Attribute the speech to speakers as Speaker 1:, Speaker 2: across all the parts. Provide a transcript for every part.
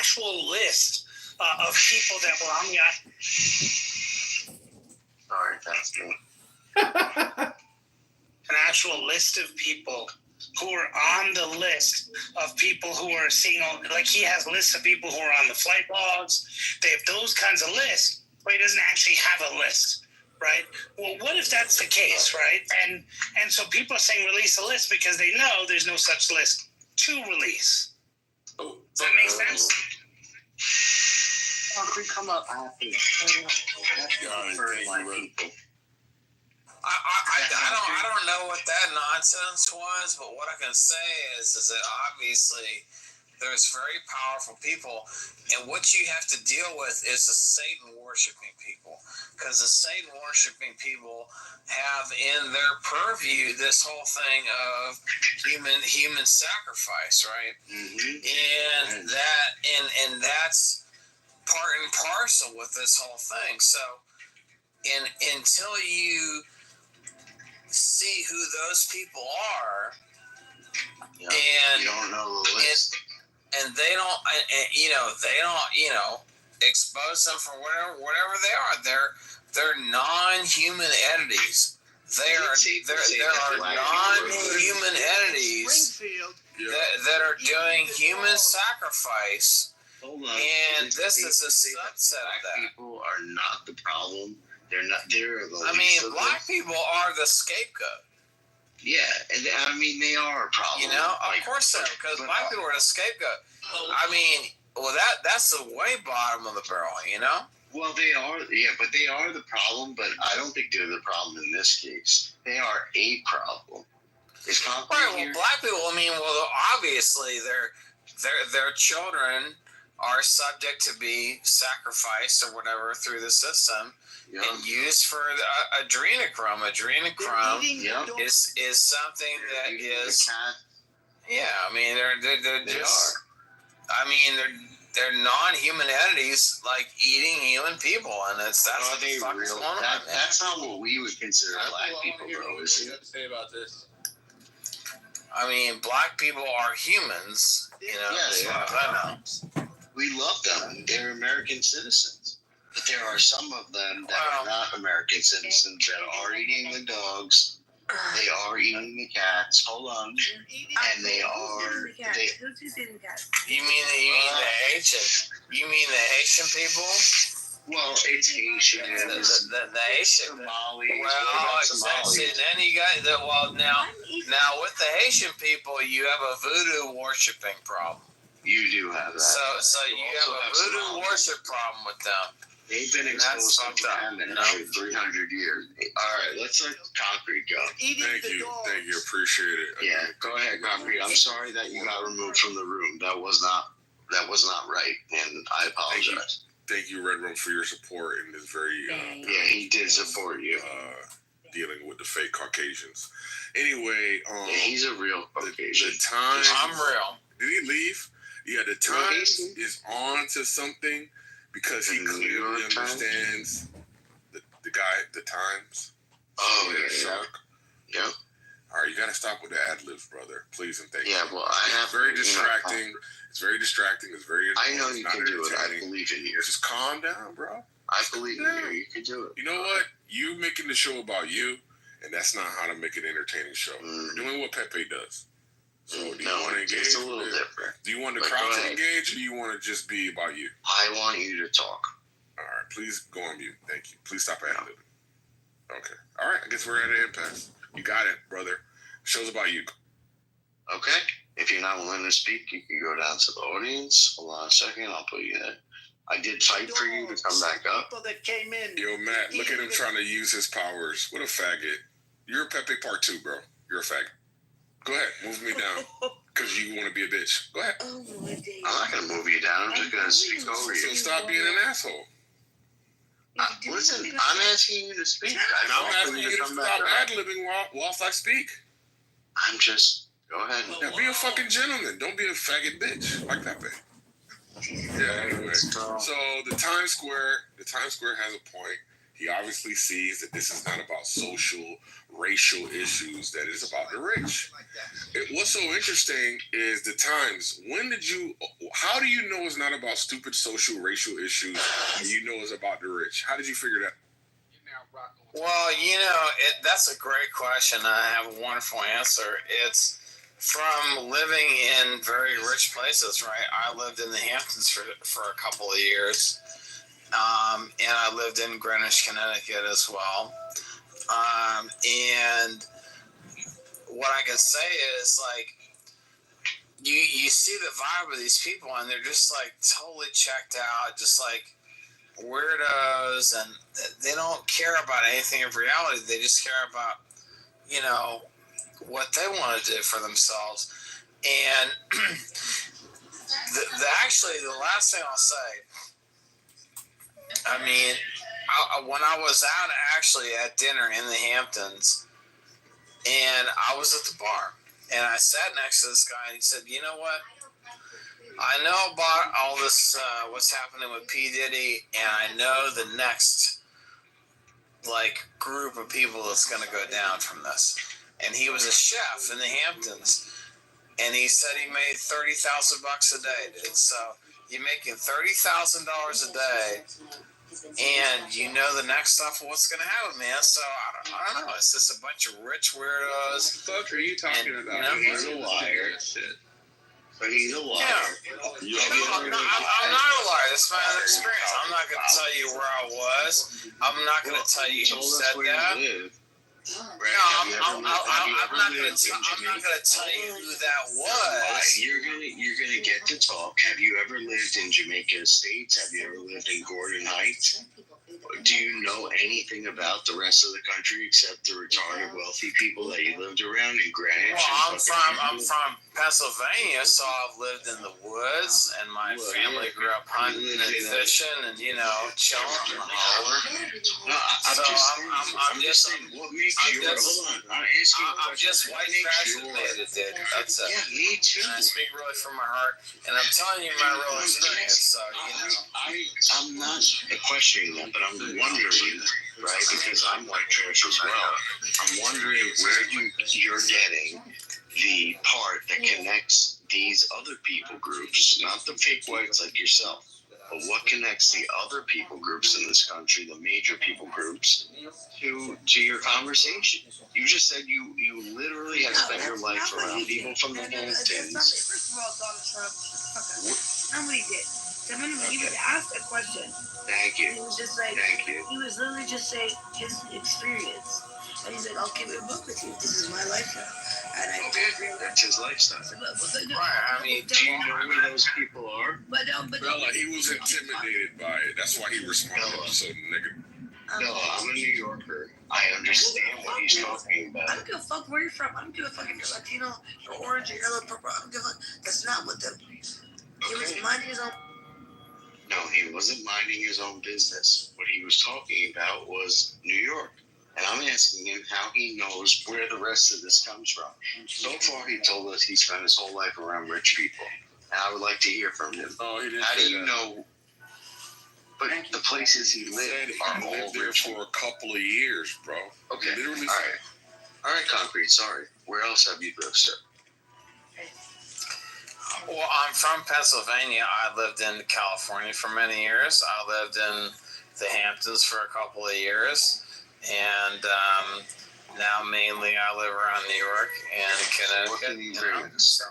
Speaker 1: actual list of people that were on the. Sorry, that's me. An actual list of people who are on the list of people who are seeing, like he has lists of people who are on the flight logs. They have those kinds of lists, but he doesn't actually have a list, right? Well, what if that's the case, right? And so people are saying release a list because they know there's no such list to release. Does that make sense?
Speaker 2: Concrete, come up. I
Speaker 3: don't know what that nonsense was, but what I can say is that obviously there's very powerful people, and what you have to deal with is the Satan worshiping people, because the Satan worshiping people have in their purview this whole thing of human sacrifice, right? Mm-hmm. And that's part and parcel with this whole thing. So, until you see who those people are, and
Speaker 2: you don't know the list,
Speaker 3: and they don't expose them for whatever they are. They're non-human entities. There are non-human entities that are doing human sacrifice. And this is a subset of that.
Speaker 2: People are not the problem. They're not. They're the.
Speaker 3: Black people are the scapegoat.
Speaker 2: Yeah, and they are a problem.
Speaker 3: Of course so, because black people are the scapegoat. That's the way bottom of the barrel,
Speaker 2: Well, they are, but they are the problem. But I don't think they're the problem in this case. They are a problem. Is concrete
Speaker 3: right.
Speaker 2: here?
Speaker 3: Well, black people. Obviously, their children are subject to be sacrificed or whatever through the system and used for adrenochrome. Adrenochrome is something that is. They're non-human entities, like eating human people, and that's what the fuck is going on.
Speaker 2: That's not what we would consider black people, bro.
Speaker 4: What do you have to say about this?
Speaker 3: Black people are humans.
Speaker 2: They are. We love them. They're American citizens. But there are some of them that are not American citizens that are eating the dogs. They are eating the cats. Hold on. And they are.
Speaker 5: Who's eating cats?
Speaker 3: You mean the Haitian? You mean the Haitian people?
Speaker 2: Well, it's Haitian.
Speaker 3: The Haitian.
Speaker 2: Somali.
Speaker 3: Exactly. Then you got now with the Haitian people, you have a voodoo worshiping problem.
Speaker 2: You do have that.
Speaker 3: So you have a voodoo worship problem with them.
Speaker 2: They've been exposed to contaminant for 300 years. All right, let's let Concrete go.
Speaker 4: Thank you. Appreciate it.
Speaker 2: Yeah, go ahead, Concrete. I'm sorry that you got removed from the room. That was not right, and I apologize.
Speaker 4: Thank you, Red Room, for your support in this very.
Speaker 2: He did support you.
Speaker 4: Dealing with the fake Caucasians. Anyway,
Speaker 2: he's a real Caucasian.
Speaker 4: The Times.
Speaker 3: I'm real.
Speaker 4: Did he leave? Yeah, the Times is on to something because he clearly understands the Times.
Speaker 2: Oh, yeah. Yep.
Speaker 4: All right, you got to stop with the ad-libs, brother. Please and thank you.
Speaker 2: Yeah, well,
Speaker 4: It's very distracting. It's very distracting. It's very
Speaker 2: I know you can do it. I believe in you.
Speaker 4: Just calm down, bro.
Speaker 2: I believe in you. You can do it.
Speaker 4: You know what? You making the show about you, and that's not how to make an entertaining show. You're doing what Pepe does. So do you want to engage?
Speaker 2: It's a little different.
Speaker 4: Do you want the crowd to engage, or do you want to just be about you?
Speaker 2: I want you to talk.
Speaker 4: All right, please go on mute. Thank you. Please stop ad-libbing. Okay. All right, I guess we're at an impasse. You got it, brother. Show's about you.
Speaker 2: Okay. If you're not willing to speak, you can go down to the audience. Hold on a second. I'll put you in. I did fight for you to come back up.
Speaker 1: People that came in.
Speaker 4: Yo, Matt, look at him trying to use his powers. What a faggot. You're a Pepe Part 2, bro. You're a faggot. Go ahead. Move me down. Because you want to be a bitch. Go ahead.
Speaker 2: I'm not going to move you down. I'm just going to speak over you.
Speaker 4: So stop being an asshole.
Speaker 2: Listen, I'm asking you to speak.
Speaker 4: And I'm asking you to stop ad-libbing whilst I speak.
Speaker 2: I'm just... Go ahead.
Speaker 4: Yeah, be a fucking gentleman. Don't be a faggot bitch like that, babe. Yeah, anyway. So the Times Square has a point. He obviously sees that this is not about social, racial issues, that it's about the rich. What's so interesting is the times. How do you know it's not about stupid social, racial issues and you know it's about the rich? How did you figure that?
Speaker 3: Well, that's a great question. I have a wonderful answer. It's from living in very rich places, right? I lived in the Hamptons for a couple of years, and I lived in Greenwich, Connecticut as well. And what I can say is, like, you see the vibe of these people, and they're just like totally checked out, just like weirdos, and they don't care about anything of reality. They just care about, what they want to do for themselves. And the last thing I'll say, I mean, when I was out actually at dinner in the Hamptons, and I was at the bar, and I sat next to this guy, and he said, "You know what? I know about all this, what's happening with P. Diddy, and I know the next, group of people that's going to go down from this." And he was a chef in the Hamptons, and he said he made $30,000 a day, dude. So you're making $30,000 a day, and you know the next stuff of what's going to happen, man. So I don't know. It's just a bunch of rich weirdos.
Speaker 4: What the fuck are you talking about?
Speaker 2: He's a liar. But he's a liar.
Speaker 3: Yeah. I'm not a liar. That's my own experience. I'm not going to tell you where I was. I'm not going to tell you who said that. No, I'm not going to tell you who that was.
Speaker 2: You're gonna get to talk. Have you ever lived in Jamaica Estates? Have you ever lived in Gordon Heights? Do you know anything about the rest of the country except the retarded wealthy people that you lived around in Greenwich?
Speaker 3: Well, I'm from Pennsylvania, so I've lived in the woods, and my family grew up hunting and fishing, and chilling in the holler.
Speaker 2: No, I'm just saying. What makes you? Hold on, I'm asking.
Speaker 3: I'm just white trash related, dude. That's it.
Speaker 2: Yeah, me too.
Speaker 3: And I speak really from my heart, and I'm telling you my real experience. So
Speaker 2: I'm not questioning that, but I'm wondering, right? Because I'm white trash as well. I'm wondering where you're getting the part that connects these other people groups, not the fake whites like yourself, but what connects the other people groups in this country, the major people groups, to your conversation. You just said you literally have spent your life around people from the Hamptons.
Speaker 5: First of all, Donald Trump, nobody did. He was asked a question.
Speaker 2: Thank you.
Speaker 5: He was just like,
Speaker 2: Thank you.
Speaker 5: He was literally just saying his experience. And he's like, I'll keep it a book with you. This is my lifestyle. And I agree with
Speaker 2: that's his lifestyle.
Speaker 3: I mean,
Speaker 2: Do you know who those people are?
Speaker 4: Bella, he was intimidated by it. That's why he responded so negative.
Speaker 2: No, I'm a New Yorker. I understand what he's talking about.
Speaker 5: I don't give a fuck where you're from. I don't give a fuck if you're Latino, you're orange, or yellow, purple. I don't give a fuck. That's not what he was minding his own.
Speaker 2: No, he wasn't minding his own business. What he was talking about was New York. And I'm asking him how he knows where the rest of this comes from. So far, he told us he spent his whole life around rich people. And I would like to hear from him.
Speaker 4: Oh, he didn't
Speaker 2: how do
Speaker 4: say
Speaker 2: you
Speaker 4: that.
Speaker 2: know? But the places he lived are
Speaker 4: He
Speaker 2: all
Speaker 4: lived there
Speaker 2: rich.
Speaker 4: for a couple of years, bro.
Speaker 2: Okay,
Speaker 4: Literally.
Speaker 2: all right, Concrete, sorry. Where else have you lived, sir?
Speaker 3: Well, I'm from Pennsylvania. I lived in California for many years. I lived in the Hamptons for a couple of years. And now mainly I live around New York and
Speaker 2: What can
Speaker 3: Connecticut.
Speaker 2: you bring us?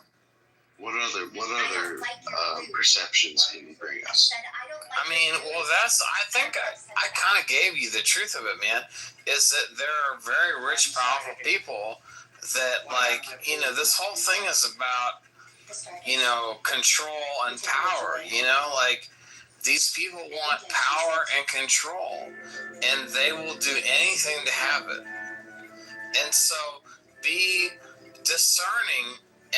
Speaker 2: What other perceptions can you bring us?
Speaker 3: I mean, well, I think I kind of gave you the truth of it, man, is that there are very rich, powerful people that, this whole thing is about, control and power, these people want power and control, and they will do anything to have it. And so be discerning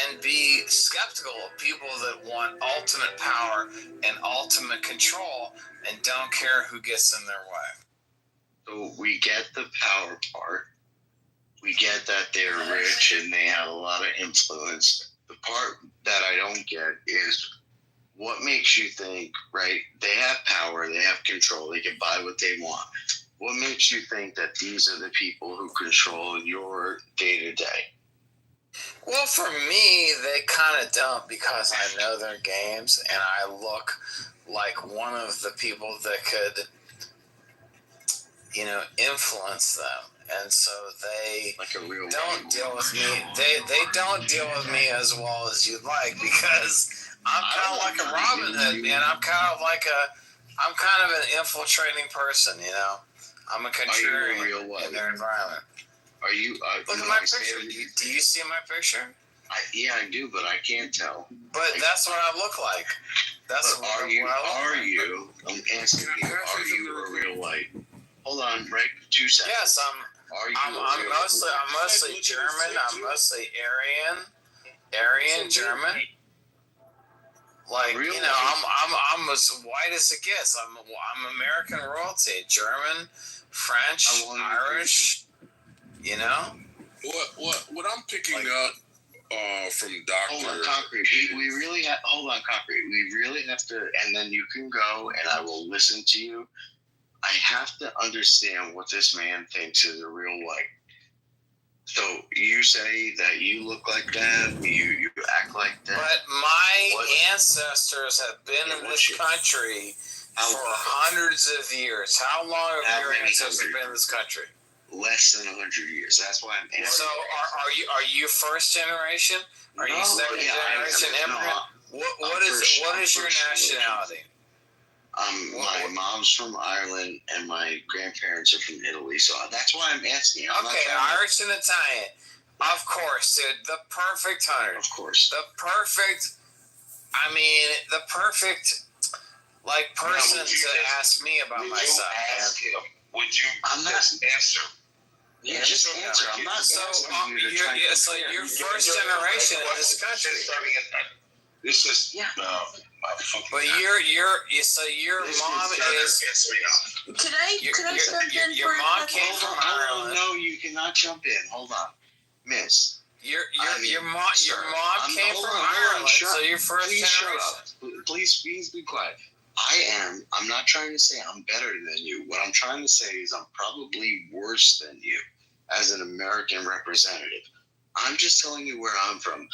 Speaker 3: and be skeptical of people that want ultimate power and ultimate control and don't care who gets in their way.
Speaker 2: So we get the power part. We get that they're rich and they have a lot of influence. The part that I don't get is what makes you think, right, they have power, they have control, they can buy what they want. What makes you think that these are the people who control your day-to-day?
Speaker 3: Well, for me, they kind of don't because I know their games and I look like one of the people that could, influence them. And so they
Speaker 2: Like a real
Speaker 3: don't deal with me. They don't deal with me as well as you'd like because I'm kind of like a Robin Hood, man. I'm kind of an infiltrating person, I'm a contrarian in their environment.
Speaker 2: Are you?
Speaker 3: Look at my picture. Do you see my picture?
Speaker 2: Yeah, I do, but I can't tell.
Speaker 3: But that's what I look like. That's what I look like.
Speaker 2: Are you? I'm asking you. Are you a real white? Hold on, break 2 seconds.
Speaker 3: Yes, I'm mostly German. I'm mostly Aryan German. Like
Speaker 2: Real
Speaker 3: I'm as white as it gets. I'm American royalty. German, French, Irish.
Speaker 4: What I'm picking up from Doctor.
Speaker 2: Hold on, Concrete. We really have. Hold on, Concrete. We really have to, and then you can go, and I will listen to you. I have to understand what this man thinks is a real white. So you say that you look like that, you act like that.
Speaker 3: But my ancestors have been in this country for hundreds of years. How long have your ancestors been in this country?
Speaker 2: Less than 100 years. That's why I'm asking.
Speaker 3: So are you first generation? Are you second generation immigrant? What is your nationality?
Speaker 2: My mom's from Ireland and my grandparents are from Italy, so that's why I'm asking.
Speaker 3: Irish and Italian. Of course, dude. The perfect hunter.
Speaker 2: Of course.
Speaker 3: The perfect person to ask me about myself.
Speaker 2: Ask him. Would you? I'm not answer. Yeah, just answer. I'm not asking you to try to.
Speaker 3: So you're first generation in this country.
Speaker 2: This is
Speaker 3: But your mom is.
Speaker 5: Could I jump in?
Speaker 3: Your mom came from Ireland.
Speaker 2: No, you cannot jump in. Hold on, Miss.
Speaker 3: Your mom came from Ireland, so you're first generation.
Speaker 2: Please be quiet. I'm not trying to say I'm better than you. What I'm trying to say is I'm probably worse than you as an American representative. I'm just telling you where I'm from.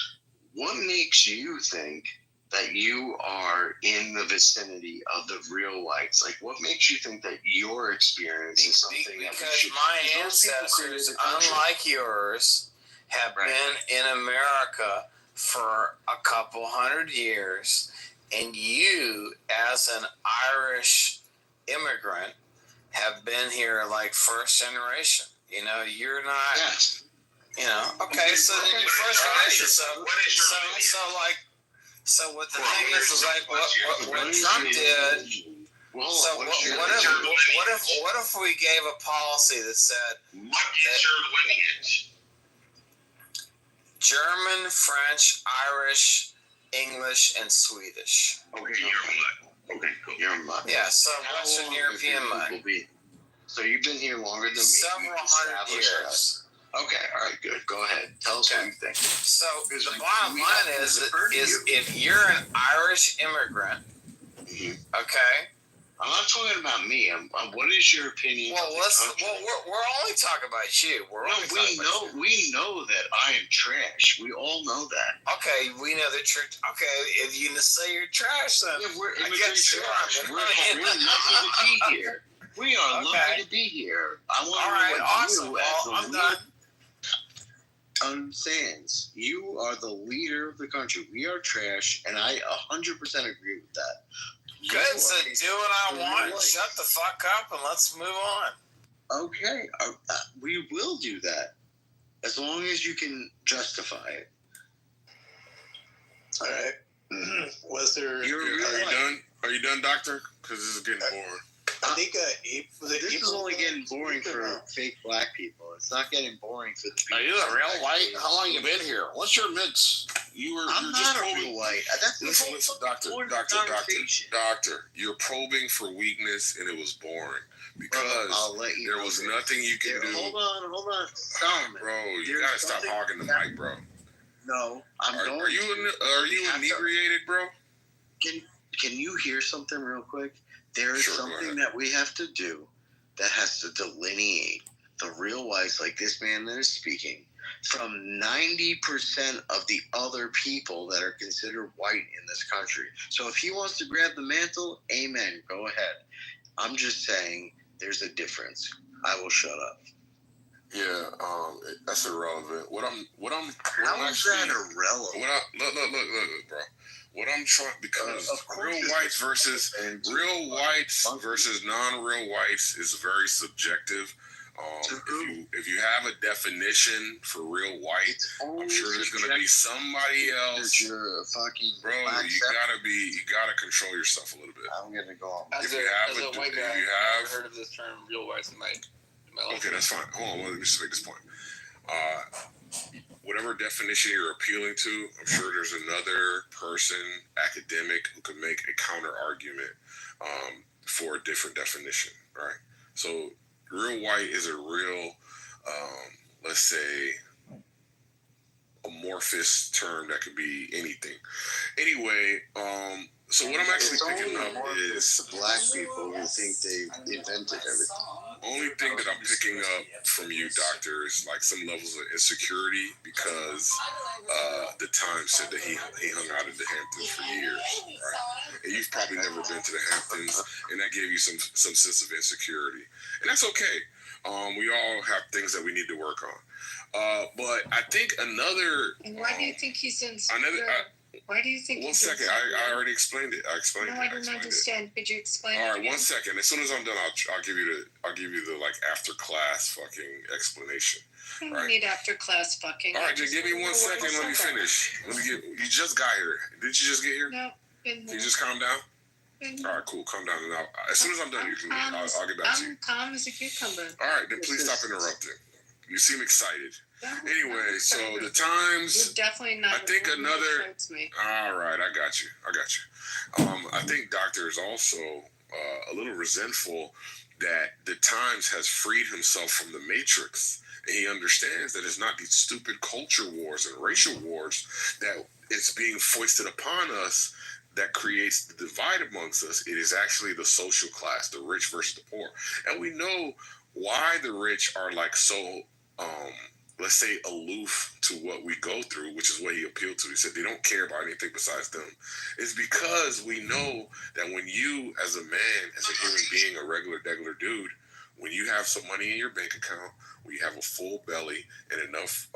Speaker 2: What makes you think that you are in the vicinity of the real whites? Like, what makes you think that your experience is something
Speaker 3: because my ancestors, unlike yours, have been in America for a couple hundred years, and you, as an Irish immigrant, have been here like first generation. You're not.
Speaker 2: Yes.
Speaker 3: Okay, so then you're first generation. So what the thing is like what Trump did. So what if we gave a policy that said
Speaker 2: what is your lineage?
Speaker 3: German, French, Irish, English, and Swedish.
Speaker 2: Okay, you're mud. You're mud.
Speaker 3: Yeah, so Western European mud.
Speaker 2: So you've been here longer than me.
Speaker 3: Several hundred years.
Speaker 2: Okay, all right, good. Go ahead. Tell us what you think.
Speaker 3: So the bottom line is if you're an Irish immigrant, okay.
Speaker 2: I'm not talking about me. What is your opinion?
Speaker 3: Well, we're only talking about you.
Speaker 2: We know that I am trash. We all know that.
Speaker 3: Okay, we know that you're. Okay, if you say you're trash, then
Speaker 2: we're
Speaker 3: I guess trash.
Speaker 2: We're really lucky to be here. We are lucky to be here. I want to know what
Speaker 3: awesome.
Speaker 2: you,
Speaker 3: I'm done.
Speaker 2: Understands. You are the leader of the country. We are trash, and I 100% agree with that.
Speaker 3: Good, so do what I want, shut the fuck up, and let's move on.
Speaker 2: Okay, we will do that, as long as you can justify it.
Speaker 6: All right. Was there?
Speaker 4: Are you done? Are you done, Doctor? Because this is getting boring.
Speaker 6: I think
Speaker 2: this is only getting boring for fake black people. It's not getting boring for the people.
Speaker 7: Are you a real white? How long you been here? What's your mix?
Speaker 2: I'm not a real white.
Speaker 4: Listen, Doctor. You're probing for weakness, and it was boring because there was nothing you can do.
Speaker 2: Hold on, Solomon.
Speaker 4: Bro, you gotta stop hogging the mic, bro.
Speaker 2: No,
Speaker 4: Are you inebriated, bro?
Speaker 2: Can you hear something real quick? There is something that we have to do that has to delineate the real whites, like this man that is speaking, from 90% of the other people that are considered white in this country. So if he wants to grab the mantle, amen, go ahead. I'm just saying there's a difference. I will shut up.
Speaker 4: Yeah, that's irrelevant. What I'm
Speaker 2: How is that irrelevant?
Speaker 4: Look, bro. What I'm trying, because real whites versus non-real whites is very subjective. If you have a definition for real white, I'm sure there's gonna be somebody else.
Speaker 2: You're a fucking
Speaker 4: bro. You gotta control yourself a little bit.
Speaker 2: I'm gonna go on.
Speaker 8: As a white guy, I've never heard of this term "real whites" in my life.
Speaker 4: Okay, that's fine. Hold on, let me just make this point. Whatever definition you're appealing to, I'm sure there's another person, academic, who could make a counter argument for a different definition, right? So, real white is a real, let's say, amorphous term that could be anything. Anyway, so what I'm actually picking up is
Speaker 2: black people who think they invented everything.
Speaker 4: Only thing that I'm picking up from you, Doctor, is like some levels of insecurity because the Times said that he hung out in the Hamptons for years, right? And you've probably never been to the Hamptons, and that gave you some sense of insecurity, and that's okay. We all have things that we need to work on. But I think another.
Speaker 9: And why do you think he's insecure? Why do you think?
Speaker 4: 1 second. I already explained it. I explained it.
Speaker 9: No, I didn't understand. Could you explain it?
Speaker 4: All right,
Speaker 9: again?
Speaker 4: 1 second. As soon as I'm done, I'll give you the like after class fucking explanation.
Speaker 9: I don't need after class fucking.
Speaker 4: All right, just give me 1 second. Let me finish. You just got here. Didn't you just get here?
Speaker 9: No.
Speaker 4: Can you just calm down? All right, cool. Calm down. And as soon as I'm done, I'll get back to you.
Speaker 9: I'm calm as a cucumber.
Speaker 4: All right, then please stop interrupting. You seem excited. Anyway, so the Times.
Speaker 9: You're definitely not.
Speaker 4: I think another.
Speaker 9: Me.
Speaker 4: All right, I got you. I think Doctor is also a little resentful that the Times has freed himself from the Matrix, and he understands that it's not these stupid culture wars and racial wars that it's being foisted upon us that creates the divide amongst us. It is actually the social class, the rich versus the poor, and we know why the rich are like so. Let's say aloof to what we go through, which is what he appealed to. He said they don't care about anything besides them. It's because we know that when you, as a man, as a human being, a regular dude, when you have some money in your bank account, when you have a full belly and enough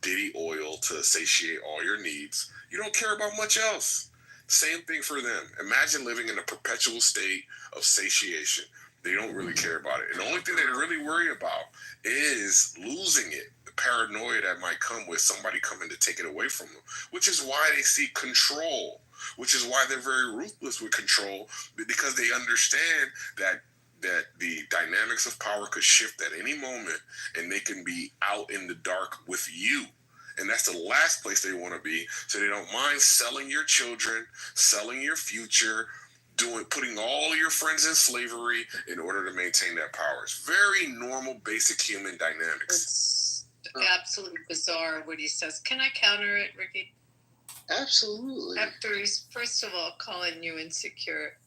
Speaker 4: Diddy oil to satiate all your needs, you don't care about much else. Same thing for them. Imagine living in a perpetual state of satiation. They don't really care about it. And the only thing they really worry about is losing it. The paranoia that might come with somebody coming to take it away from them, which is why they seek control, which is why they're very ruthless with control, because they understand that the dynamics of power could shift at any moment and they can be out in the dark with you. And that's the last place they want to be. So they don't mind selling your children, selling your future, putting all your friends in slavery in order to maintain that power. It's very normal, basic human dynamics.
Speaker 9: It's absolutely bizarre what he says. Can I counter it, Ricky?
Speaker 2: Absolutely.
Speaker 9: After he's, first of all, calling you insecure.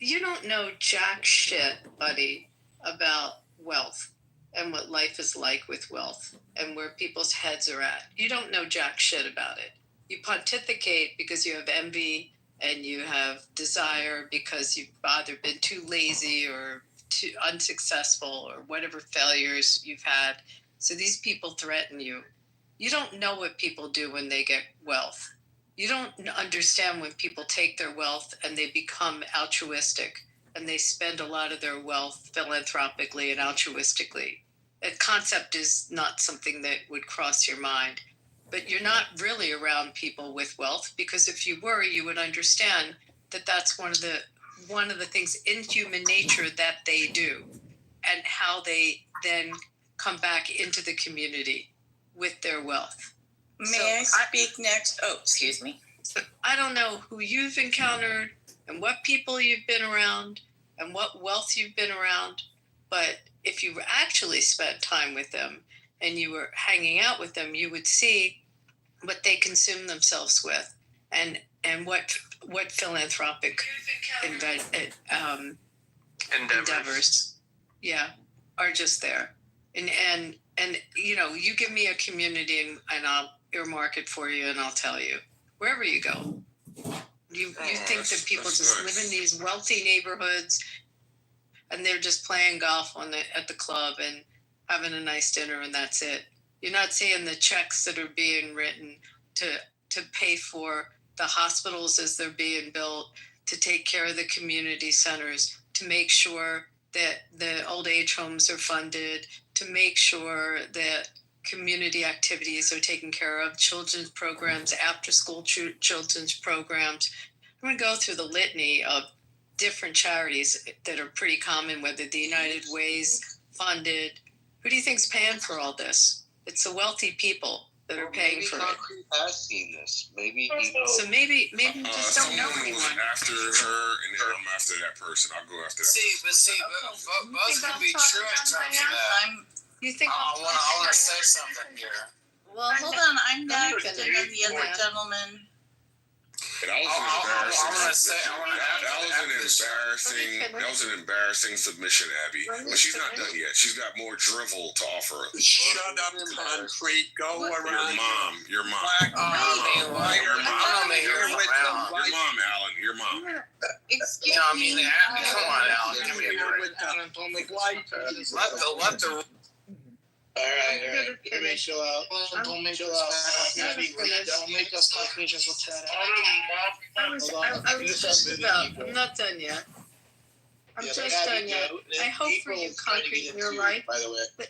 Speaker 9: You don't know jack shit, buddy, about wealth and what life is like with wealth and where people's heads are at. You don't know jack shit about it. You pontificate because you have envy and you have desire because you've either been too lazy or too unsuccessful or whatever failures you've had. So these people threaten you. You don't know what people do when they get wealth. You don't understand when people take their wealth and they become altruistic and they spend a lot of their wealth philanthropically and altruistically. A concept is not something that would cross your mind. But you're not really around people with wealth, because if you were, you would understand that that's one of the things in human nature that they do, and how they then come back into the community with their wealth.
Speaker 10: May I speak next? Oh, excuse me.
Speaker 9: So I don't know who you've encountered and what people you've been around and what wealth you've been around, but if you actually spent time with them and you were hanging out with them, you would see what they consume themselves with and what philanthropic endeavors. are just there. And you give me a community and I'll earmark it for you and I'll tell you wherever you go. You think that people just live in these wealthy neighborhoods and they're just playing golf at the club and having a nice dinner and that's it. You're not seeing the checks that are being written to pay for the hospitals as they're being built, to take care of the community centers, to make sure that the old age homes are funded, to make sure that community activities are taken care of, children's programs, after school children's programs. I'm going to go through the litany of different charities that are pretty common, whether the United Way's funded. Who do you think's paying for all this? It's the wealthy people that are paying for
Speaker 2: Concrete has seen this. Maybe
Speaker 9: So maybe you just don't know
Speaker 4: someone
Speaker 9: anyone.
Speaker 4: was after her, and then I'm after that person. I'll go after that.
Speaker 3: Both can be true in terms of that.
Speaker 9: You think
Speaker 3: I want to say something here.
Speaker 10: Well, hold on. I'm next, and then the other gentleman.
Speaker 4: And that was an embarrassing submission, Abby. But she's not done yet. She's got more drivel to offer.
Speaker 6: Shut up, concrete. Go around.
Speaker 4: Your mom.
Speaker 3: Your
Speaker 4: mom, Alan. Your mom.
Speaker 10: Excuse me.
Speaker 3: Come on, Alan. Give me a break. Let the
Speaker 6: All right. Everybody chill out.
Speaker 5: Don't make
Speaker 6: Chill
Speaker 5: us
Speaker 6: out.
Speaker 5: don't make us talk just with that.
Speaker 9: I was just about. I'm not done yet. I'm just done yet. I hope for you, concrete in your life.
Speaker 6: By the way.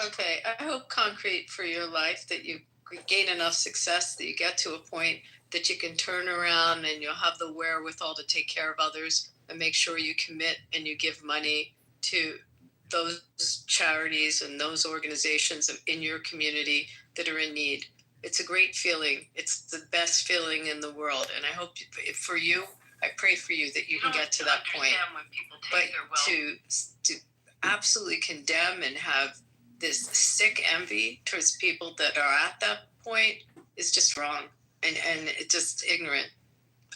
Speaker 9: Okay, I hope concrete for your life that you gain enough success that you get to a point that you can turn around and you'll have the wherewithal to take care of others and make sure you commit and you give money to those charities and those organizations in your community that are in need. It's a great feeling. It's the best feeling in the world. And I hope for you, I pray for you that you can get to that point. But to absolutely condemn and have this sick envy towards people that are at that point is just wrong. And it's just ignorant.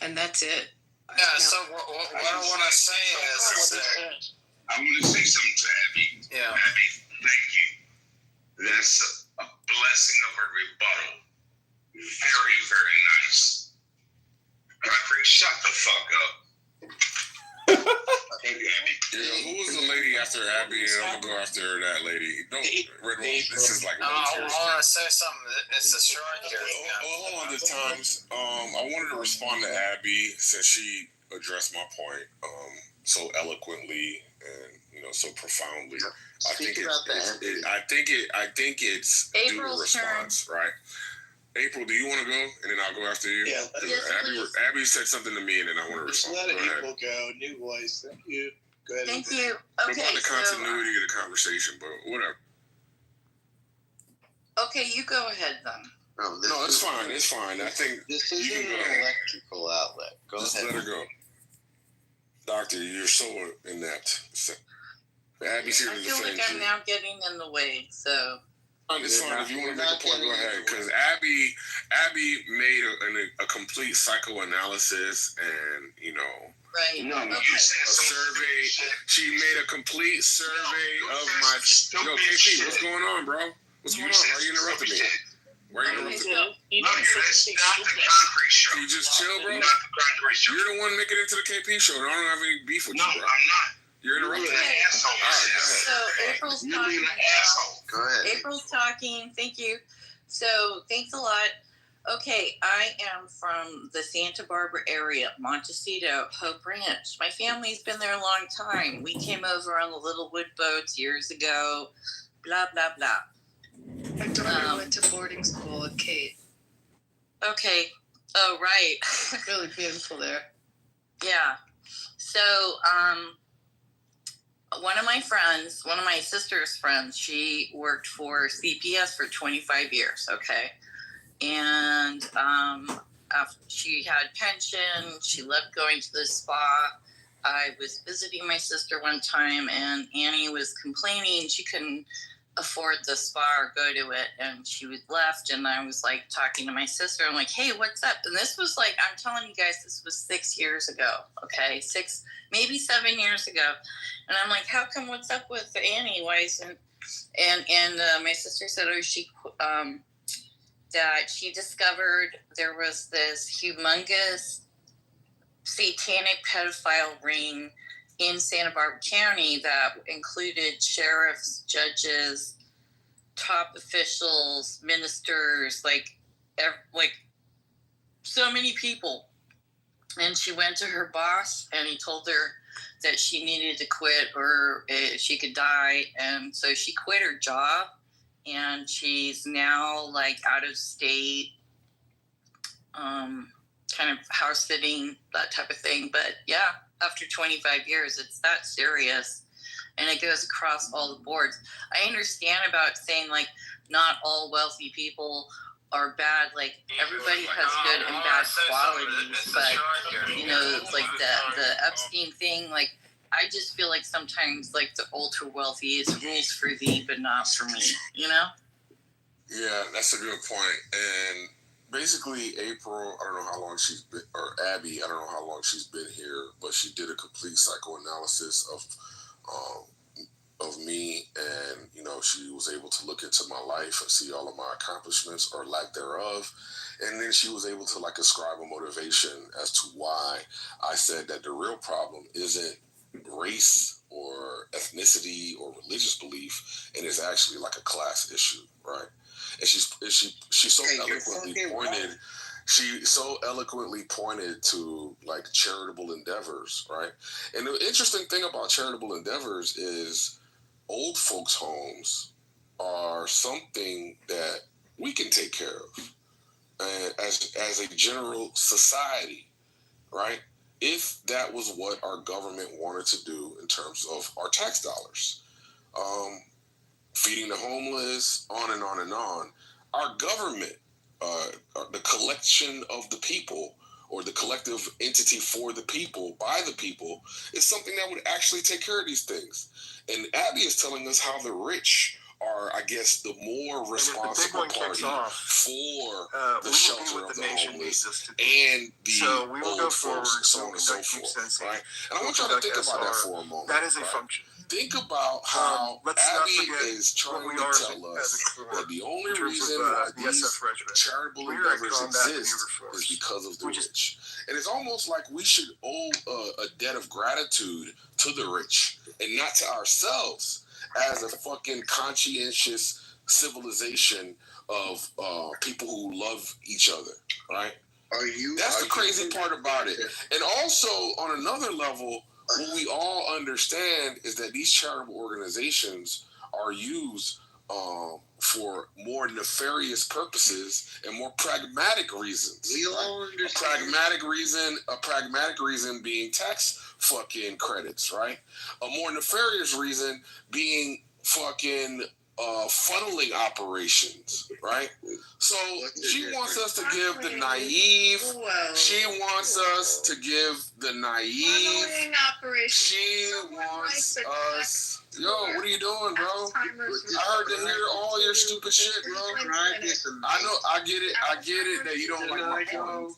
Speaker 9: And that's it.
Speaker 3: Yeah, so what I want to say is that
Speaker 4: I want to say something to Abby.
Speaker 3: Yeah.
Speaker 4: Abby, thank you. That's a blessing of a rebuttal. Very, very nice. Concrete, shut the fuck up. Thank you, Abby. Yeah, who was the lady after Abby? And I'm going to go after that lady. Don't, Red Roll, this is like military
Speaker 3: I want to say something. It's a short here.
Speaker 4: Hold on to times. I wanted to respond to Abby since she addressed my point so eloquently and so profoundly. I think it's due response, right? April, do you want to go, and then I'll go after you?
Speaker 6: Yeah.
Speaker 4: Abby said something to me, and then I want to respond.
Speaker 6: Let April go. New voice. Thank you. Go ahead.
Speaker 10: Thank you.
Speaker 4: About
Speaker 10: Okay,
Speaker 4: the continuity of the conversation, but whatever.
Speaker 10: Okay, you go ahead then.
Speaker 2: No,
Speaker 4: it's fine. It's fine. I think
Speaker 2: this
Speaker 4: you
Speaker 2: isn't
Speaker 4: can go
Speaker 2: an
Speaker 4: ahead.
Speaker 2: electrical outlet. Go
Speaker 4: Just
Speaker 2: ahead.
Speaker 4: let her go. Doctor, you're so inept. Abby's here
Speaker 10: I
Speaker 4: to
Speaker 10: feel
Speaker 4: defend
Speaker 10: like I'm
Speaker 4: you.
Speaker 10: now getting in the way, so.
Speaker 4: It's fine. If you want to make a point, go ahead. Because Abby made a complete psychoanalysis and,
Speaker 10: Right.
Speaker 2: No,
Speaker 4: a survey. She made a complete survey of my. Yo, KP, what's going on, bro? What's going on? Why are you interrupting me? Why are you interrupting me?
Speaker 5: That's not the concrete show.
Speaker 4: Can you just chill, bro?
Speaker 5: Not the concrete show.
Speaker 4: You're the one making it to the KP show. I don't have any beef with
Speaker 5: No,
Speaker 4: you, bro.
Speaker 5: I'm not.
Speaker 4: You're interrupting me.
Speaker 5: You're an asshole.
Speaker 4: All right, go ahead.
Speaker 10: So April's
Speaker 5: You're being
Speaker 10: talking.
Speaker 5: an asshole.
Speaker 2: Go ahead.
Speaker 10: April's talking. Thank you. So thanks a lot. Okay, I am from the Santa Barbara area, Montecito, Hope Ranch. My family's been there a long time. We came over on the little wood boats years ago. Blah blah blah.
Speaker 9: My daughter went to boarding school at Kate.
Speaker 10: Okay. Oh right.
Speaker 9: Really beautiful there.
Speaker 10: Yeah. So one of my sister's friends, she worked for CPS for 25 years, okay? And after she had pension, she loved going to the spa. I was visiting my sister one time, and Annie was complaining she couldn't afford the spa or go to it, and she was left, and I was like talking to my sister. I'm like, hey, what's up? And this was like, I'm telling you guys, this was 6 years ago. Okay, 6, maybe 7 years ago. And I'm like, how come? What's up with Annie? Why isn't? And my sister said, that she discovered there was this humongous satanic pedophile ring in Santa Barbara County that included sheriffs, judges, top officials, ministers, like so many people. And she went to her boss, and he told her that she needed to quit or she could die. And so she quit her job, and she's now like out of state, kind of house sitting, that type of thing. But yeah, after 25 years, it's that serious, and it goes across all the boards. I understand about saying like not all wealthy people are bad. Like everybody has good and bad qualities, but you know, it's like the Epstein thing. Like I just feel like sometimes like the ultra wealthy is rules for thee, but not for me. You know?
Speaker 4: Yeah, that's a good point. And basically, April, I don't know how long she's been, or Abby, I don't know how long she's been here, but she did a complete psychoanalysis of me, and you know, she was able to look into my life and see all of my accomplishments or lack thereof, and then she was able to like ascribe a motivation as to why I said that the real problem isn't race or ethnicity or religious belief, and it's actually like a class issue, right? And she so eloquently pointed. She so eloquently pointed to like charitable endeavors, right? And the interesting thing about charitable endeavors is old folks' homes are something that we can take care of as a general society, right? If that was what our government wanted to do in terms of our tax dollars. Feeding the homeless, on and on and on. Our government, the collection of the people, or the collective entity for the people, by the people, is something that would actually take care of these things. And Abby is telling us how the rich are, I guess, the more responsible party for the shelter of the homeless and the old folks, so on and so forth, right? And I want y'all to think about that for a moment.
Speaker 11: That is a function.
Speaker 4: Think about how Abby is trying to tell us that the only reason why these charitable endeavors exist is because of the rich. And it's almost like we should owe a debt of gratitude to the rich and not to ourselves as a fucking conscientious civilization of people who love each other, right? That's the crazy part about it. And also, on another level, what we all understand is that these charitable organizations are used for more nefarious purposes and more pragmatic reasons.
Speaker 2: We all understand.
Speaker 4: A pragmatic reason being tax fucking credits, right? A more nefarious reason being fucking funneling operations, right? So she wants us to give the naive. She wants us to give the naive. She wants us. Yo, what are you doing, bro? I heard to hear all your stupid shit, bro. I know, I get it that you don't like my point.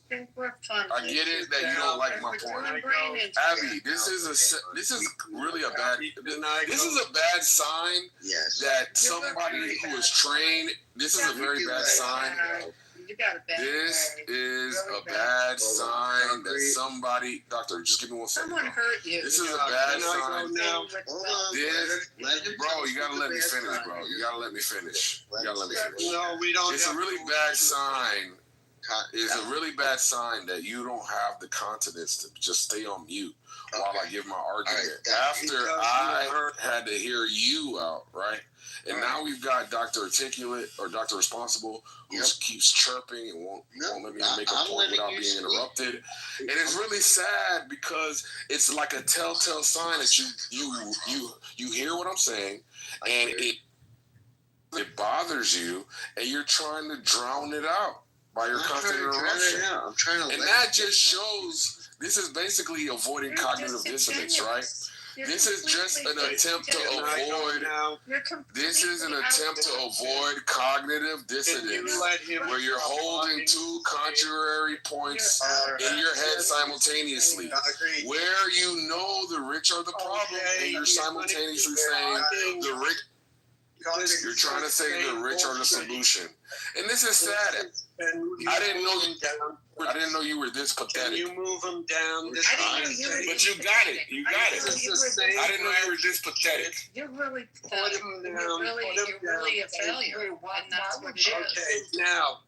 Speaker 4: I get it that you don't like my point. Abby, this is really a bad. This is a bad sign that somebody who is trained. This is a very bad sign. This is a bad sign that somebody. Doctor, just give me 1 second.
Speaker 9: Someone hurt you.
Speaker 4: This is a bad sign. Bro, you gotta let me finish, bro. You gotta let me finish.
Speaker 6: No, we don't.
Speaker 4: It's a really bad sign. It's a really bad sign that you don't have the continence to just stay on mute while I give my argument. After I had to hear you out, right? And now we've got Dr. Articulate or Dr. Responsible who keeps chirping and won't let me make a point without being interrupted. And it's really sad because it's like a telltale sign that you hear what I'm saying and it bothers you and you're trying to drown it out by your constant interruption. And that just shows this is basically avoiding cognitive dissonance, right? This is just an attempt to avoid. This is an attempt to avoid cognitive dissonance, where you're holding two contrary points in your head simultaneously. Where you know the rich are the problem, and you're simultaneously saying the rich. You're trying to say the rich are the solution, and this is sad. I didn't know you were this pathetic.
Speaker 6: Can you move them down?
Speaker 4: But you got it. You got it. I didn't know you were this pathetic.
Speaker 9: You're really pathetic. You're really a failure, and that's what it is.
Speaker 6: Okay, now,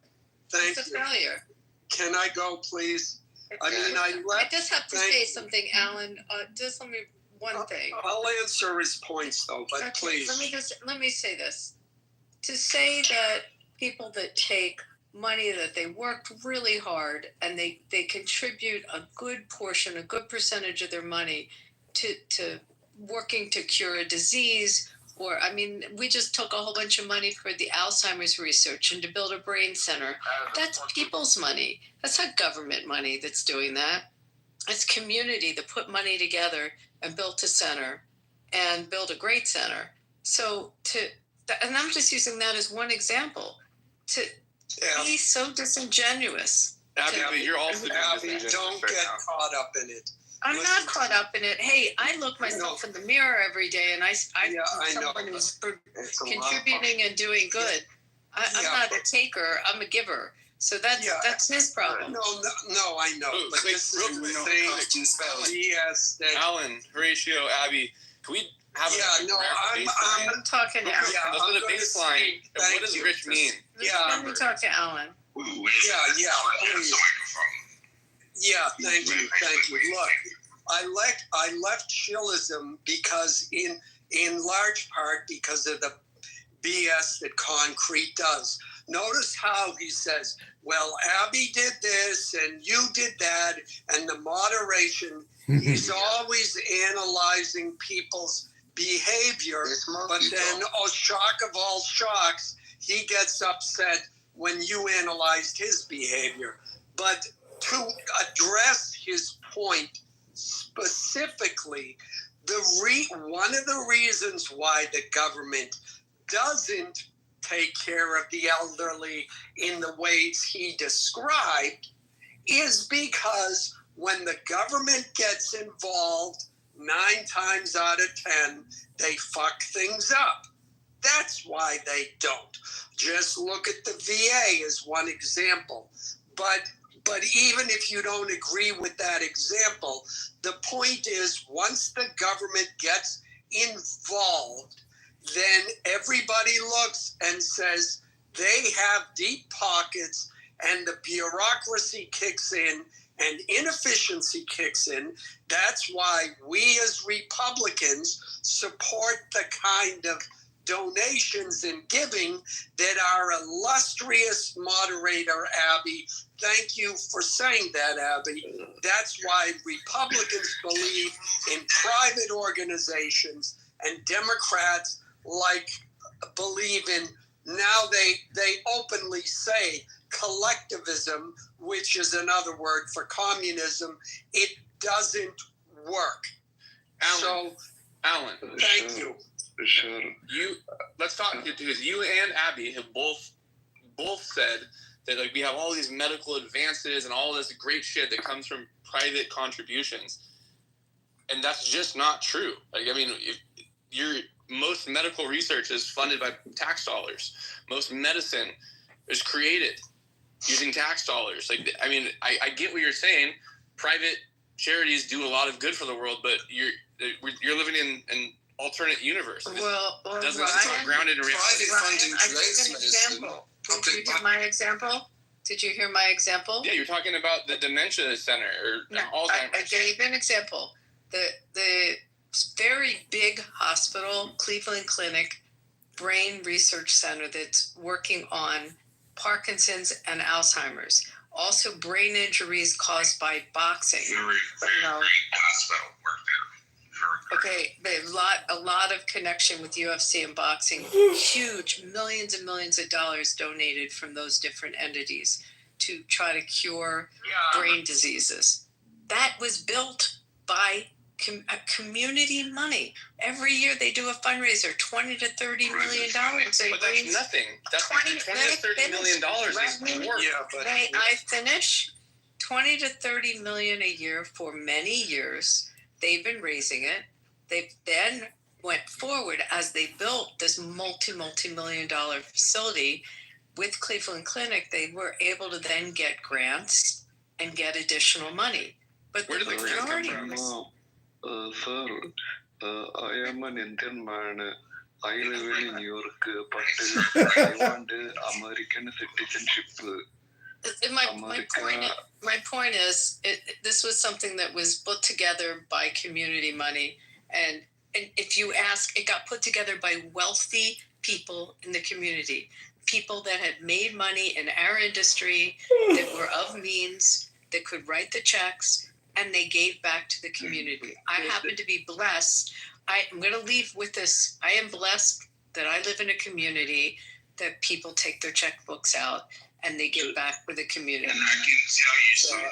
Speaker 6: thank
Speaker 9: It's a
Speaker 6: you.
Speaker 9: failure.
Speaker 6: Can I go, please? I mean,
Speaker 9: I just have to say something, Alan. Just let me one thing.
Speaker 6: I'll answer his points, though, but
Speaker 9: Okay,
Speaker 6: please.
Speaker 9: let me say this. To say that people that take money that they worked really hard and they contribute a good portion, a good percentage of their money to working to cure a disease, or I mean, we just took a whole bunch of money for the Alzheimer's research and to build a brain center. That's people's money. That's not government money that's doing that. It's community that put money together and built a center and built a great center. So and I'm just using that as one example, to be so disingenuous.
Speaker 8: Abby, you're also
Speaker 6: Abby, don't get caught up in it.
Speaker 9: I'm not caught up in it. Hey, I look myself in the mirror every day, and I'm someone who's contributing and doing good. I'm not a taker. I'm a giver. So that's his problem.
Speaker 6: No, I know. But this is the thing. Yes,
Speaker 8: Alan, Horatio, Abby, can we have
Speaker 9: I'm talking to Alan.
Speaker 8: Let's put a baseline. What does rich mean?
Speaker 9: Let me talk to Alan.
Speaker 6: Please. Yeah, thank you. Look, I left Shillism because in large part because of the BS that concrete does. Notice how he says, well, Abby did this and you did that, and the moderation, he's always analyzing people's behavior, but then, shock of all shocks, he gets upset when you analyzed his behavior. But to address his point specifically, one of the reasons why the government doesn't take care of the elderly in the ways he described is because when the government gets involved, 9 times out of 10, they fuck things up. That's why they don't. Just look at the VA as one example. But even if you don't agree with that example, the point is once the government gets involved, then everybody looks and says they have deep pockets and the bureaucracy kicks in and inefficiency kicks in. That's why we as Republicans support the kind of donations and giving that our illustrious moderator, Abby, thank you for saying that, Abby. That's why Republicans believe in private organizations and Democrats believe in, now they openly say collectivism, which is another word for communism. It doesn't work.
Speaker 8: Alan,
Speaker 6: thank you.
Speaker 8: Let's talk, because you and Abby have both said that we have all these medical advances and all this great shit that comes from private contributions, and that's just not true. Most medical research is funded by tax dollars. Most medicine is created using tax dollars. I get what you're saying. Private charities do a lot of good for the world, but you're living in an alternate universe. It's not grounded in reality.
Speaker 9: Private funding creates medicine. Did you hear my example? Did you hear my example?
Speaker 8: Yeah, you're talking about the dementia center or Alzheimer's.
Speaker 9: I gave an example. The very big hospital, Cleveland Clinic, brain research center that's working on Parkinson's and Alzheimer's. Also brain injuries caused by boxing.
Speaker 4: Very hospital work there.
Speaker 9: Okay, a lot of connection with UFC and boxing. Huge, millions and millions of dollars donated from those different entities to try to cure brain diseases. That was built by community money. Every year they do a fundraiser, $20 to $30 million.
Speaker 8: But that's nothing. That's $20 to $30 million is work.
Speaker 6: Yeah, but
Speaker 9: I finish. $20 to $30 million a year for many years. They've been raising it. They then went forward as they built this multi-million-dollar facility with Cleveland Clinic. They were able to then get grants and get additional money. But
Speaker 8: Where
Speaker 9: the
Speaker 8: did the grant come
Speaker 9: majority
Speaker 8: from?
Speaker 11: Sir, I am an Indian man. I live in New York, but I want American citizenship.
Speaker 9: My point is, this was something that was put together by community money, and if you ask, it got put together by wealthy people in the community, people that had made money in our industry, that were of means, that could write the checks, and they gave back to the community. I happen to be blessed. I'm going to leave with this. I am blessed that I live in a community that people take their checkbooks out and they give back for the community.
Speaker 4: And I can tell you something.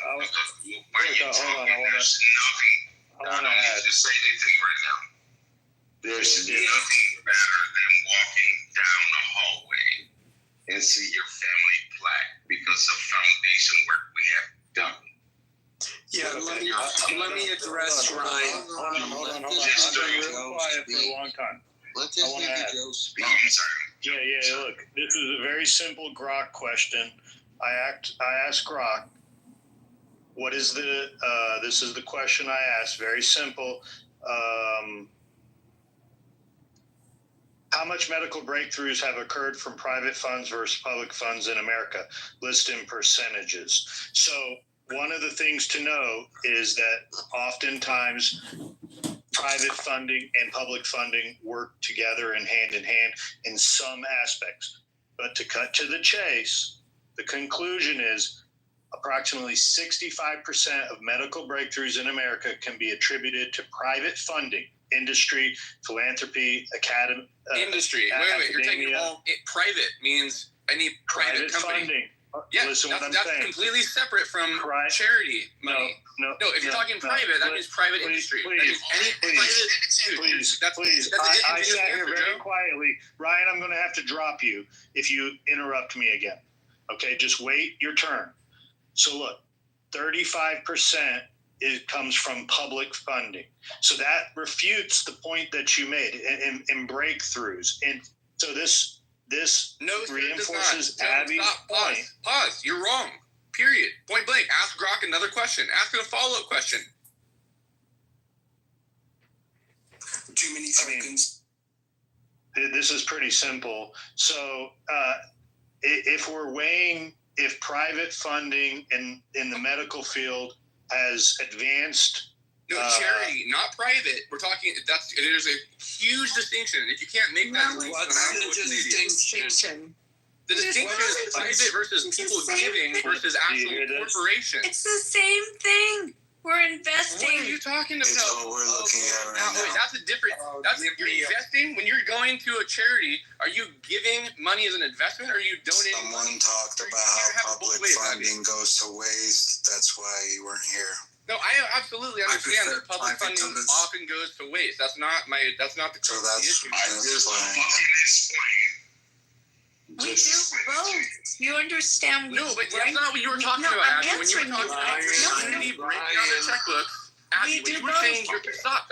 Speaker 4: When you're talking, there's nothing. I don't need to say anything right now. There's nothing better than walking down the hallway and see your family plaque because of foundation work we have done.
Speaker 6: Yeah, let me address Ryan.
Speaker 12: Hold on. I've been real quiet for a long time.
Speaker 2: Let this nigga Joe speak.
Speaker 4: Oh, I'm sorry.
Speaker 12: Yeah. Look, this is a very simple Grok question. I asked Grok, what is the? This is the question I asked. Very simple. How much medical breakthroughs have occurred from private funds versus public funds in America? List in percentages. So one of the things to know is that oftentimes private funding and public funding work together and hand in some aspects. But to cut to the chase, the conclusion is approximately 65% of medical breakthroughs in America can be attributed to private funding, industry, philanthropy, academy.
Speaker 8: Industry. Wait. You're taking private means any private company.
Speaker 12: Funding.
Speaker 8: Yeah,
Speaker 12: Listen what I'm
Speaker 8: that's
Speaker 12: saying.
Speaker 8: completely separate from charity money. No, if you're talking private, that means private industry. That means any private.
Speaker 12: Please. I sat here very quietly. Ryan, I'm going to have to drop you if you interrupt me again. Okay, just wait your turn. So look, 35% comes from public funding. So that refutes the point that you made in breakthroughs. And so this reinforces Abby's point.
Speaker 8: Pause. You're wrong. Period. Point blank. Ask Grok another question. Ask it a follow-up question.
Speaker 1: Too many seconds.
Speaker 12: This is pretty simple. So if we're weighing if private funding in the medical field has advanced.
Speaker 8: No, charity, not private. We're talking. There's a huge distinction. If you can't make that,
Speaker 6: what's the distinction?
Speaker 8: The distinction is private versus people giving versus actual corporations.
Speaker 9: It's the same thing. We're investing.
Speaker 8: What are you talking about?
Speaker 1: It's what we're looking at right now.
Speaker 8: That's a different. You're investing. When you're going to a charity, are you giving money as an investment, or are you donating?
Speaker 1: Someone talked about how public funding goes to waste. That's why you weren't here.
Speaker 8: No, I absolutely understand that public funding often goes to waste. That's not the
Speaker 1: so that's
Speaker 8: issue.
Speaker 1: I just
Speaker 9: We do both. You understand?
Speaker 8: No, but that's not what you were talking about, Abby. When you were talking about community breaking down their checkbooks, Abby, when you were saying, stop,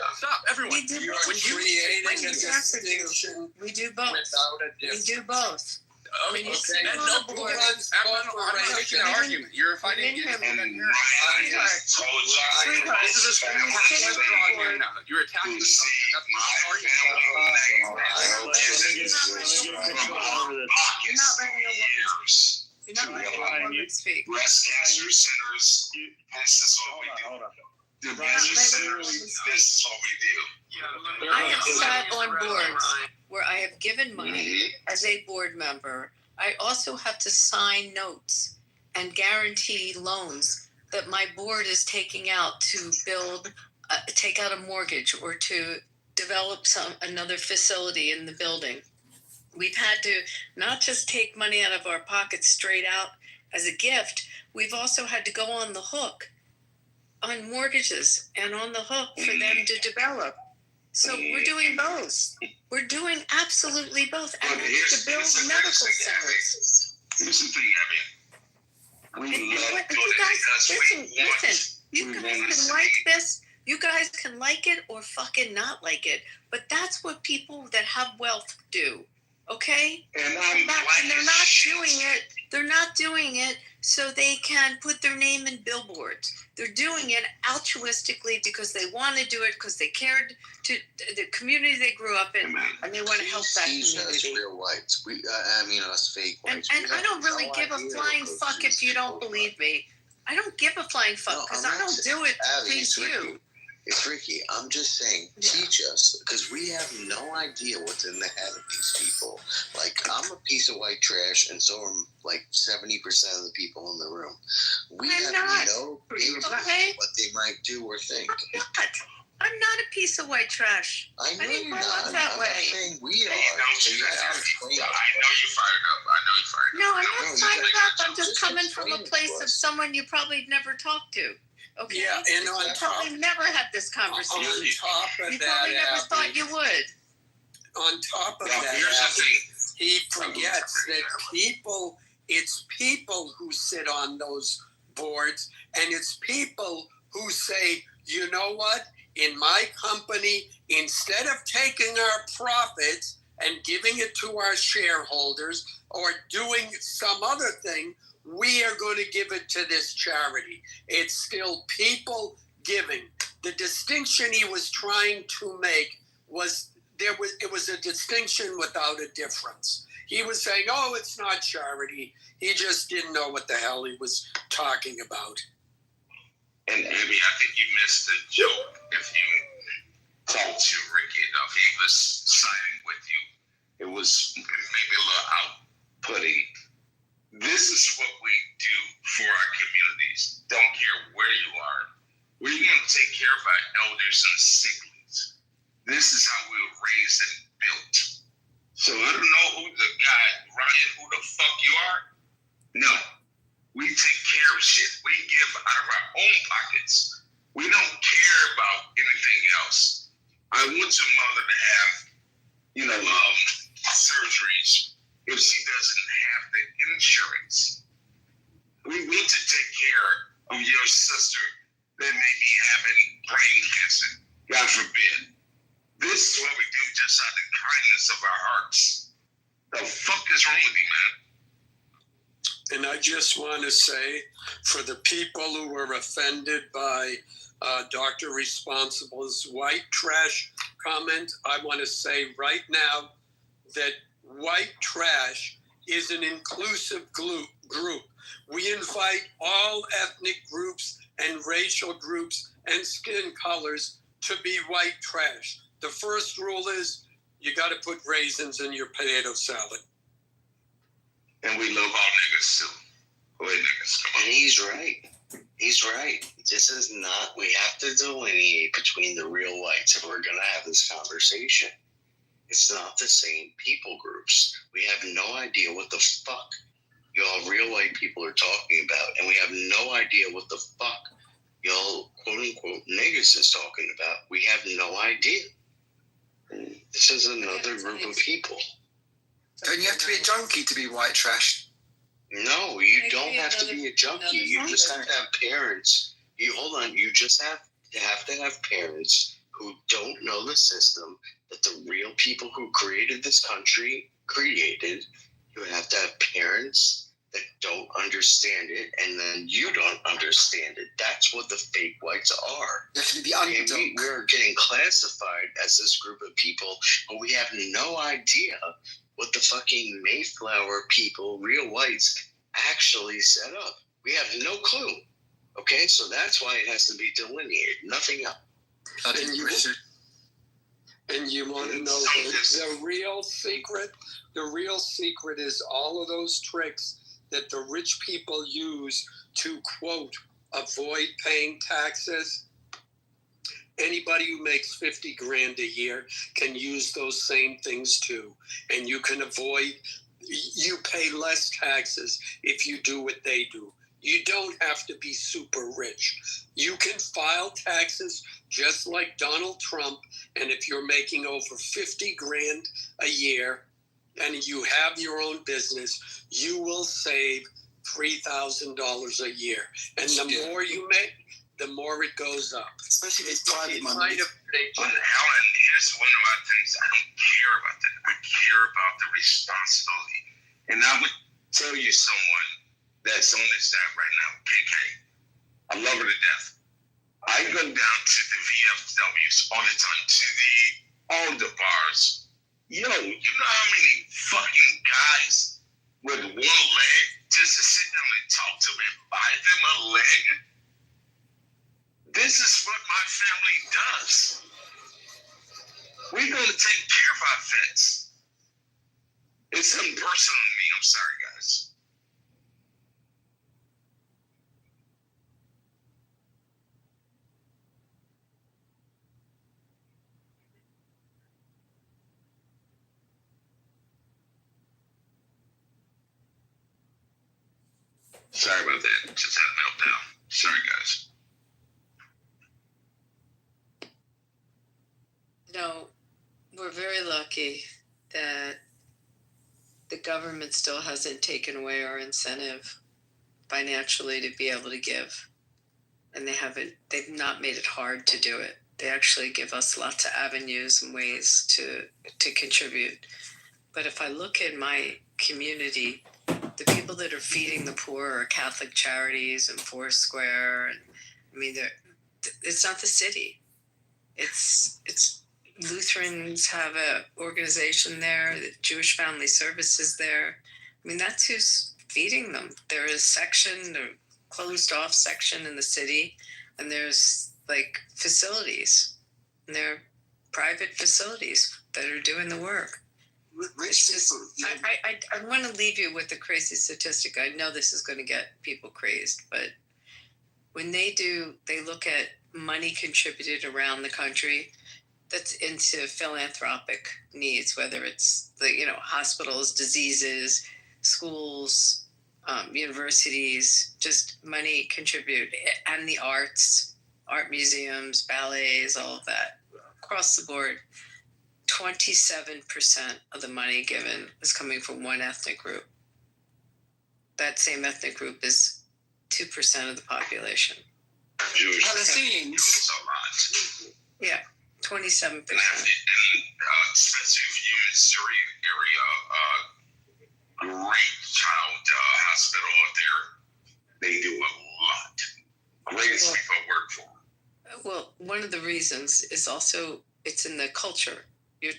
Speaker 8: everyone.
Speaker 9: We do both.
Speaker 6: When you creating a distinction,
Speaker 9: we do both.
Speaker 6: Without a
Speaker 9: We do both.
Speaker 8: Okay. I'm not making an argument. You're fighting against me. This is a argument now. You're attacking something. That's not an argument.
Speaker 9: You're not letting a woman speak.
Speaker 4: Breast cancer centers. This is what we do.
Speaker 12: Hold on.
Speaker 4: This is what we do.
Speaker 9: I have sat on boards where I have given money as a board member. I also have to sign notes and guarantee loans that my board is taking out to take out a mortgage or to develop another facility in the building. We've had to not just take money out of our pockets straight out as a gift. We've also had to go on the hook on mortgages and on the hook for them to develop. So we're doing both. We're doing absolutely both. And that's to build medical centers.
Speaker 2: Here's the thing, I mean, we love
Speaker 9: You
Speaker 2: doing
Speaker 9: guys,
Speaker 2: it because
Speaker 9: listen. You guys can like this. You guys can like it or fucking not like it. But that's what people that have wealth do. Okay?
Speaker 2: And
Speaker 9: they're not doing it. They're not doing it so they can put their name in billboards. They're doing it altruistically because they want to do it because they cared to the community they grew up in, and they want to help that community.
Speaker 2: Us real whites. Us fake whites.
Speaker 9: And I don't really give a flying fuck if you don't believe me. I don't give a flying fuck because I don't do it to please you.
Speaker 2: It's Ricky. I'm just saying, teach us, because we have no idea what's in the head of these people. Like, I'm a piece of white trash, and so are like 70% of the people in the room. We have no idea what they might do or think.
Speaker 9: I'm not a piece of white trash.
Speaker 2: I know
Speaker 9: didn't
Speaker 2: you're
Speaker 9: grow up
Speaker 2: not.
Speaker 9: that
Speaker 2: I'm
Speaker 9: way.
Speaker 2: not saying we are.
Speaker 3: I know you fired up.
Speaker 9: No, I'm not fired up. I'm just coming from a place of someone you probably never talked to. Okay.
Speaker 6: Yeah, and on
Speaker 9: you
Speaker 6: top,
Speaker 9: probably never had this conversation.
Speaker 6: on top of
Speaker 9: you
Speaker 6: that,
Speaker 9: probably never
Speaker 6: Abby,
Speaker 9: thought you would.
Speaker 6: on top of that, he forgets that it's people who sit on those boards, and it's people who say, you know what, in my company, instead of taking our profits and giving it to our shareholders or doing some other thing, we are going to give it to this charity. It's still people giving. The distinction he was trying to make was it was a distinction without a difference. He was saying, oh, it's not charity. He just didn't know what the hell he was talking about.
Speaker 3: And Abby, I think you missed the joke if you talked to Ricky enough. He was siding with you. It was maybe a little outputting. This is what we do for our communities. Don't care where you are. We're going to take care of our elders and siblings. This is how we were raised and built. So I don't know who the guy, Ryan, who the fuck you are. No. We take care of shit. We give out of our own pockets. We don't care about anything else. I want your mother to have, surgeries if she doesn't have the insurance. We want to take care of your sister that may be having brain cancer. God forbid. This is what we do just out of the kindness of our hearts. The fuck is wrong with you, man?
Speaker 6: And I just want to say, for the people who were offended by Dr. Responsible's white trash comment, I want to say right now that white trash is an inclusive group. We invite all ethnic groups and racial groups and skin colors to be white trash. The first rule is you got to put raisins in your potato salad.
Speaker 3: And we love all niggas too. Go ahead, niggas. Come on.
Speaker 2: And he's right. He's right. This is not, we have to delineate between the real whites if we're going to have this conversation. It's not the same people groups. We have no idea what the fuck y'all real white people are talking about. And we have no idea what the fuck y'all quote unquote niggas is talking about. We have no idea. And this is another group of people.
Speaker 13: Don't you have to be a junkie to be white trash?
Speaker 2: No, you don't have to be a junkie. You just have to have parents. You just have to have parents who don't know the system that the real people who created this country created. You have to have parents that don't understand it, and then you don't understand it. That's what the fake whites are.
Speaker 13: You have to be the underdog.
Speaker 2: We're getting classified as this group of people, but we have no idea what the fucking Mayflower people, real whites, actually set up. We have no clue. Okay, so that's why it has to be delineated. Nothing else.
Speaker 6: And you want to know the real secret? The real secret is all of those tricks that the rich people use to, quote, avoid paying taxes. Anybody who makes 50 grand a year can use those same things too. And you can avoid, you pay less taxes if you do what they do. You don't have to be super rich. You can file taxes just like Donald Trump, and if you're making over 50 grand a year and you have your own business, you will save $3,000 a year. And the more you make, the more it goes up.
Speaker 13: Especially if it's private money.
Speaker 6: Kind of
Speaker 14: But Alan, here's one of my things. I don't care about that. I care about the responsibility. And I would tell you someone that's on this app right now, KK. I love her to death. I go down to the VFWs all the time, to all the bars. Yo, you know how many fucking guys with one leg just to sit down and talk to them and buy them a leg? This is what my family does. We're going to take care of our vets. It's something personal to me. I'm sorry, guys. Sorry about that. Just had a meltdown. Sorry, guys.
Speaker 9: No, we're very lucky that the government still hasn't taken away our incentive financially to be able to give. And they've not made it hard to do it. They actually give us lots of avenues and ways to contribute. But if I look in my community, the people that are feeding the poor are Catholic Charities and Foursquare. And I mean, it's not the city. It's Lutherans have an organization there, the Jewish Family Services there. I mean, that's who's feeding them. There is a closed off section in the city, and there's like facilities, and they're private facilities that are doing the work.
Speaker 13: Rich people.
Speaker 9: I want to leave you with a crazy statistic. I know this is going to get people crazed, but when they look at money contributed around the country that's into philanthropic needs, whether it's hospitals, diseases, schools, universities, just money contributed, and the arts, art museums, ballets, all of that, across the board. 27% of the money given is coming from one ethnic group. That same ethnic group is 2% of the population.
Speaker 14: Jewish
Speaker 13: Palestinians.
Speaker 14: A lot.
Speaker 9: Yeah, 27%.
Speaker 14: And especially if you're in the Syria area, great child hospital out there. They do a lot. Greatest people I work for.
Speaker 9: Well, one of the reasons is also it's in the culture. You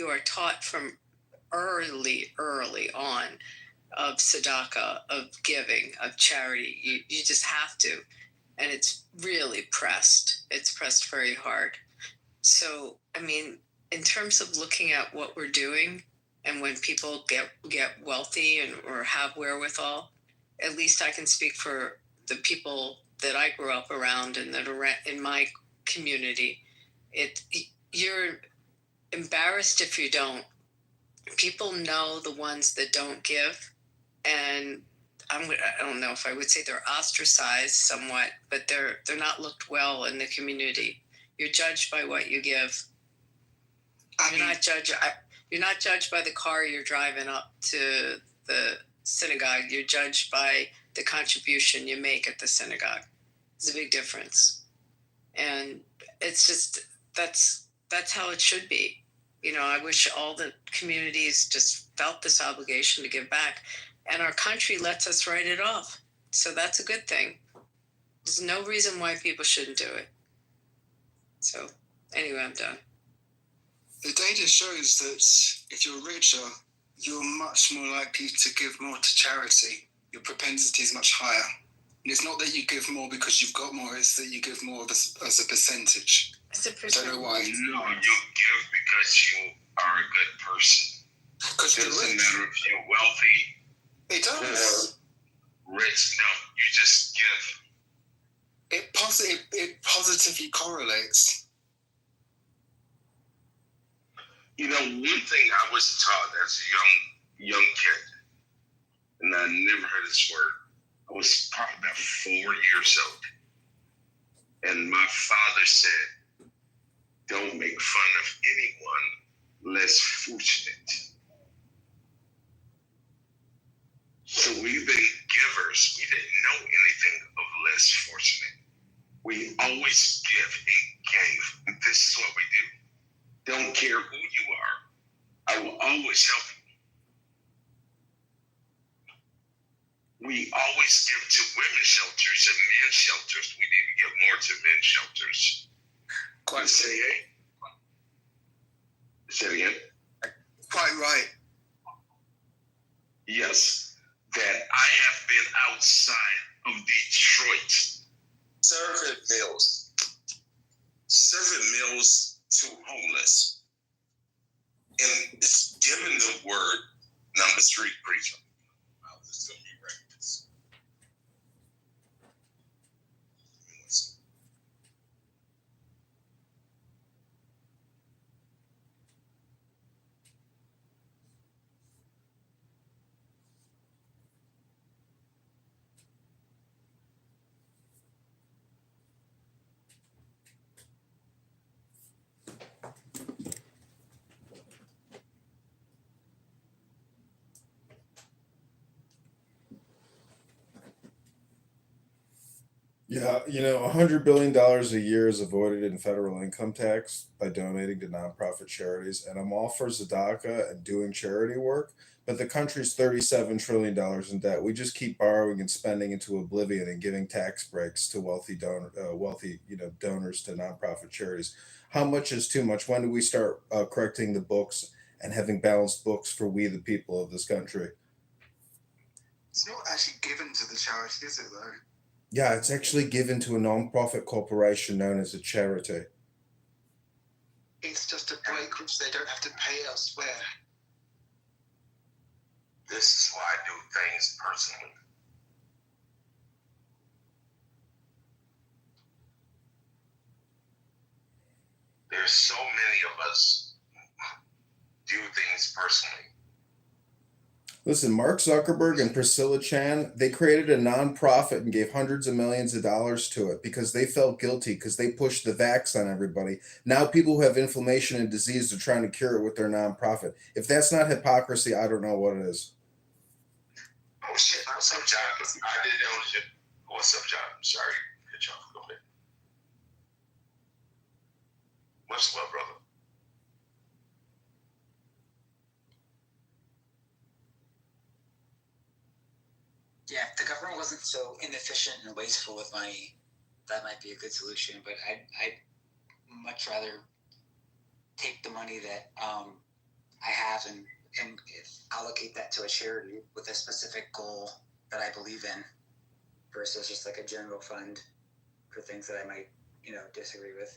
Speaker 9: are taught from early on of tzedakah, of giving, of charity. You just have to. And it's really pressed. It's pressed very hard. So, I mean, in terms of looking at what we're doing, and when people get wealthy or have wherewithal, at least I can speak for the people that I grew up around and that are in my community. You're embarrassed if you don't. People know the ones that don't give, and I don't know if I would say they're ostracized somewhat, but they're not looked well in the community. You're judged by what you give. You're not judged by the car you're driving up to the synagogue. You're judged by the contribution you make at the synagogue. There's a big difference, and it's just that's how it should be. I wish all the communities just felt this obligation to give back, and our country lets us write it off. So that's a good thing. There's no reason why people shouldn't do it. So anyway, I'm done.
Speaker 13: The data shows that if you're richer, you're much more likely to give more to charity. Your propensity is much higher. And it's not that you give more because you've got more, it's that you give more as a percentage. I don't know why.
Speaker 14: No, you give because you are a good person.
Speaker 13: Because
Speaker 14: it doesn't matter if you're wealthy.
Speaker 13: It does.
Speaker 14: Or rich. No, you just give.
Speaker 13: It positively correlates.
Speaker 14: One thing I was taught as a young kid, and I never heard this word, I was probably about 4 years old. And my father said, don't make fun of anyone less fortunate. So we've been givers. We didn't know anything of less fortunate. We always give and gave. And this is what we do. Don't care who you are. I will always help you. We always give to women's shelters and men's shelters. We need to give more to men's shelters.
Speaker 13: Quite
Speaker 14: say, hey. Say it again.
Speaker 13: Quite right.
Speaker 14: Yes, that I have been outside of Detroit serving meals to homeless. And it's giving the word, number 3 preacher. Wow, this is going to be reckless.
Speaker 15: Yeah, $100 billion a year is avoided in federal income tax by donating to nonprofit charities. And I'm all for Zadaka and doing charity work, but the country's $37 trillion in debt. We just keep borrowing and spending into oblivion and giving tax breaks to wealthy donors to nonprofit charities. How much is too much? When do we start correcting the books and having balanced books for we, the people of this country?
Speaker 13: It's not actually given to the charity, is it, though?
Speaker 15: Yeah, it's actually given to a non-profit corporation known as a charity.
Speaker 13: It's just a break which they don't have to pay elsewhere.
Speaker 14: This is why I do things personally. There's so many of us do things personally.
Speaker 15: Listen, Mark Zuckerberg and Priscilla Chan, they created a nonprofit and gave hundreds of millions of dollars to it because they felt guilty because they pushed the vax on everybody. Now people who have inflammation and disease are trying to cure it with their nonprofit. If that's not hypocrisy, I don't know what it is.
Speaker 14: Oh shit, what's up, John? I didn't know shit. What's up, John? I'm sorry. Hit you off. Go ahead. Much love, brother.
Speaker 16: Yeah, if the government wasn't so inefficient and wasteful with money, that might be a good solution. But I'd much rather take the money that I have and allocate that to a charity with a specific goal that I believe in, versus just like a general fund for things that I might, disagree with.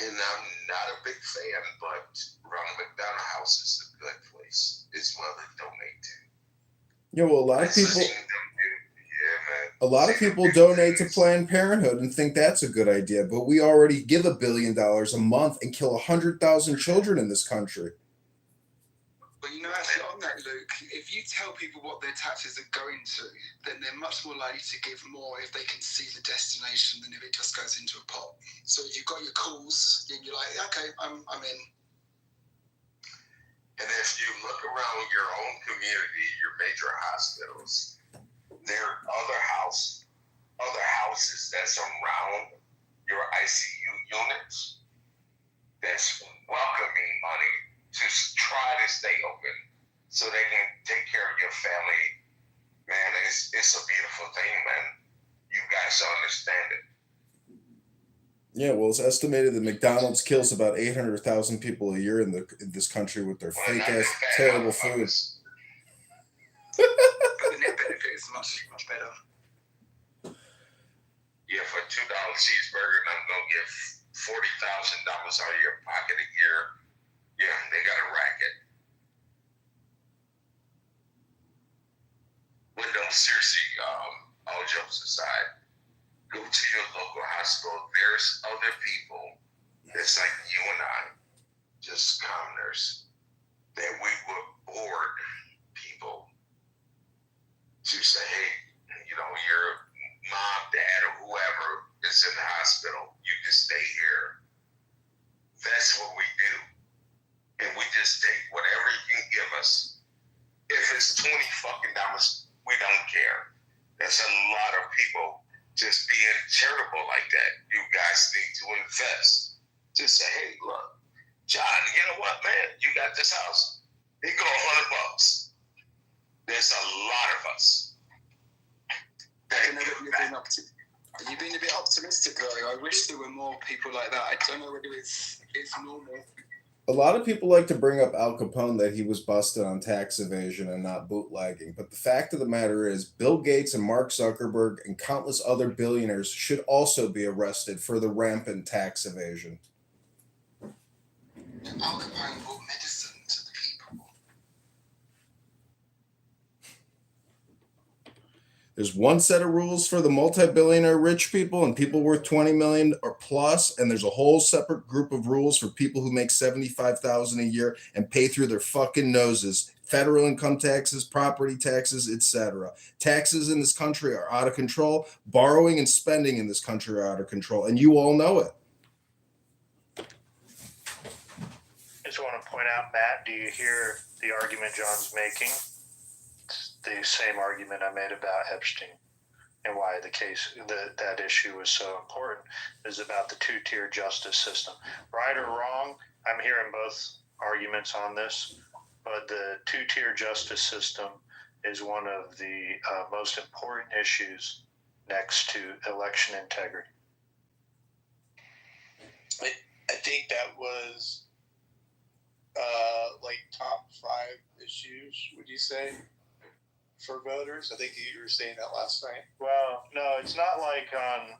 Speaker 14: And I'm not a big fan, but Ronald McDonald House is a good place. It's well to donate to.
Speaker 15: Yeah, well, a lot of people donate to Planned Parenthood and think that's a good idea, but we already give $1 billion a month and kill 100,000 children in this country.
Speaker 13: But actually on that, Luke, if you tell people what their taxes are going to, then they're much more likely to give more if they can see the destination than if it just goes into a pot. So if you've got your calls, then you're like, okay, I'm in.
Speaker 14: And if you look around your own community, your major hospitals, there are other houses that's around your ICU units that's welcoming money to try to stay open so they can take care of your family. Man, it's a beautiful thing, man. You guys don't understand it.
Speaker 15: Yeah, well, it's estimated that McDonald's kills about 800,000 people a year in this country with their fake-ass, terrible food.
Speaker 13: But the net benefit is much, much better.
Speaker 14: Yeah, for $2 cheeseburger, and I'm going to give $40,000 out of your pocket a year. Yeah, they got a racket. But no, seriously, all jokes aside, go to your local hospital. There's other people that's like you and I, just commoners, that we would board people to say, hey, just take whatever you can give us. If it's $20 fucking, we don't care. There's a lot of people just being charitable like that. You guys need to invest. Just say, hey, look, John, you know what, man? You got this house. It go $100. There's a lot of us.
Speaker 13: You've been a bit optimistic earlier. I wish there were more people like that. I don't know whether it's normal.
Speaker 15: A lot of people like to bring up Al Capone that he was busted on tax evasion and not bootlegging. But the fact of the matter is, Bill Gates and Mark Zuckerberg and countless other billionaires should also be arrested for the rampant tax evasion.
Speaker 13: Al Capone brought medicine to the people.
Speaker 15: There's one set of rules for the multi-billionaire rich people and people worth 20 million or plus, and there's a whole separate group of rules for people who make 75,000 a year and pay through their fucking noses. Federal income taxes, property taxes, etc. Taxes in this country are out of control. Borrowing and spending in this country are out of control, and you all know it.
Speaker 12: I just want to point out, Matt, do you hear the argument John's making? It's the same argument I made about Epstein and why that issue was so important is about the two-tier justice system. Right or wrong, I'm hearing both arguments on this, but the two-tier justice system is one of the most important issues next to election integrity.
Speaker 17: I think that was like top 5 issues, would you say, for voters? I think you were saying that last night.
Speaker 12: Well, no, it's not like on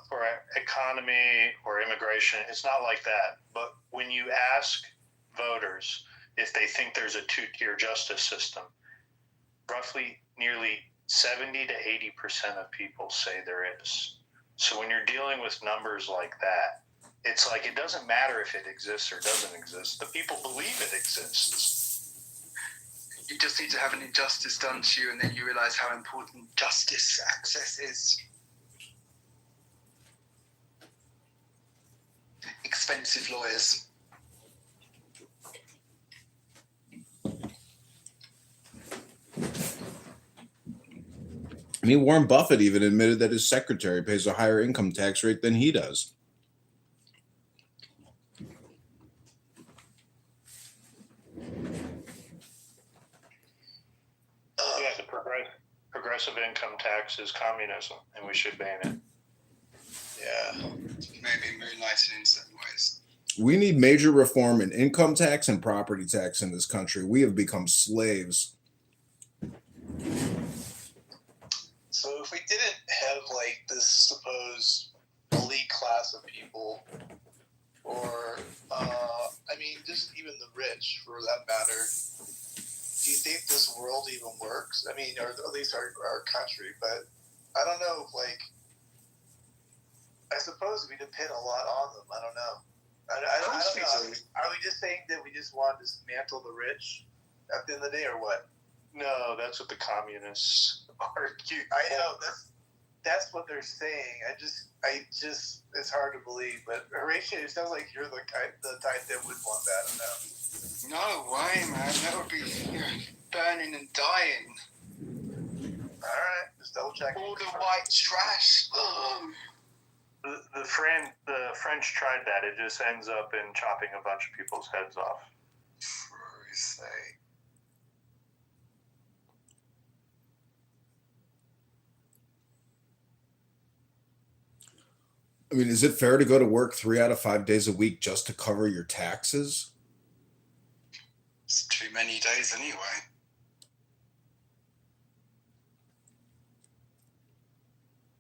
Speaker 12: for economy or immigration. It's not like that. But when you ask voters if they think there's a two-tier justice system, roughly nearly 70 to 80% of people say there is. So when you're dealing with numbers like that, it's like it doesn't matter if it exists or doesn't exist. The people believe it exists.
Speaker 13: You just need to have an injustice done to you, and then you realize how important justice access is. Expensive lawyers.
Speaker 15: I mean, Warren Buffett even admitted that his secretary pays a higher income tax rate than he does.
Speaker 12: Yeah, the progressive income tax is communism, and we should ban it.
Speaker 17: Yeah.
Speaker 13: Maybe moonlighting in certain ways.
Speaker 15: We need major reform in income tax and property tax in this country. We have become slaves.
Speaker 17: So if we didn't have like this supposed elite class of people, or I mean, just even the rich, for that matter, do you think this world even works? I mean, or at least our country, but I don't know if, like, I suppose we depend a lot on them. I don't know. I don't know. Are we just saying that we just want to dismantle the rich at the end of the day, or what?
Speaker 12: No, that's what the communists argue.
Speaker 17: I know that's what they're saying. I just it's hard to believe. But Horatio, it sounds like you're the type that would want that. I don't know.
Speaker 13: No way, man. That would be burning and dying.
Speaker 17: All right, just double check.
Speaker 13: All the white trash.
Speaker 12: The French tried that. It just ends up in chopping a bunch of people's heads off.
Speaker 13: For his sake.
Speaker 15: I mean, is it fair to go to work 3 out of 5 days a week just to cover your taxes?
Speaker 13: It's too many days anyway.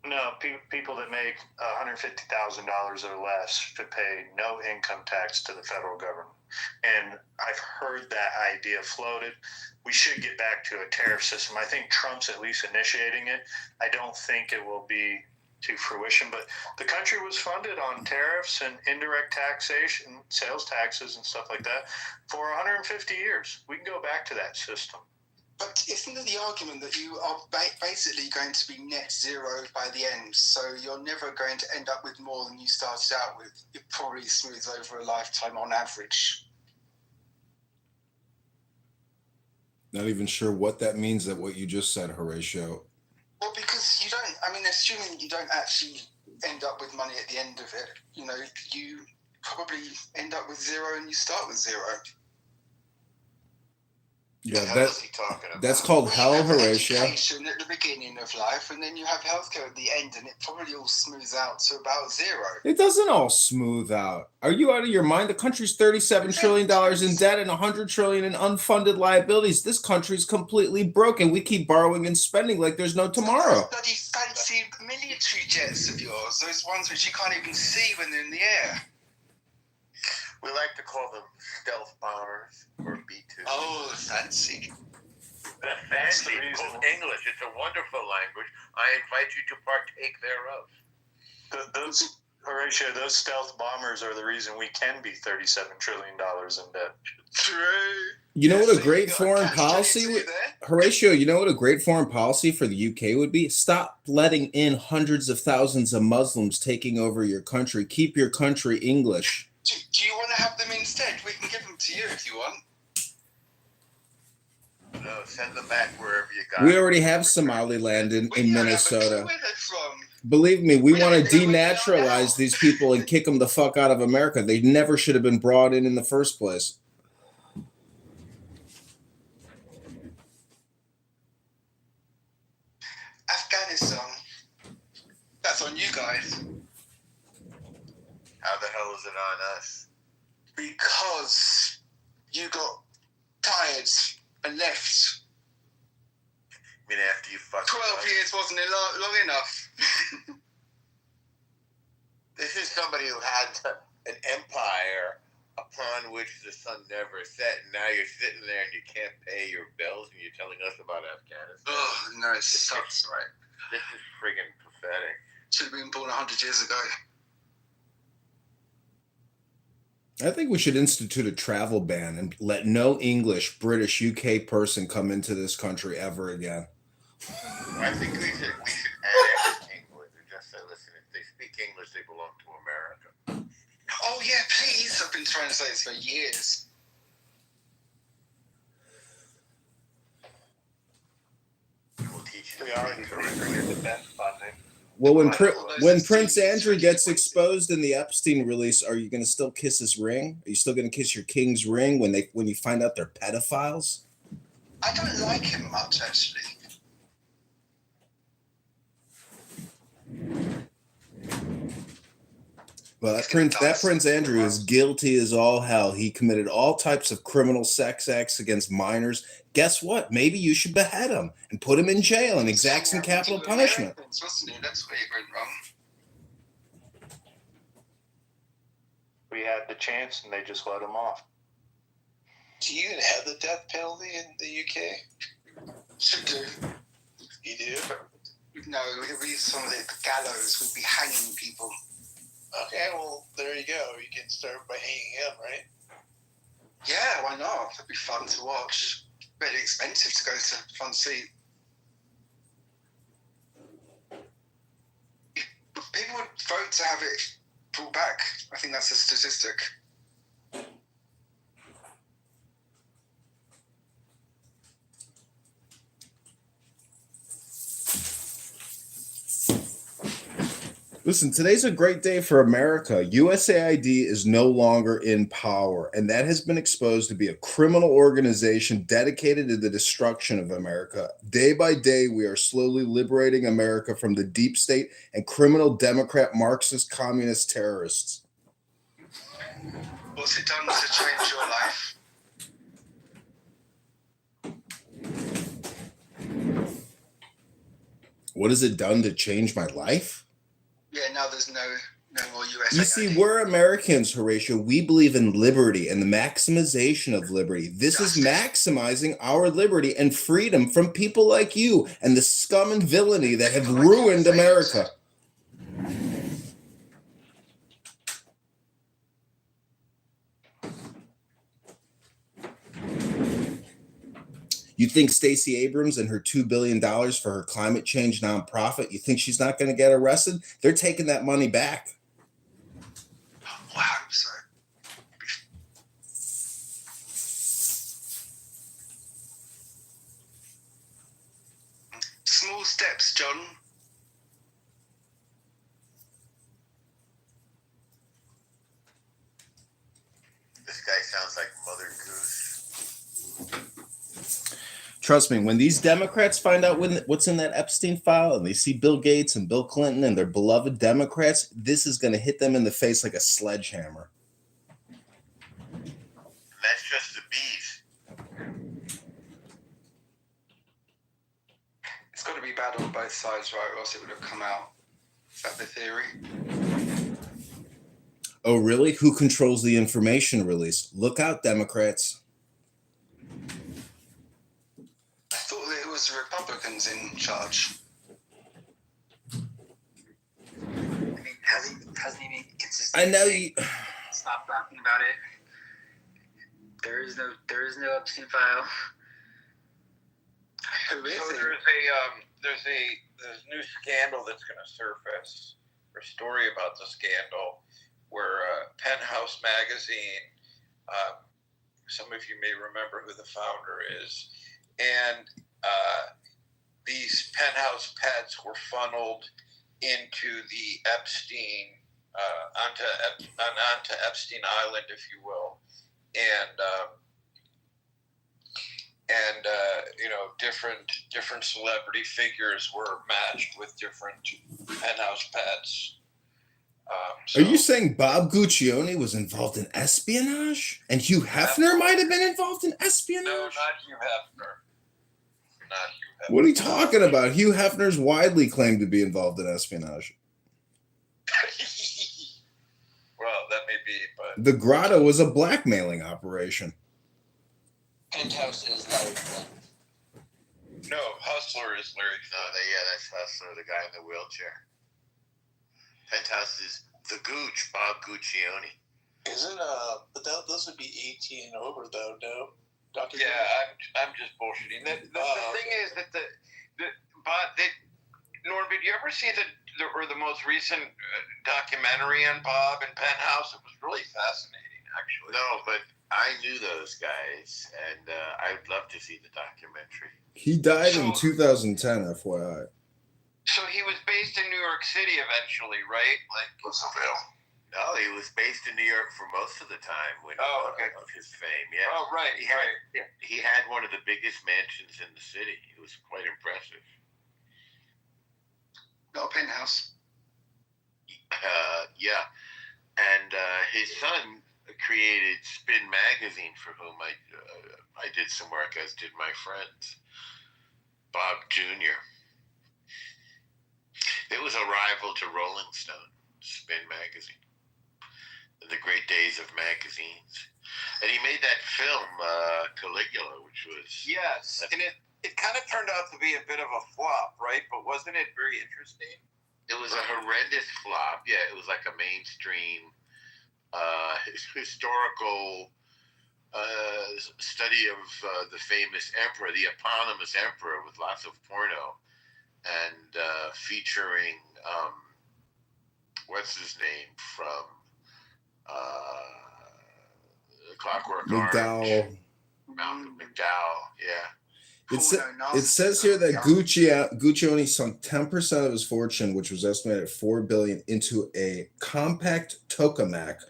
Speaker 12: No, people that make $150,000 or less should pay no income tax to the federal government. And I've heard that idea floated. We should get back to a tariff system. I think Trump's at least initiating it. I don't think it will be to fruition, but the country was funded on tariffs and indirect taxation, sales taxes and stuff like that for 150 years. We can go back to that system.
Speaker 13: But isn't it the argument that you are basically going to be net zero by the end, so you're never going to end up with more than you started out with? It probably smooths over a lifetime on average.
Speaker 15: Not even sure what that means, that what you just said, Horatio.
Speaker 13: Well, because you don't, I mean, assuming you don't actually end up with money at the end of it, you know, you probably end up with zero and you start with zero.
Speaker 15: Yeah,
Speaker 14: What the hell is he talking about?
Speaker 15: that's called hell,
Speaker 13: You have
Speaker 15: Horatio.
Speaker 13: education at the beginning of life, and then you have healthcare at the end, and it probably all smooths out to about zero.
Speaker 15: It doesn't all smooth out. Are you out of your mind? The country's $37 trillion in debt and $100 trillion in unfunded liabilities. This country's completely broken. We keep borrowing and spending like there's no tomorrow.
Speaker 13: Bloody fancy military jets of yours, those ones which you can't even see when they're in the air.
Speaker 14: We like to call them stealth bombers or B-2.
Speaker 13: Oh, fancy.
Speaker 14: That's fancy. It's called English. It's a wonderful language. I invite you to partake thereof.
Speaker 12: Those, Horatio, those stealth bombers are the reason we can be $37 trillion in debt.
Speaker 13: True.
Speaker 15: You know what a great foreign policy would, Horatio, you know what a great foreign policy for the UK would be? Stop letting in hundreds of thousands of Muslims taking over your country. Keep your country English.
Speaker 13: Do you want to have them instead? We can give them to you if you want.
Speaker 14: No, send them back wherever you got
Speaker 15: We
Speaker 14: them.
Speaker 15: already have Somaliland in
Speaker 13: We don't have a
Speaker 15: Minnesota.
Speaker 13: clue where they're from.
Speaker 15: Believe me, we want to denaturalize these people and kick them the fuck out of America. They never should have been brought in the first place.
Speaker 13: Afghanistan. That's on you guys.
Speaker 14: How the hell is it on us?
Speaker 13: Because you got tired and left.
Speaker 14: I mean, after you fucked
Speaker 13: 12 years wasn't long enough.
Speaker 14: This is somebody who had an empire upon which the sun never set, and now you're sitting there and you can't pay your bills, and you're telling us about Afghanistan.
Speaker 13: Oh, no, it sucks, right?
Speaker 14: This is friggin' pathetic.
Speaker 13: Should have been born 100 years ago.
Speaker 15: I think we should institute a travel ban and let no English, British, UK person come into this country ever again.
Speaker 14: I think we should add English and just say, listen, if they speak English, they belong to America.
Speaker 13: Oh, yeah, please. I've been trying to say this for years.
Speaker 14: We'll teach you. We already bring defense funding.
Speaker 15: Well, when Prince Andrew gets exposed in the Epstein release, are you going to still kiss his ring? Are you still going to kiss your king's ring when you find out they're pedophiles?
Speaker 13: I don't like him much, actually.
Speaker 15: Well, that Prince Andrew is guilty as all hell. He committed all types of criminal sex acts against minors. Guess what? Maybe you should behead him and put him in jail and exact some capital punishment.
Speaker 13: That's where you went wrong.
Speaker 12: We had the chance and they just let him off.
Speaker 17: Do you even have the death penalty in the UK?
Speaker 13: Should do.
Speaker 17: You do?
Speaker 13: No, it would be some of the gallows. We'd be hanging people.
Speaker 17: Okay, well, there you go. You can start by hanging him, right?
Speaker 13: Yeah, why not? That'd be fun to watch. Very expensive to go to front seat. People would vote to have it brought back. I think that's a statistic.
Speaker 15: Listen, today's a great day for America. USAID is no longer in power, and that has been exposed to be a criminal organization dedicated to the destruction of America. Day by day, we are slowly liberating America from the deep state and criminal Democrat, Marxist, communist terrorists.
Speaker 13: What's it done to change your life?
Speaker 15: What has it done to change my life?
Speaker 13: Yeah, now there's no more USAID.
Speaker 15: You see, we're Americans, Horatio. We believe in liberty and the maximization of liberty. This is maximizing our liberty and freedom from people like you and the scum and villainy that have ruined America. You think Stacey Abrams and her $2 billion for her climate change nonprofit, you think she's not going to get arrested? They're taking that money back.
Speaker 13: Wow, so. steps, John.
Speaker 2: This guy sounds like Mother Goose.
Speaker 15: Trust me, when these Democrats find out what's in that Epstein file and they see Bill Gates and Bill Clinton and their beloved Democrats, this is going to hit them in the face like a sledgehammer.
Speaker 2: And that's just the bees.
Speaker 11: It's got to be bad on both sides, right? Or else it would have come out. Is that the theory?
Speaker 15: Oh, really? Who controls the information release? Look out, Democrats.
Speaker 11: I thought that it was the Republicans in charge.
Speaker 16: I mean, hasn't he been consistent?
Speaker 15: I know you.
Speaker 16: Stop talking about it. There is no Epstein file.
Speaker 11: Who is
Speaker 18: So
Speaker 11: it?
Speaker 18: there's a new scandal that's going to surface, or story about the scandal, where Penthouse magazine, some of you may remember who the founder is, and these Penthouse pets were funneled into the Epstein, onto Epstein Island, if you will, and different celebrity figures were matched with different Penthouse pets.
Speaker 15: Are you saying Bob Guccione was involved in espionage? And Hugh Hefner might have been involved in espionage?
Speaker 18: No, not Hugh Hefner. Not Hugh Hefner.
Speaker 15: What are you talking about? Hugh Hefner's widely claimed to be involved in espionage.
Speaker 18: Well, that may be, but
Speaker 15: The Grotto was a blackmailing operation.
Speaker 8: Penthouse is Larry Flynn.
Speaker 18: no, Hustler is Larry.
Speaker 2: No, that's Hustler, the guy in the wheelchair. Penthouse is the Gooch, Bob Guccione.
Speaker 17: Isn't but those would be 18 and over though, no? Dr.
Speaker 18: Yeah, I'm just bullshitting. The thing is that Norm, did you ever see the most recent documentary on Bob and Penthouse? It was really fascinating, actually.
Speaker 2: No, but I knew those guys, and I'd love to see the documentary.
Speaker 15: He died in 2010, FYI.
Speaker 18: So he was based in New York City eventually, right? Like
Speaker 2: No, he was based in New York for most of the time when of his fame. Yeah.
Speaker 18: Oh, right.
Speaker 2: He had one of the biggest mansions in the city. It was quite impressive.
Speaker 11: Got a penthouse.
Speaker 2: Yeah, and his son created Spin Magazine, for whom I did some work, as did my friends, Bob Jr. It was a rival to Rolling Stone, Spin Magazine, in the great days of magazines. And he made that film, Caligula, which was...
Speaker 18: Yes, and it kind of turned out to be a bit of a flop, right? But wasn't it very interesting?
Speaker 2: It was a horrendous flop. Yeah, it was like a mainstream historical study of the famous emperor, the eponymous emperor, with lots of porno. And featuring what's his name from Clockwork Orange? Malcolm McDowell. Yeah.
Speaker 15: It says here that Guccione sunk 10% of his fortune, which was estimated at $4 billion, into a compact tokamak,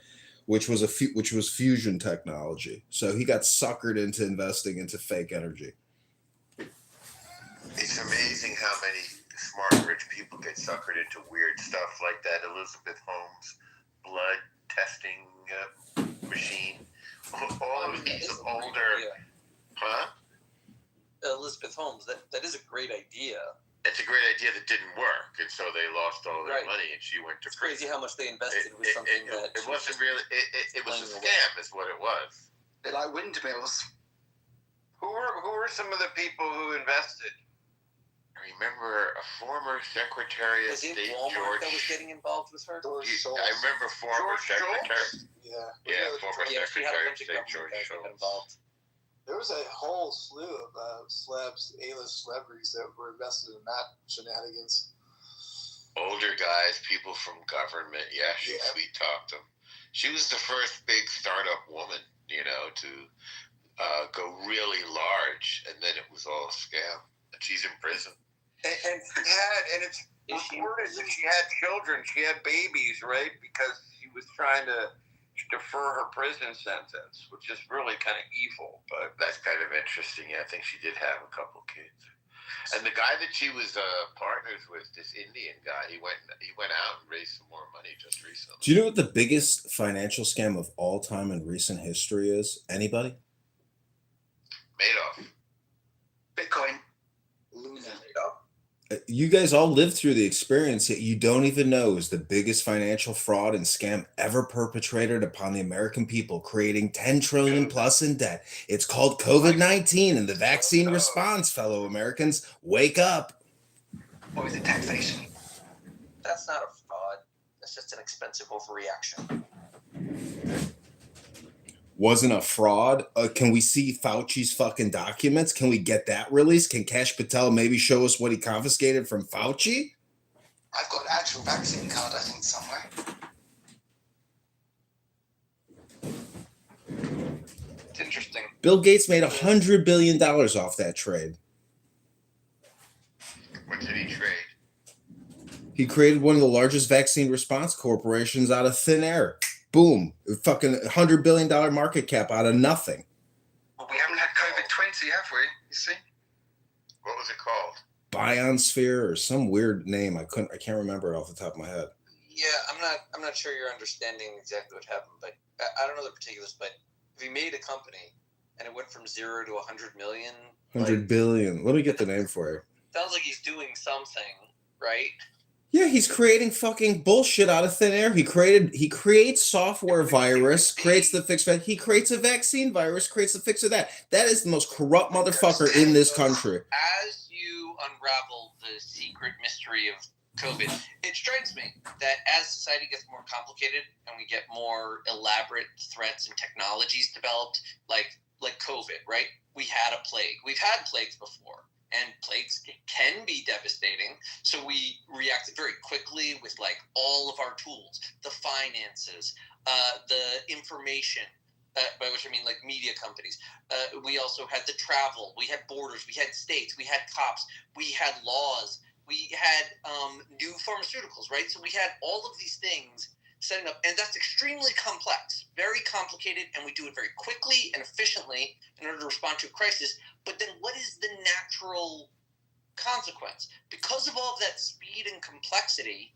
Speaker 15: which was fusion technology. So he got suckered into investing into fake energy.
Speaker 2: It's amazing how many smart, rich people get suckered into weird stuff like that. Elizabeth Holmes blood testing machine. All of these older... Huh?
Speaker 8: Elizabeth Holmes, that is a great idea.
Speaker 2: It's a great idea that didn't work, and so they lost all their money, and she went to prison.
Speaker 8: It's crazy how much they invested with something that...
Speaker 2: It wasn't really... It was a scam, is what it was.
Speaker 11: They're like windmills.
Speaker 18: Who were some of the people who invested?
Speaker 2: I remember a former Secretary of State,
Speaker 8: Walmart that was getting involved with her?
Speaker 2: I remember former Secretary.
Speaker 17: Yeah,
Speaker 2: former Secretary of State George Shultz.
Speaker 8: Involved.
Speaker 17: There was a whole slew of A-list celebrities that were invested in that shenanigans.
Speaker 2: Older guys, people from government. Yeah, she sweet talked them. She was the first big startup woman, to go really large, and then it was all a scam. And she's in prison.
Speaker 18: and it's reported that she had children. She had babies, right? Because she was trying to defer her prison sentence, which is really kind of evil. But
Speaker 7: That's kind of interesting. Yeah, I think she did have a couple kids. And the guy that she was partners with, this Indian guy, he went out and raised some more money just recently.
Speaker 15: Do you know what the biggest financial scam of all time in recent history is? Anybody?
Speaker 7: Madoff.
Speaker 16: Bitcoin. Luna.
Speaker 15: You guys all lived through the experience, yet you don't even know is the biggest financial fraud and scam ever perpetrated upon the American people, creating 10 trillion plus in debt. It's called COVID-19 and the vaccine response, fellow Americans. Wake up.
Speaker 16: Or is it taxation?
Speaker 19: That's not a fraud. That's just an expensive overreaction.
Speaker 15: Wasn't a fraud. Can we see Fauci's fucking documents? Can we get that released? Can Kash Patel maybe show us what he confiscated from Fauci?
Speaker 16: I've got an actual vaccine card, I think, somewhere.
Speaker 19: It's interesting.
Speaker 15: Bill Gates made $100 billion off that trade.
Speaker 7: What did he trade?
Speaker 15: He created one of the largest vaccine response corporations out of thin air. Boom. Fucking $100 billion market cap out of nothing.
Speaker 13: Well, we haven't had COVID-20, have we? You see?
Speaker 7: What was it called?
Speaker 15: Biosphere or some weird name. I can't remember it off the top of my head.
Speaker 19: Yeah, I'm not sure you're understanding exactly what happened, but I don't know the particulars, but if he made a company and it went from 0 to 100 million.
Speaker 15: 100 billion. Let me get the name for you.
Speaker 19: Sounds like he's doing something, right?
Speaker 15: Yeah, he's creating fucking bullshit out of thin air. He creates software virus, creates the fix. He creates a vaccine virus, creates the fix of that. That is the most corrupt motherfucker in this country.
Speaker 19: As you unravel the secret mystery of COVID, it strikes me that as society gets more complicated and we get more elaborate threats and technologies developed, like COVID, right? We had a plague. We've had plagues before. And plagues can be devastating. So we reacted very quickly with like all of our tools, the finances, the information, by which I mean like media companies. We also had the travel. We had borders. We had states. We had cops. We had laws. We had new pharmaceuticals, right? So we had all of these things setting up, and that's extremely complex, very complicated, and we do it very quickly and efficiently in order to respond to a crisis. But then what is the natural consequence? Because of all of that speed and complexity,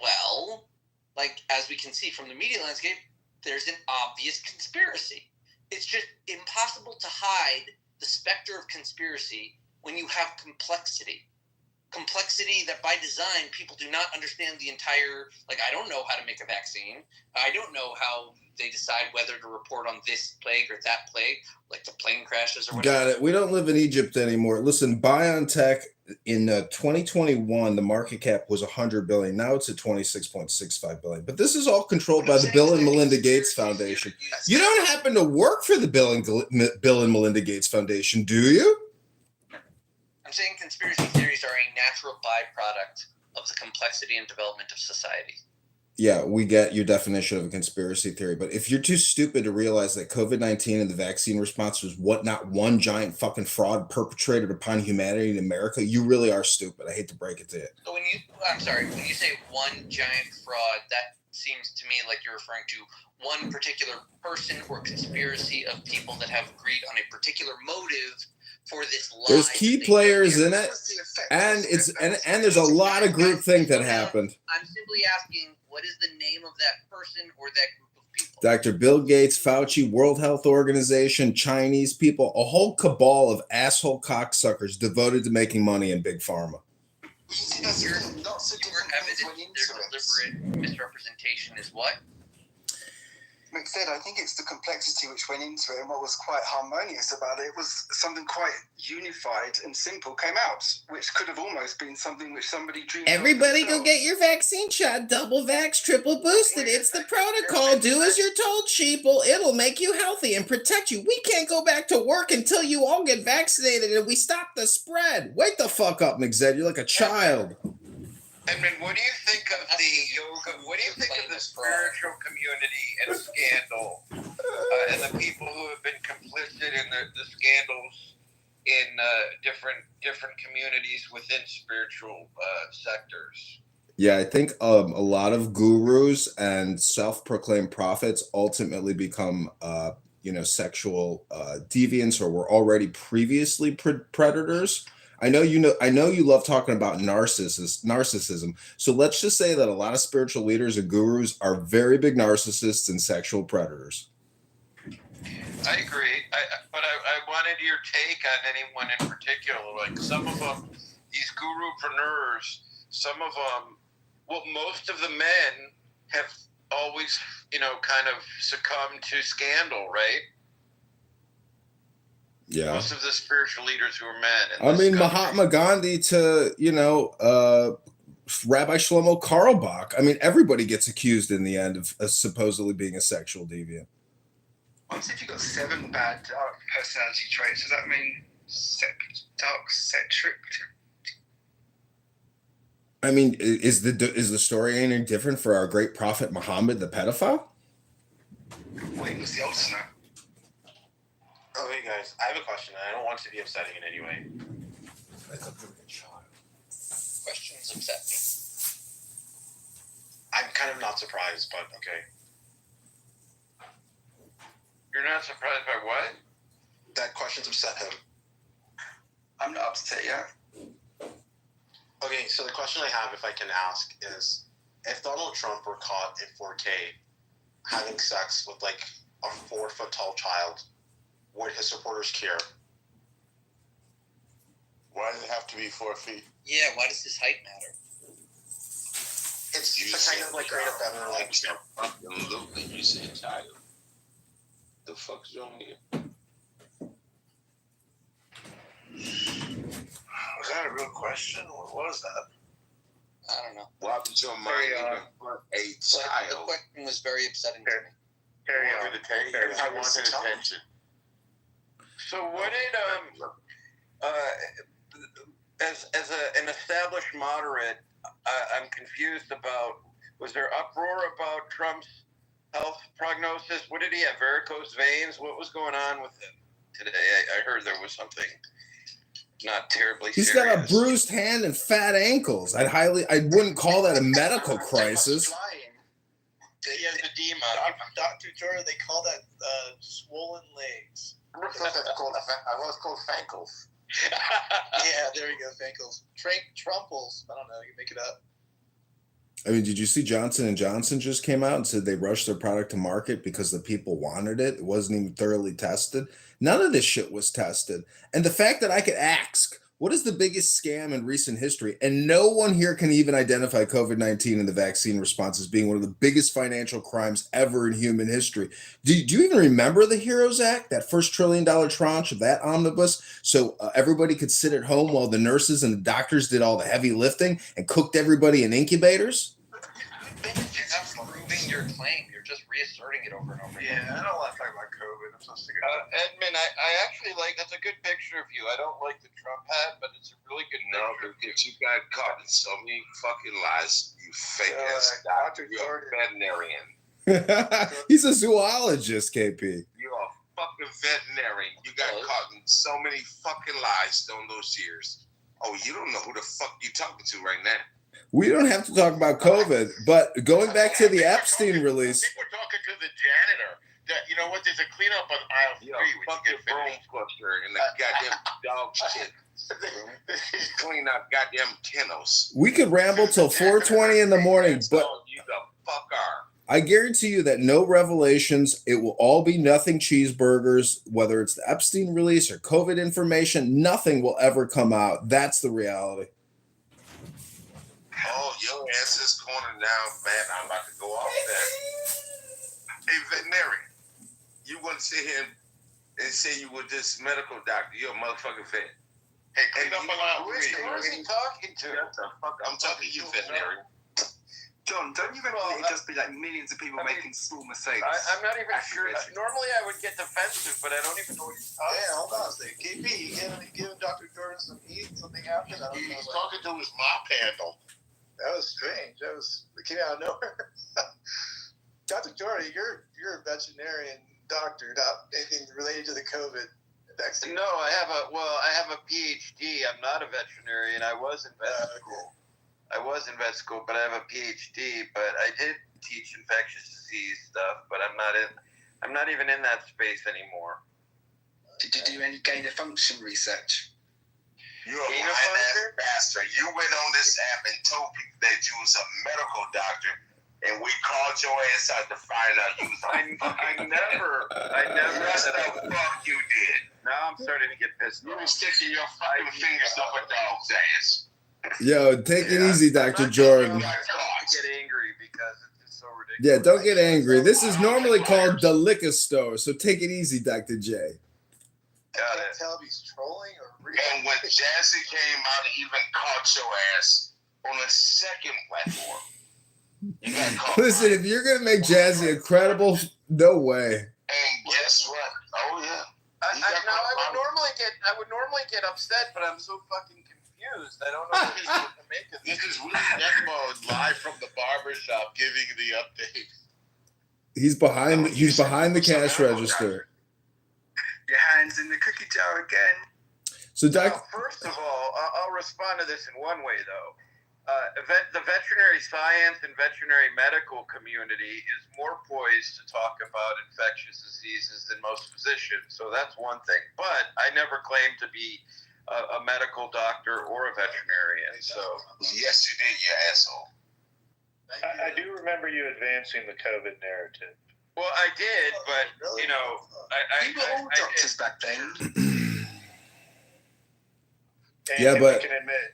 Speaker 19: well, like as we can see from the media landscape, there's an obvious conspiracy. It's just impossible to hide the specter of conspiracy when you have complexity. Complexity that by design people do not understand the entire, like I don't know how to make a vaccine. I don't know how they decide whether to report on this plague or that plague, like the plane crashes or whatever.
Speaker 15: Got it. We don't live in Egypt anymore. Listen, BioNTech in 2021, the market cap was 100 billion. Now it's at 26.65 billion. But this is all controlled by the Bill and Melinda Gates Foundation. You don't happen to work for the Bill and Melinda Gates Foundation, do you?
Speaker 19: I'm saying conspiracy theories are a natural byproduct of the complexity and development of society.
Speaker 15: Yeah, we get your definition of a conspiracy theory, but if you're too stupid to realize that COVID-19 and the vaccine response was not one giant fucking fraud perpetrated upon humanity in America, you really are stupid. I hate to break it to you.
Speaker 19: So when you say one giant fraud, that seems to me like you're referring to one particular person or conspiracy of people that have agreed on a particular motive for this lie.
Speaker 15: There's key players in it, and there's a lot of groupthink that happened.
Speaker 19: I'm simply asking, what is the name of that person or that group of people?
Speaker 15: Dr. Bill Gates, Fauci, World Health Organization, Chinese people, a whole cabal of asshole cocksuckers devoted to making money in big pharma.
Speaker 19: Your evidence their deliberate misrepresentation is what?
Speaker 13: McFed, I think it's the complexity which went into it, and what was quite harmonious about it was something quite unified and simple came out, which could have almost been something which somebody dreamed of.
Speaker 15: Everybody go get your vaccine shot, double vax, triple boosted. It's the protocol. Do as you're told, sheeple. It'll make you healthy and protect you. We can't go back to work until you all get vaccinated and we stop the spread. Wake the fuck up, McZed. You're like a child.
Speaker 18: Edmund, what do you think of the spiritual community and scandal, and the people who have been complicit in the scandals in different different communities within spiritual sectors.
Speaker 15: Yeah, I think a lot of gurus and self-proclaimed prophets ultimately become, sexual deviants, or were already previously predators. I know you love talking about narcissism. So let's just say that a lot of spiritual leaders and gurus are very big narcissists and sexual predators.
Speaker 18: I agree, but I wanted your take on anyone in particular. Like some of them, these gurupreneurs, some of them, well, most of the men have always, kind of succumbed to scandal, right?
Speaker 15: Yeah.
Speaker 18: Most of the spiritual leaders who are men.
Speaker 15: I mean, Mahatma Gandhi to, Rabbi Shlomo Carlebach. I mean, everybody gets accused in the end of supposedly being a sexual deviant.
Speaker 13: Once if you've got 7 bad dark personality traits, does that mean dark sexual?
Speaker 15: I mean, is the story any different for our great prophet Muhammad, the pedophile?
Speaker 13: Wait, was the ultimate?
Speaker 20: Oh, hey guys, I have a question. I don't want to be upsetting in any way.
Speaker 15: That's a pretty good child.
Speaker 19: Questions upset me.
Speaker 20: I'm kind of not surprised, but okay.
Speaker 18: You're not surprised by what?
Speaker 20: That questions upset him.
Speaker 13: I'm not upset yet.
Speaker 20: Okay, so the question I have, if I can ask, is if Donald Trump were caught in 4K having sex with like a 4-foot tall child, would his supporters care?
Speaker 7: Why does it have to be 4 feet?
Speaker 19: Yeah, why does his height matter?
Speaker 20: It's a kind of like great offender, like
Speaker 7: fucking look when you say child. The fuck's wrong here?
Speaker 17: Was that a real question? What was that?
Speaker 19: I don't know.
Speaker 7: Why would your mind even put a child?
Speaker 19: The question was very upsetting to me.
Speaker 7: Carry on. I wanted attention.
Speaker 18: So what did as an established moderate, I'm confused about. Was there uproar about Trump's health prognosis? What did he have? Varicose veins? What was going on with him today? I heard there was something not terribly
Speaker 15: He's
Speaker 18: serious.
Speaker 15: got a bruised hand and fat ankles. I wouldn't call that a medical crisis.
Speaker 18: He has edema.
Speaker 17: Dr. Jordan, they call that swollen legs.
Speaker 20: I was called Fankles.
Speaker 17: Yeah, there you go, Fankles. Trumples. I don't know. You make it up.
Speaker 15: I mean, did you see Johnson & Johnson just came out and said they rushed their product to market because the people wanted it? It wasn't even thoroughly tested. None of this shit was tested. And the fact that I could ask, what is the biggest scam in recent history? And no one here can even identify COVID-19 and the vaccine response as being one of the biggest financial crimes ever in human history. Do you even remember the HEROES Act, that first $1 trillion tranche of that omnibus? So everybody could sit at home while the nurses and the doctors did all the heavy lifting and cooked everybody in incubators?
Speaker 19: You're not proving your claim. You're just reasserting it over and over again.
Speaker 17: Yeah, I don't want to talk about COVID. I'm supposed to go.
Speaker 18: Edmund, I actually like, that's a good picture of you. I don't like the Trump hat, but it's a really good picture.
Speaker 7: No, because you got caught in so many fucking lies, you fake ass doctor. You're a veterinarian.
Speaker 15: He's a zoologist, KP.
Speaker 7: You're a fucking veterinarian. You got caught in so many fucking lies on those years. Oh, you don't know who the fuck you talking to right now.
Speaker 15: We don't have to talk about COVID, but going back to the Epstein release.
Speaker 18: People are talking to the janitor. You know what? There's a cleanup on aisle 3.
Speaker 7: Fuck your broom cluster and the goddamn dog shit. Clean up goddamn kennels.
Speaker 15: We could ramble till 4:20 in the morning, but
Speaker 7: you the fuck are.
Speaker 15: I guarantee you that no revelations. It will all be nothing cheeseburgers, whether it's the Epstein release or COVID information. Nothing will ever come out. That's the reality.
Speaker 7: Oh, your ass is corner now, man. I'm about to go off that. Hey, veterinarian, you want to sit here and say you were this medical doctor? You're a motherfucking vet.
Speaker 18: Hey, clean up on aisle 3.
Speaker 7: Who is he talking to? I'm talking to you, veterinarian.
Speaker 13: John, don't you remember that it just be like millions of people making small mistakes?
Speaker 18: I'm not even sure. Normally I would get defensive, but I don't even know what he's talking about.
Speaker 17: Yeah, hold on a second. KP, you giving Dr. Jordan something after that?
Speaker 7: He's talking to his mop handle.
Speaker 17: That was strange. It came out of nowhere. Dr. Jordan, you're a veterinarian doctor, not anything related to the COVID.
Speaker 18: No, I have a PhD. I'm not a veterinarian. I was in vet school. But I have a PhD. But I did teach infectious disease stuff. But I'm not even in that space anymore.
Speaker 13: Did you do any gain of function research?
Speaker 14: You're a lying-ass bastard. You went on this app and told people that you was a medical doctor, and we called your ass out to find out you was
Speaker 18: I never said
Speaker 14: the fuck you did.
Speaker 18: Now I'm starting to get pissed off.
Speaker 14: You were sticking your fucking fingers up a dog's ass.
Speaker 15: Yo, take it easy, Dr. Jordan.
Speaker 18: I get angry because it's so ridiculous.
Speaker 15: Yeah, don't get angry. This is normally called the liquor store, so take it easy, Dr. J.
Speaker 18: Got it.
Speaker 17: Tell if he's trolling or real.
Speaker 14: And when Jazzy came out and even caught your ass on a second platform, you got caught.
Speaker 15: Listen, if you're gonna make Jazzy incredible, no way.
Speaker 14: And guess what? Oh yeah.
Speaker 18: I would normally get upset, but I'm so fucking confused. I don't know what to make of
Speaker 7: This is Willie Necmo live from the barbershop giving the update.
Speaker 15: He's behind the cash register.
Speaker 13: Your hands in the cookie jar again.
Speaker 15: So,
Speaker 18: first of all, I'll respond to this in one way, though. The veterinary science and veterinary medical community is more poised to talk about infectious diseases than most physicians, so that's one thing. But I never claimed to be a medical doctor or a veterinarian. So
Speaker 14: yes, you did, you asshole.
Speaker 12: I do remember you advancing the COVID narrative.
Speaker 18: Well, I did, but you know, I
Speaker 13: doctors back then.
Speaker 15: Yeah, but
Speaker 12: I can admit,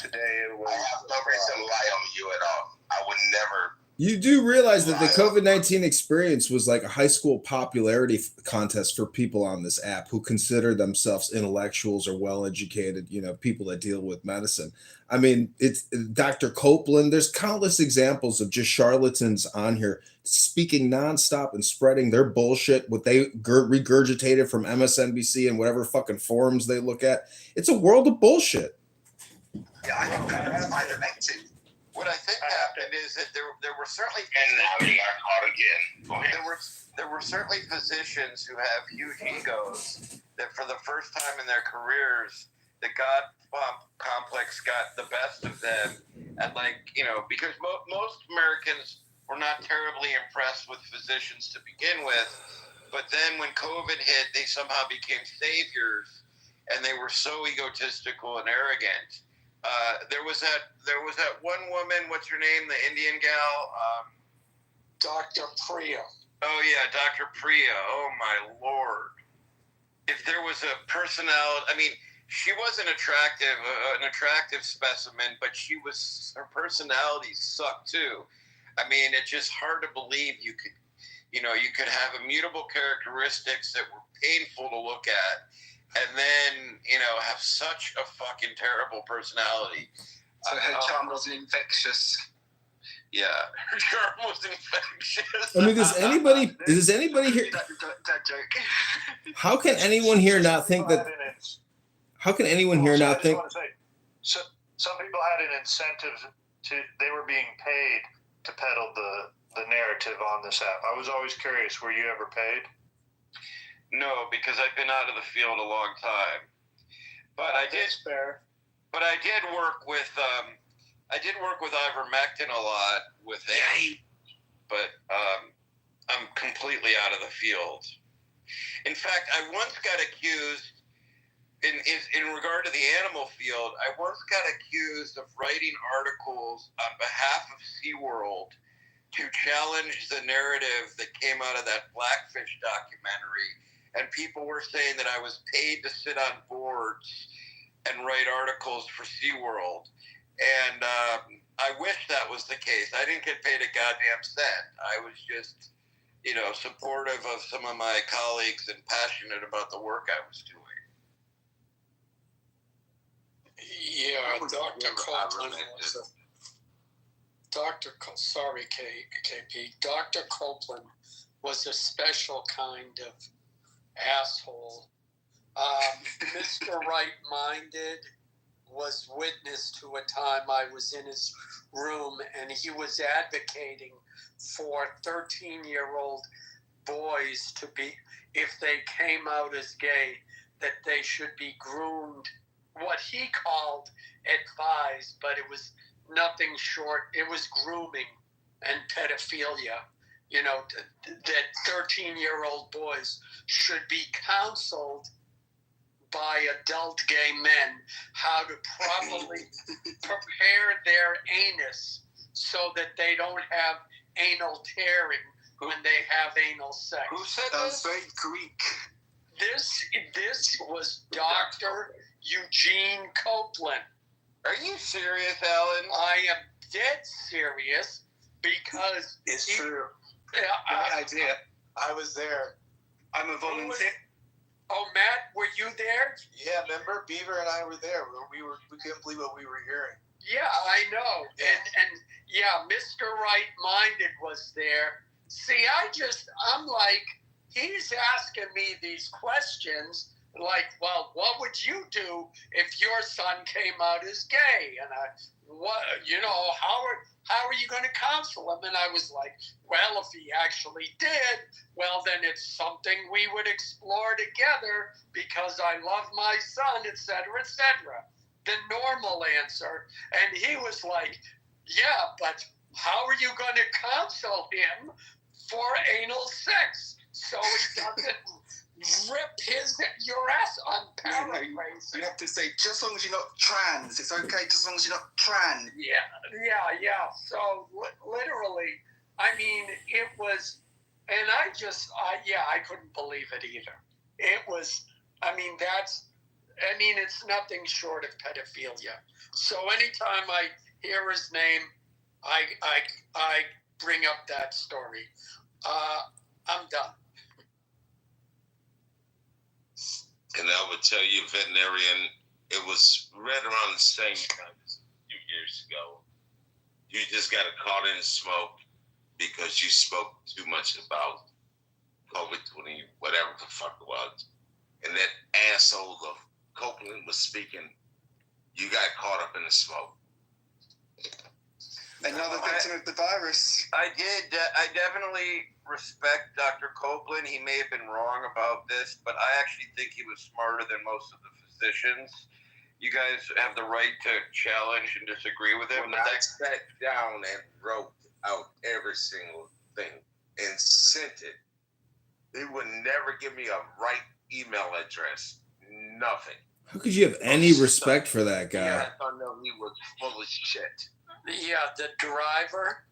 Speaker 12: today it was.
Speaker 14: I have no reason to lie on you at all. I would never.
Speaker 15: You do realize that the COVID-19 experience was like a high school popularity contest for people on this app who consider themselves intellectuals or well-educated, people that deal with medicine. I mean, it's Dr. Copeland. There's countless examples of just charlatans on here speaking nonstop and spreading their bullshit, what they regurgitated from MSNBC and whatever fucking forums they look at. It's a world of bullshit.
Speaker 13: Yeah, I think that's my connected.
Speaker 18: What I think happened is that there were certainly
Speaker 14: and now you got caught again.
Speaker 18: There were certainly physicians who have huge egos that for the first time in their careers the God complex got the best of them, and because most Americans were not terribly impressed with physicians to begin with, but then when COVID hit, they somehow became saviors, and they were so egotistical and arrogant. There was that one woman. What's her name? The Indian gal,
Speaker 6: Dr. Priya.
Speaker 18: Oh yeah, Dr. Priya. Oh my lord! If there was a personality, I mean, she was an attractive specimen, but her personality sucked too. I mean, it's just hard to believe you could have immutable characteristics that were painful to look at, and then, have such a fucking terrible personality.
Speaker 13: So her charm wasn't infectious.
Speaker 18: Yeah, her charm was infectious.
Speaker 15: I mean, does anybody here?
Speaker 13: That joke.
Speaker 15: How can anyone here not think that? How can anyone here not think?
Speaker 12: So some people had an incentive they were being paid to peddle the narrative on this app. I was always curious, were you ever paid?
Speaker 18: No, because I've been out of the field a long time. But I did work with ivermectin a lot with him. But I'm completely out of the field. In fact, I once got accused in regard to the animal field, I once got accused of writing articles on behalf of SeaWorld to challenge the narrative that came out of that Blackfish documentary. And people were saying that I was paid to sit on boards and write articles for SeaWorld. And I wish that was the case. I didn't get paid a goddamn cent. I was just, supportive of some of my colleagues and passionate about the work I was doing.
Speaker 6: Yeah, Dr. Copeland was KP. Dr. Copeland was a special kind of asshole. Mr. Right-Minded was witness to a time I was in his room and he was advocating for 13-year-old boys to be, if they came out as gay, that they should be groomed, what he called advised, but it was nothing short. It was grooming and pedophilia. You know, that 13-year-old boys should be counseled by adult gay men how to properly prepare their anus so that they don't have anal tearing when they have anal sex.
Speaker 19: Who said
Speaker 13: That's very Greek.
Speaker 6: This was Dr. Eugene Copeland.
Speaker 19: Are you serious, Alan?
Speaker 6: I am dead serious because
Speaker 13: It's true.
Speaker 6: I
Speaker 13: idea. I was there. I'm a volunteer.
Speaker 6: Oh, Matt, were you there?
Speaker 13: Yeah, remember Beaver and I were there. We couldn't believe what we were hearing.
Speaker 6: Yeah, I know. And yeah, Mr. Right-Minded was there. See, I'm like, he's asking me these questions like, well, what would you do if your son came out as gay? And how are you going to counsel him? And I was like, well, if he actually did, well, then it's something we would explore together because I love my son, et cetera, et cetera. The normal answer. And he was like, yeah, but how are you going to counsel him for anal sex so he doesn't rip your ass on paraphrase?
Speaker 13: You have to say, just as long as you're not trans, it's okay, just as long as you're not trans.
Speaker 6: Yeah. So literally, I mean, it was, and I couldn't believe it either. It was, it's nothing short of pedophilia. So anytime I hear his name, I bring up that story. I'm done.
Speaker 14: And I would tell you, veterinarian, it was right around the same time as a few years ago. You just got caught in the smoke because you spoke too much about COVID-20, whatever the fuck it was. And that asshole of Copeland was speaking. You got caught up in the smoke.
Speaker 13: Another victim of the virus.
Speaker 19: I did. I definitely respect Dr. Copeland. He may have been wrong about this, but I actually think he was smarter than most of the physicians. You guys have the right to challenge and disagree with him.
Speaker 14: When I sat down and wrote out every single thing and sent it, they would never give me a right email address. Nothing.
Speaker 15: How could you have any respect for that guy?
Speaker 14: Yeah, I know he was full of shit.
Speaker 6: Yeah, the driver.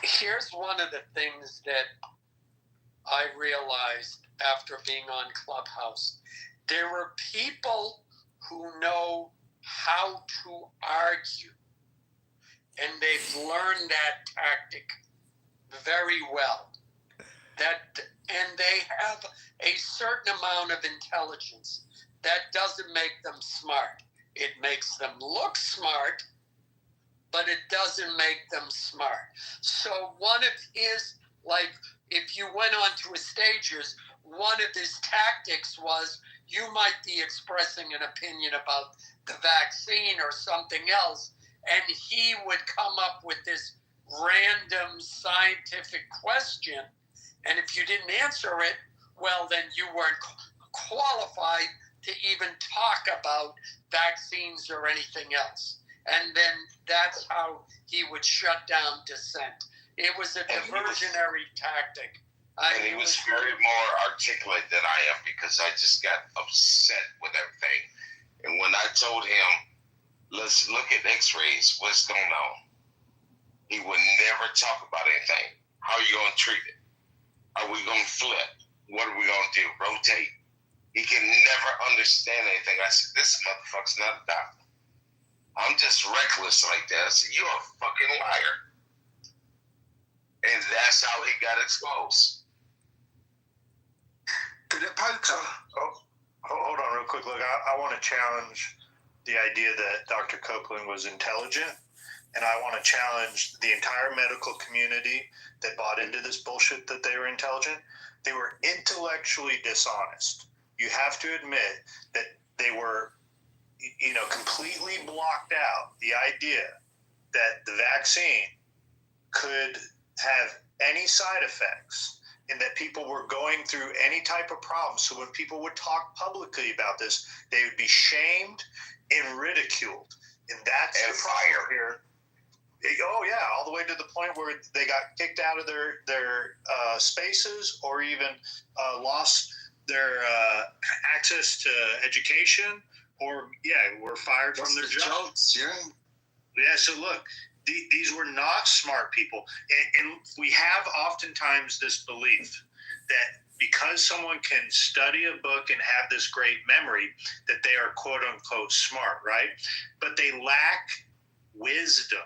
Speaker 6: Here's one of the things that I realized after being on Clubhouse. There were people who know how to argue, and they've learned that tactic very well. And they have a certain amount of intelligence. That doesn't make them smart. It makes them look smart, but it doesn't make them smart. So one of his, like, if you went onto his stages, one of his tactics was you might be expressing an opinion about the vaccine or something else, and he would come up with this random scientific question, and if you didn't answer it, well, then you weren't qualified to even talk about vaccines or anything else. And then that's how he would shut down dissent. It was a diversionary tactic.
Speaker 14: And he was very more articulate than I am because I just got upset with everything. And when I told him, let's look at x-rays, what's going on? He would never talk about anything. How are you going to treat it? Are we going to flip? What are we going to do? Rotate? He can never understand anything. I said, this motherfucker's not a doctor. I'm just reckless like that. I said, you're a fucking liar. And that's how he got exposed.
Speaker 12: Good at poker. Hold on real quick. Look, I want to challenge the idea that Dr. Copeland was intelligent, and I want to challenge the entire medical community that bought into this bullshit that they were intelligent. They were intellectually dishonest. You have to admit that they were, completely blocked out the idea that the vaccine could have any side effects and that people were going through any type of problem. So when people would talk publicly about this, they would be shamed and ridiculed. And that's the problem here. Oh yeah, all the way to the point where they got kicked out of their spaces, or even lost their access to education, or were fired from their jobs. Yeah. So look, these were not smart people, and we have oftentimes this belief that because someone can study a book and have this great memory, that they are quote unquote smart, right? But they lack wisdom.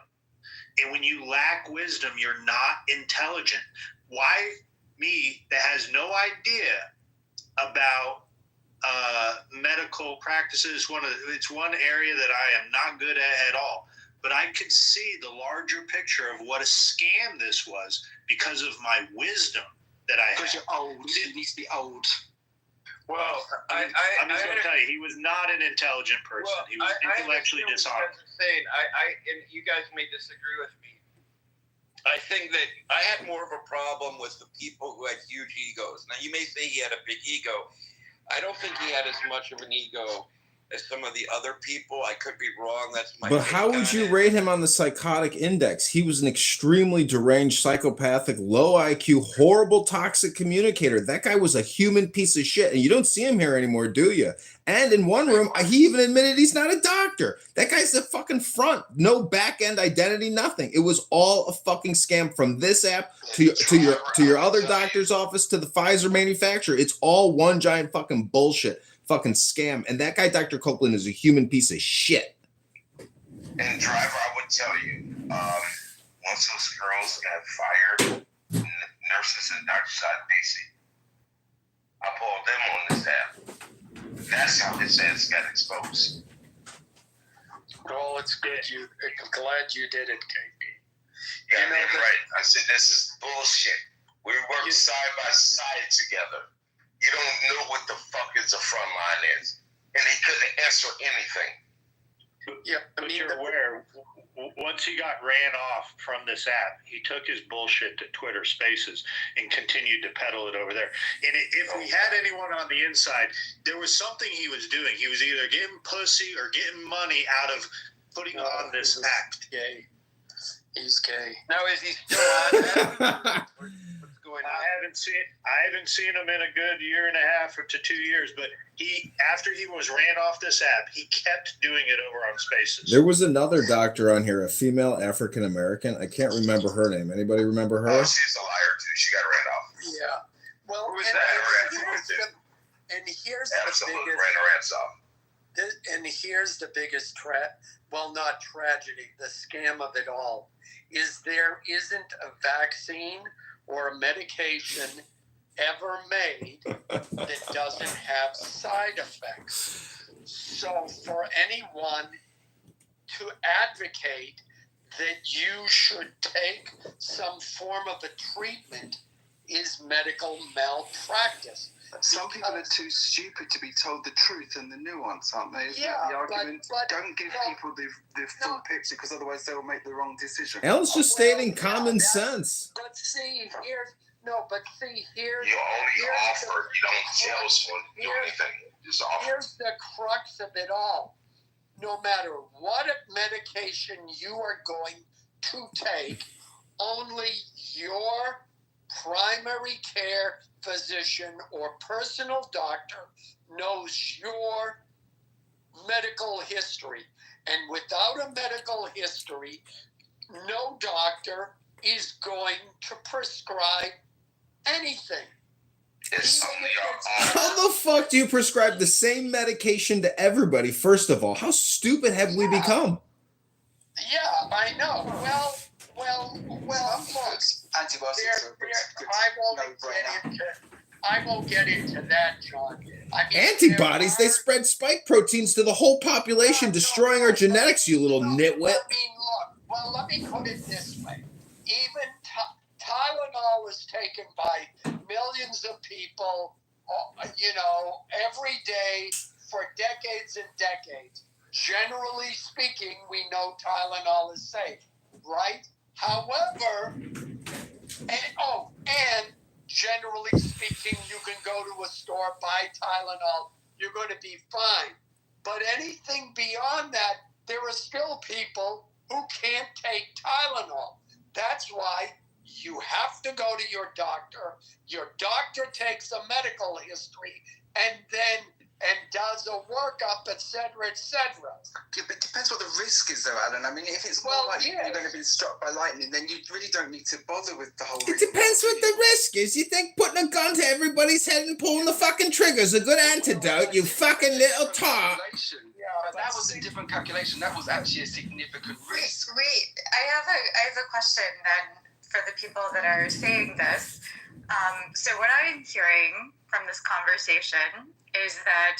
Speaker 12: And when you lack wisdom, you're not intelligent. Why me, that has no idea about medical practices? It's one area that I am not good at all. But I could see the larger picture of what a scam this was because of my wisdom that I had.
Speaker 13: Because you're old. You need to be old.
Speaker 12: Well, I'm just going to tell you, he was not an intelligent person.
Speaker 18: Well,
Speaker 12: he was intellectually dishonest.
Speaker 18: And you guys may disagree with me. I think that I had more of a problem with the people who had huge egos. Now, you may say he had a big ego. I don't think he had as much of an ego as some of the other people. I could be wrong. That's my
Speaker 15: But how would you rate him on the psychotic index? He was an extremely deranged, psychopathic, low IQ, horrible, toxic communicator. That guy was a human piece of shit, and you don't see him here anymore, do you? And in one room, he even admitted he's not a doctor. That guy's the fucking front. No back-end identity, nothing. It was all a fucking scam from this app to your other doctor's office to the Pfizer manufacturer. It's all one giant fucking bullshit. Fucking scam. And that guy, Dr. Copeland, is a human piece of shit.
Speaker 14: And Driver, I would tell you, once those girls got fired, nurses and doctors out of DC, I pulled them on this app. That's how his ass got exposed.
Speaker 6: Well, it's good. I'm glad you did it, KB.
Speaker 14: Yeah, right. I said, this is bullshit. We work side by side together. You don't know what the fuck is the front line is. And he couldn't answer anything.
Speaker 12: Yeah, but you're aware, once he got ran off from this app, he took his bullshit to Twitter Spaces and continued to peddle it over there. And if we had anyone on the inside, there was something he was doing. He was either getting pussy or getting money out of putting on this app.
Speaker 6: Gay. He's gay.
Speaker 18: Now, is he still on that?
Speaker 12: I haven't seen him in a good year and a half or to 2 years, but after he was ran off this app, he kept doing it over on Spaces.
Speaker 15: There was another doctor on here, a female African American. I can't remember her name. Anybody remember her?
Speaker 14: Oh, she's a liar too. She got ran off.
Speaker 6: Yeah. Well, and here's
Speaker 14: absolutely
Speaker 6: the biggest,
Speaker 14: ran her ass off.
Speaker 6: And here's the biggest not tragedy, the scam of it all, is there isn't a vaccine or a medication ever made that doesn't have side effects. So for anyone to advocate that you should take some form of a treatment is medical malpractice.
Speaker 13: Some people are too stupid to be told the truth and the nuance, aren't they? Isn't that the argument? Don't give people the full picture, because otherwise they'll make the wrong decision.
Speaker 15: Alan's just stating common sense.
Speaker 6: But see, here's
Speaker 14: You only offer. You don't tell someone to do anything. Just offer.
Speaker 6: Here's the crux of it all. No matter what medication you are going to take, only your primary care physician or personal doctor knows your medical history. And without a medical history, no doctor is going to prescribe anything.
Speaker 15: How the fuck do you prescribe the same medication to everybody, first of all? How stupid have we become?
Speaker 6: Yeah, I know. Well, look,
Speaker 13: antibiotics
Speaker 6: I won't get into that, John.
Speaker 15: Antibodies? They spread spike proteins to the whole population, destroying our genetics, you little nitwit.
Speaker 6: Let me put it this way. Even Tylenol was taken by millions of people, every day for decades and decades. Generally speaking, we know Tylenol is safe, right? However, and generally speaking, you can go to a store, buy Tylenol, you're going to be fine. But anything beyond that, there are still people who can't take Tylenol. That's why you have to go to your doctor. Your doctor takes a medical history and does a workup, et cetera, et cetera.
Speaker 13: Yeah, but it depends what the risk is, though, Alan. I mean, if it's more likely you're going to be struck by lightning, then you really don't need to bother with the whole
Speaker 14: It depends what the risk is. You think putting a gun to everybody's head and pulling the fucking trigger is a good antidote, you fucking little tart.
Speaker 13: But that was a different calculation. That was actually a significant risk.
Speaker 21: I have a question then for the people that are saying this. So what I'm hearing from this conversation is that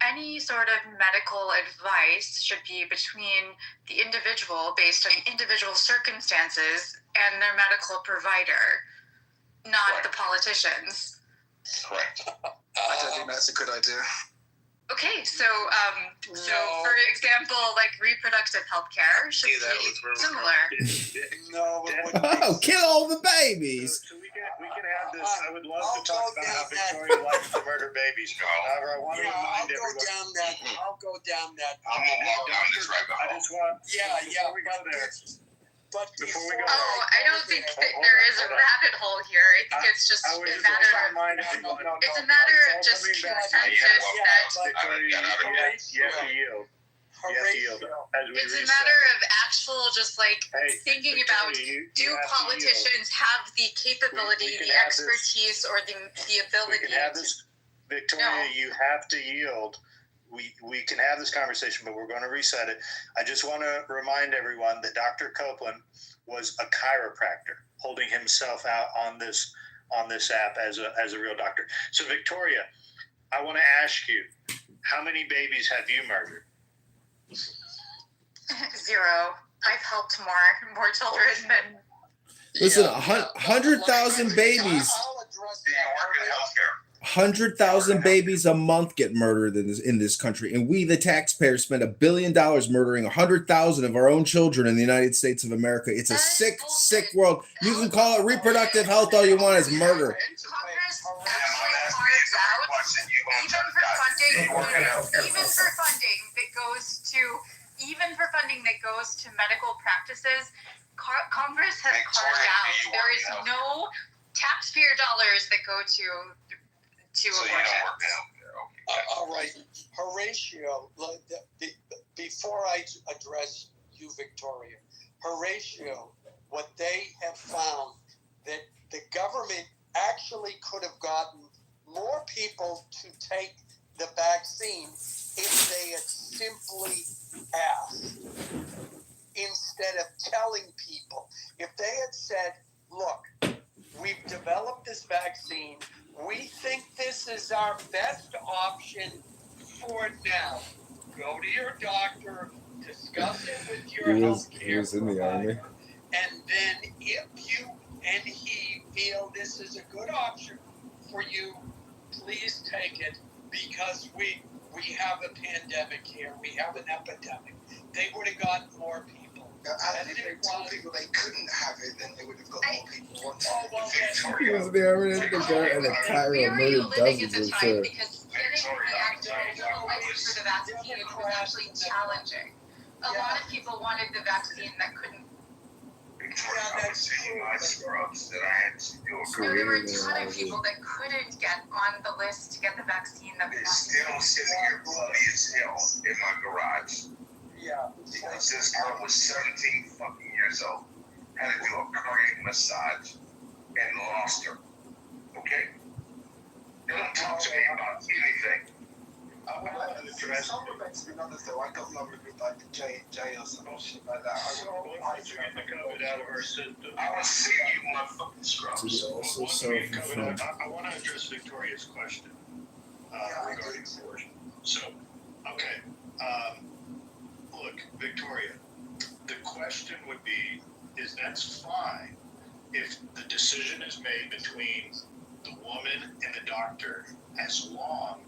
Speaker 21: any sort of medical advice should be between the individual based on individual circumstances and their medical provider, not the politicians.
Speaker 13: Correct. I don't think that's a good idea.
Speaker 21: Okay, so for example, like reproductive health care should be similar.
Speaker 12: No,
Speaker 14: Oh, kill all the babies.
Speaker 12: So we can have this. I would love to talk about how Victoria likes to murder babies. However, I want to remind everyone.
Speaker 6: I'll go down that.
Speaker 12: I'm gonna walk down this rabbit hole. I just want.
Speaker 6: Yeah.
Speaker 12: Before we go there.
Speaker 6: But
Speaker 12: before we go
Speaker 21: I don't think that there is a rabbit hole here. I think it's just a matter of just consensus that
Speaker 12: you have to yield.
Speaker 21: It's a matter of actual just like thinking about, do politicians have the capability, the expertise, or the ability
Speaker 12: Victoria, you have to yield. We can have this conversation, but we're going to reset it. I just want to remind everyone that Dr. Copeland was a chiropractor, holding himself out on this app as a real doctor. So, Victoria, I want to ask you, how many babies have you murdered?
Speaker 21: 0. I've helped more children than.
Speaker 14: Listen, 100,000 babies. 100,000 babies a month get murdered in this country, and we, the taxpayers, spend $1 billion murdering 100,000 of our own children in the United States of America. It's a sick world. You can call it reproductive health all you want. It's murder.
Speaker 21: Congress actually carves out, even for funding that goes to medical practices. Congress has carved out. There is no taxpayer dollars that go to abortion.
Speaker 6: All right, Horatio. Before I address you, Victoria, Horatio, what they have found that the government actually could have gotten more people to take the vaccine if they had simply asked instead of telling people. If they had said, look, we've developed this vaccine, we think this is our best option for now. Go to your doctor, discuss it with your healthcare provider, and then if you and he feel this is a good option for you, please take it, because we have a pandemic here. We have an epidemic. They would have gotten more people.
Speaker 13: And if they told people they couldn't have it, then they would have got more people wanting
Speaker 14: He was there in the guy and a Cairo murdered dozens of sure.
Speaker 21: Because getting the actual license for the vaccine was actually challenging. A lot of people wanted the vaccine that couldn't. There were a ton of people that couldn't get on the list to get the vaccine that was
Speaker 14: still sitting here bloody as hell in my garage.
Speaker 6: Yeah.
Speaker 14: Because this girl was 17 fucking years old, had to do a cardiac massage, and lost her. Okay? They don't talk to me about anything.
Speaker 13: I got lucky with like the J&J or some shit like that.
Speaker 12: I get the COVID out of our system.
Speaker 14: I was seeing you motherfucking scrubs.
Speaker 12: I want to address Victoria's question regarding abortion. So, okay. Look, Victoria, the question would be, is that's fine if the decision is made between the woman and the doctor, as long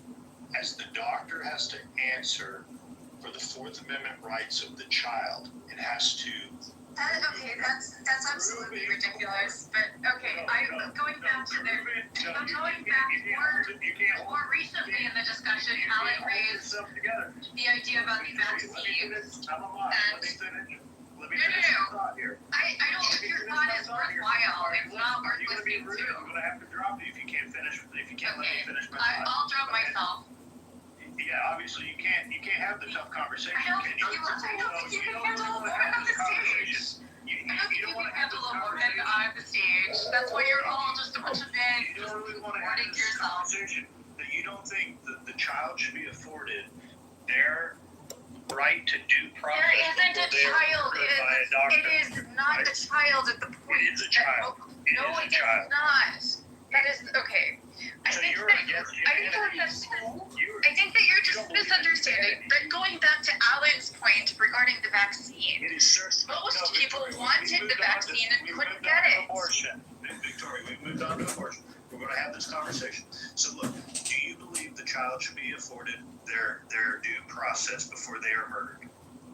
Speaker 12: as the doctor has to answer for the Fourth Amendment rights of the child. It has to
Speaker 21: That's absolutely ridiculous. But okay, I'm going back more recently in the discussion. Alan raised the idea about the vaccines. No. I don't think your thought is worthwhile. It's not worth listening to.
Speaker 12: I'm gonna have to drop you if you can't finish. If you can't let me finish my thought.
Speaker 21: I'll drop myself.
Speaker 12: Yeah, obviously you can't have the tough conversation.
Speaker 21: I don't think you can handle more on the stage. I don't think you can handle a woman on the stage. That's why you're all just a bunch of men just supporting yourself.
Speaker 12: That you don't think that the child should be afforded their right to due process.
Speaker 21: There isn't a child. It is not a child at the point.
Speaker 12: It is a child.
Speaker 21: No, it is not. That is okay. I think that you're just misunderstanding. But going back to Alan's point regarding the vaccine, most people wanted the vaccine and couldn't get it.
Speaker 12: Victoria, we've moved on to abortion. We're going to have this conversation. So look, do you believe the child should be afforded their due process before they are murdered?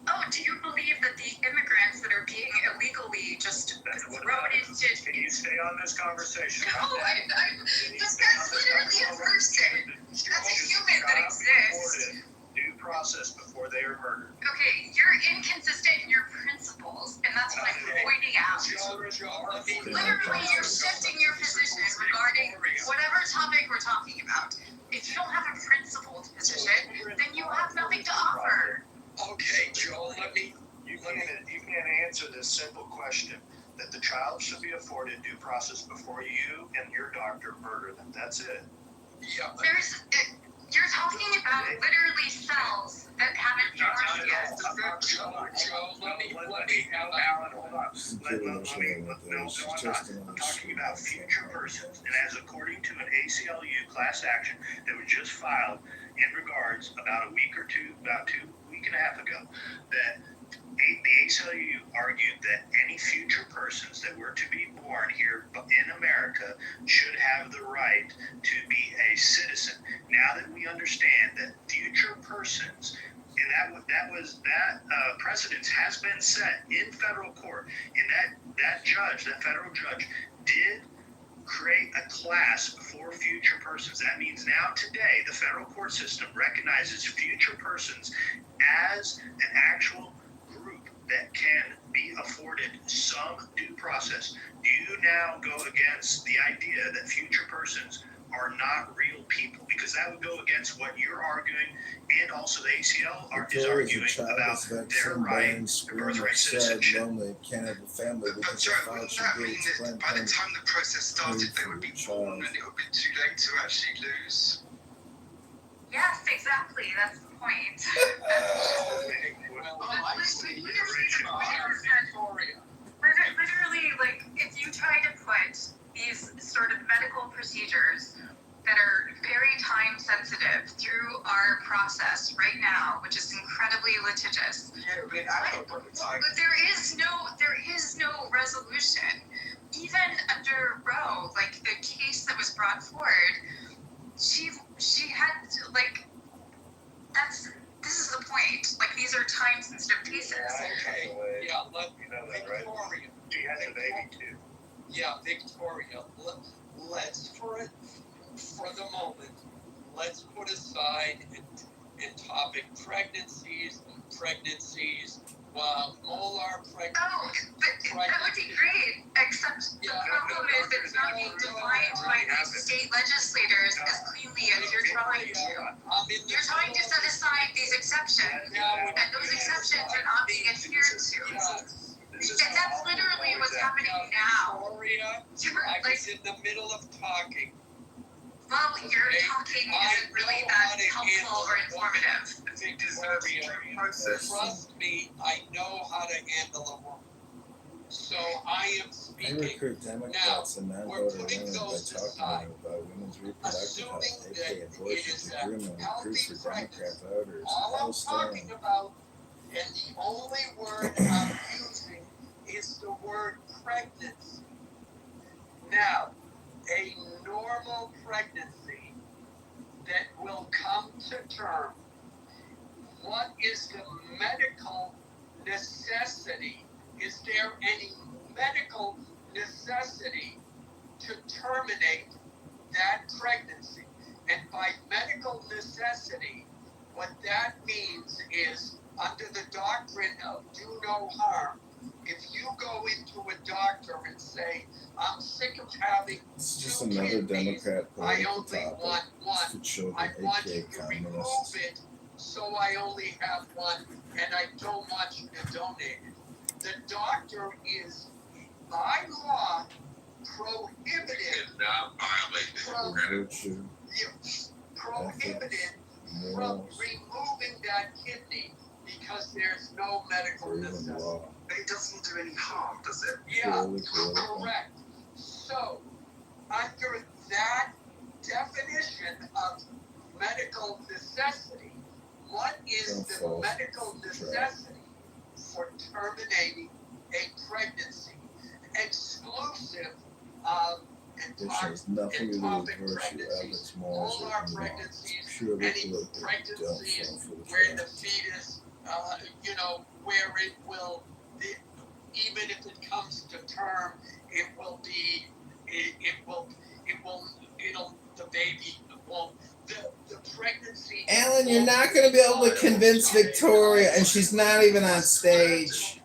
Speaker 21: Oh, do you believe that the immigrants that are being illegally just thrown into...
Speaker 12: Can you stay on this conversation?
Speaker 21: No, this guy's literally a person. That's a human that exists.
Speaker 12: Due process before they are murdered.
Speaker 21: Okay, you're inconsistent in your principles, and that's what I'm pointing out. Literally, you're shifting your position regarding whatever topic we're talking about. If you don't have a principled position, then you have nothing to offer.
Speaker 12: Okay, Joel, you can't answer this simple question that the child should be afforded due process before you and your doctor murder them. That's it.
Speaker 21: Yeah. You're talking about literally cells that haven't formed yet.
Speaker 12: Joe, let me help Alan. Hold on. No, I'm talking about future persons. And as according to an ACLU class action that was just filed in regards about a week and a half ago, that the ACLU argued that any future persons that were to be born here in America should have the right to be a citizen. Now that we understand that future persons, and that precedence has been set in federal court, and that federal judge did create a class for future persons. That means now today the federal court system recognizes future persons as an actual group that can be afforded some due process. Do you now go against the idea that future persons are not real people? Because that would go against what you're arguing, and also the ACL is arguing about their right to birthright citizenship.
Speaker 15: Lonely, can't have a family because the father should be explained.
Speaker 13: By the time the process started, they would be born and it would be too late to actually lose.
Speaker 21: Yes, exactly. That's the point. Literally, like, if you try to put these sort of medical procedures that are very time sensitive through our process right now, which is incredibly litigious. But there is no resolution. Even under Roe, like the case that was brought forward, she had like this is the point. Like, these are time sensitive cases.
Speaker 6: Okay. Yeah,
Speaker 12: Victoria. She has a baby too.
Speaker 6: Yeah, Victoria. Let's for the moment, let's put aside and topic pregnancies, molar pregnancies.
Speaker 21: Oh, but that would be great, except the problem is it's not being defined by the state legislators as cleanly as you're trying to. You're trying to set aside these exceptions, and those exceptions are not being adhered to. And that's literally what's happening now.
Speaker 6: Victoria, I was in the middle of talking.
Speaker 21: Well, your talking isn't really that helpful or informative.
Speaker 6: Trust me, I know how to handle a woman. So I am speaking.
Speaker 15: They recruit Democrats and non-voter women by talking about women's reproductive health, aka abortion, agreement increase for Democrat voters.
Speaker 6: All I'm talking about, and the only word I'm using is the word pregnancy. Now, a normal pregnancy that will come to term. What is the medical necessity is there any medical necessity to terminate that pregnancy? And by medical necessity, what that means is, under the doctrine of do no harm, if you go into a doctor and say, I'm sick of having
Speaker 15: This is just
Speaker 6: two
Speaker 15: another
Speaker 6: kidneys,
Speaker 15: Democrat
Speaker 6: I
Speaker 15: political
Speaker 6: only
Speaker 15: topic.
Speaker 6: want one.
Speaker 15: It's for children,
Speaker 6: I want
Speaker 15: aka
Speaker 6: you to remove
Speaker 15: communists.
Speaker 6: it, so I only have one, and I don't want you to donate it. The doctor is, by law, prohibited
Speaker 15: Virtue,
Speaker 6: prohibited from
Speaker 15: morals,
Speaker 6: removing that kidney because there's no medical
Speaker 15: or even
Speaker 6: necessity.
Speaker 15: law.
Speaker 6: But it doesn't do any harm, does it?
Speaker 15: Purely political.
Speaker 6: Correct. So, under that definition of medical necessity, what is the medical necessity for terminating a pregnancy exclusive of
Speaker 15: This has nothing to do with virtue, ethics, morals, or even law. It's purely political. Don't fall for the
Speaker 6: where
Speaker 15: trap.
Speaker 6: the fetus, where it will, even if it comes to term, the baby won't, the pregnancy.
Speaker 5: Alan, you're not going to be able to convince Victoria, and she's not even on stage.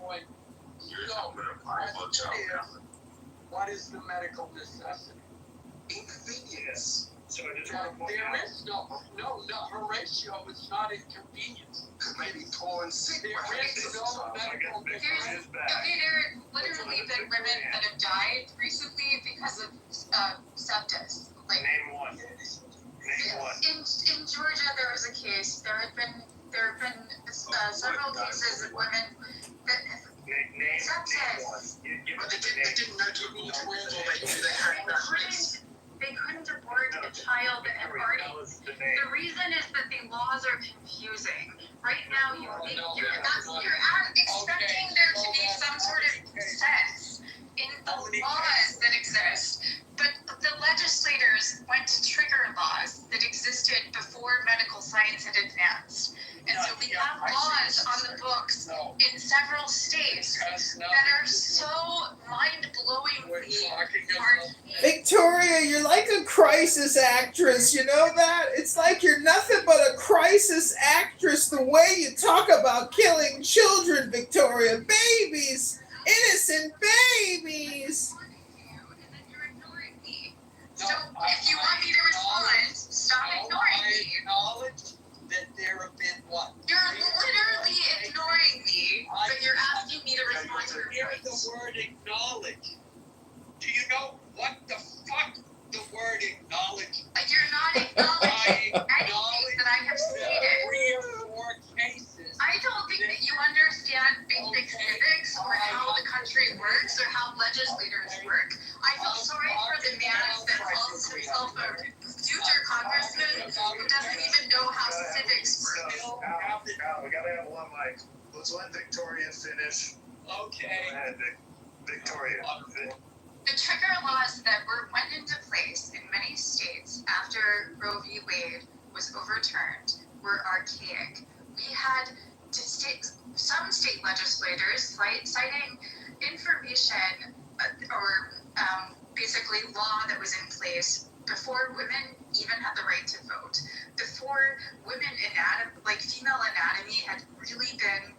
Speaker 6: What is the medical necessity? Inconvenience. So I just want to point out. There is no, Horatio is not inconvenience. Maybe poor and sick. There is no medical necessity.
Speaker 21: Okay, there literally been women that have died recently because of sepsis. Like,
Speaker 6: name one.
Speaker 21: In Georgia, there was a case. There have been several cases of women that sepsis. They couldn't abort a child that had already. The reason is that the laws are confusing. Right now, you're expecting there to be some sort of sense in the laws that exist. But the legislators went to trigger laws that existed before medical science had advanced. And so we have laws on the books in several states that are so mind-blowingly hard.
Speaker 5: Victoria, you're like a crisis actress, you know that? It's like you're nothing but a crisis actress the way you talk about killing children, Victoria. Babies! Innocent babies!
Speaker 21: So if you want me to respond, stop ignoring me.
Speaker 6: Acknowledge that there have been what?
Speaker 21: You're literally ignoring me, but you're asking me to respond to your
Speaker 6: Hear
Speaker 21: points.
Speaker 6: the word acknowledge. Do you know what the fuck the word acknowledge?
Speaker 21: You're not acknowledging anything that I have stated.
Speaker 6: 3 or 4 cases.
Speaker 21: I don't think that you understand basic civics or how the country works or how legislators work. I feel sorry for the man that calls himself a future congressman who doesn't even know how civics work.
Speaker 12: We gotta have one mic. Let's let Victoria finish.
Speaker 6: Okay.
Speaker 12: Go ahead, Victoria.
Speaker 21: The trigger laws that went into place in many states after Roe v. Wade was overturned were archaic. We had some state legislators citing information or basically law that was in place before women even had the right to vote, before female anatomy had really been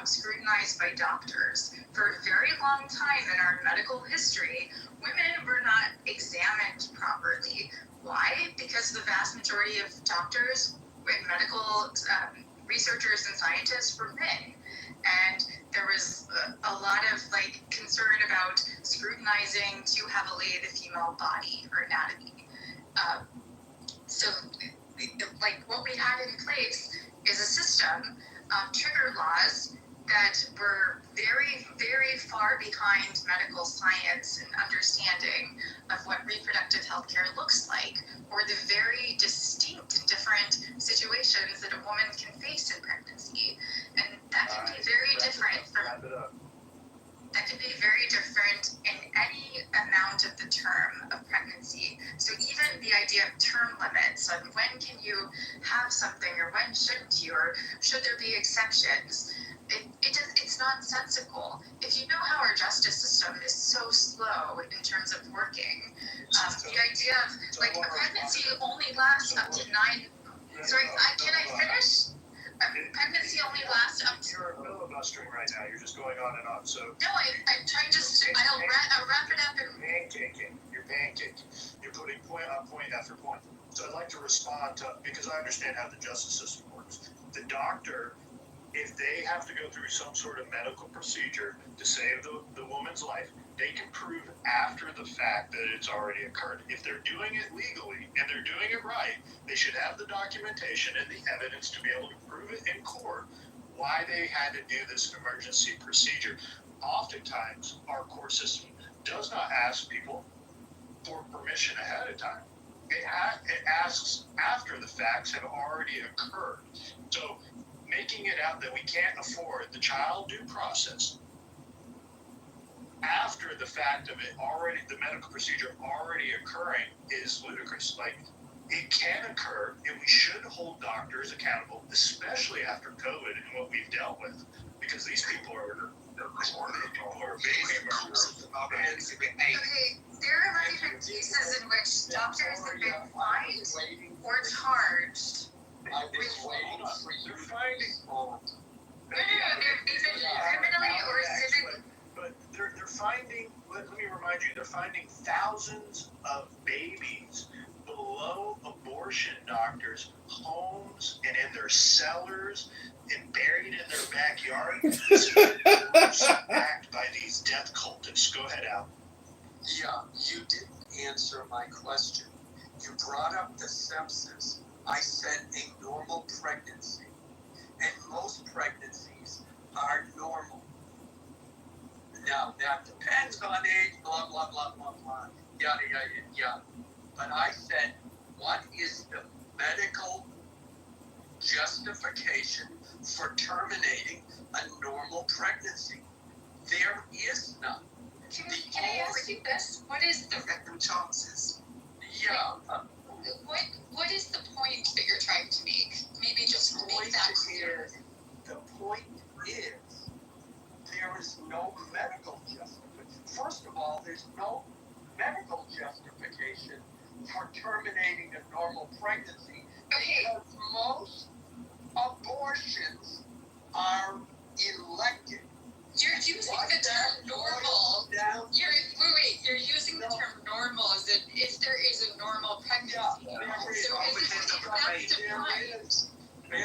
Speaker 21: scrutinized by doctors. For a very long time in our medical history, women were not examined properly. Why? Because the vast majority of doctors and medical researchers and scientists were men. And there was a lot of concern about scrutinizing too heavily the female body or anatomy. So what we had in place is a system of trigger laws that were very, very far behind medical science and understanding of what reproductive health care looks like, or the very distinct and different situations that a woman can face in pregnancy. And that can be very different in any amount of the term of pregnancy. So even the idea of term limits, on when can you have something or when shouldn't you, or should there be exceptions, it's is nonsensical. If you know how our justice system is so slow in terms of working, the idea of like a pregnancy only lasts up to 9. Sorry, can I finish? A pregnancy only lasts up to.
Speaker 12: You're filibustering right now. You're just going on and on. So.
Speaker 21: No, I'm trying just. I'll wrap it up and.
Speaker 12: You're pancaking. You're putting point on point after point. So I'd like to respond to, because I understand how the justice system works. The doctor, if they have to go through some sort of medical procedure to save the woman's life, they can prove after the fact that it's already occurred. If they're doing it legally and they're doing it right, they should have the documentation and the evidence to be able to prove it in court why they had to do this emergency procedure. Oftentimes, our court system does not ask people for permission ahead of time. It asks after the facts have already occurred. So making it out that we can't afford the child due process after the fact of it already, the medical procedure already occurring, is ludicrous. Like, it can occur, and we should hold doctors accountable, especially after COVID and what we've dealt with, because these people are baby murderers.
Speaker 21: Okay, there have already been cases in which doctors have been fined or charged with.
Speaker 12: They're finding.
Speaker 21: No, they've been criminally or civically.
Speaker 12: But they're finding, let me remind you, they're finding thousands of babies below abortion doctors' homes and in their cellars and buried in their backyard. Backed by these death cultists. Go ahead, Al.
Speaker 6: Yeah, you didn't answer my question. You brought up the sepsis. I said a normal pregnancy. And most pregnancies are normal. Now, that depends on age, blah, blah, blah, blah, blah, yada, yada, yada. But I said, what is the medical justification for terminating a normal pregnancy? There is none.
Speaker 21: Can I ask you this? What is the victim chances?
Speaker 6: Yeah.
Speaker 21: What is the point that you're trying to make? Maybe just make that clear.
Speaker 6: The point is, there is no medical justification. First of all, there's no medical justification for terminating a normal pregnancy because most abortions are elected.
Speaker 21: You're using the term normal. You're using the term normal as if there is a normal pregnancy. So that's the point. But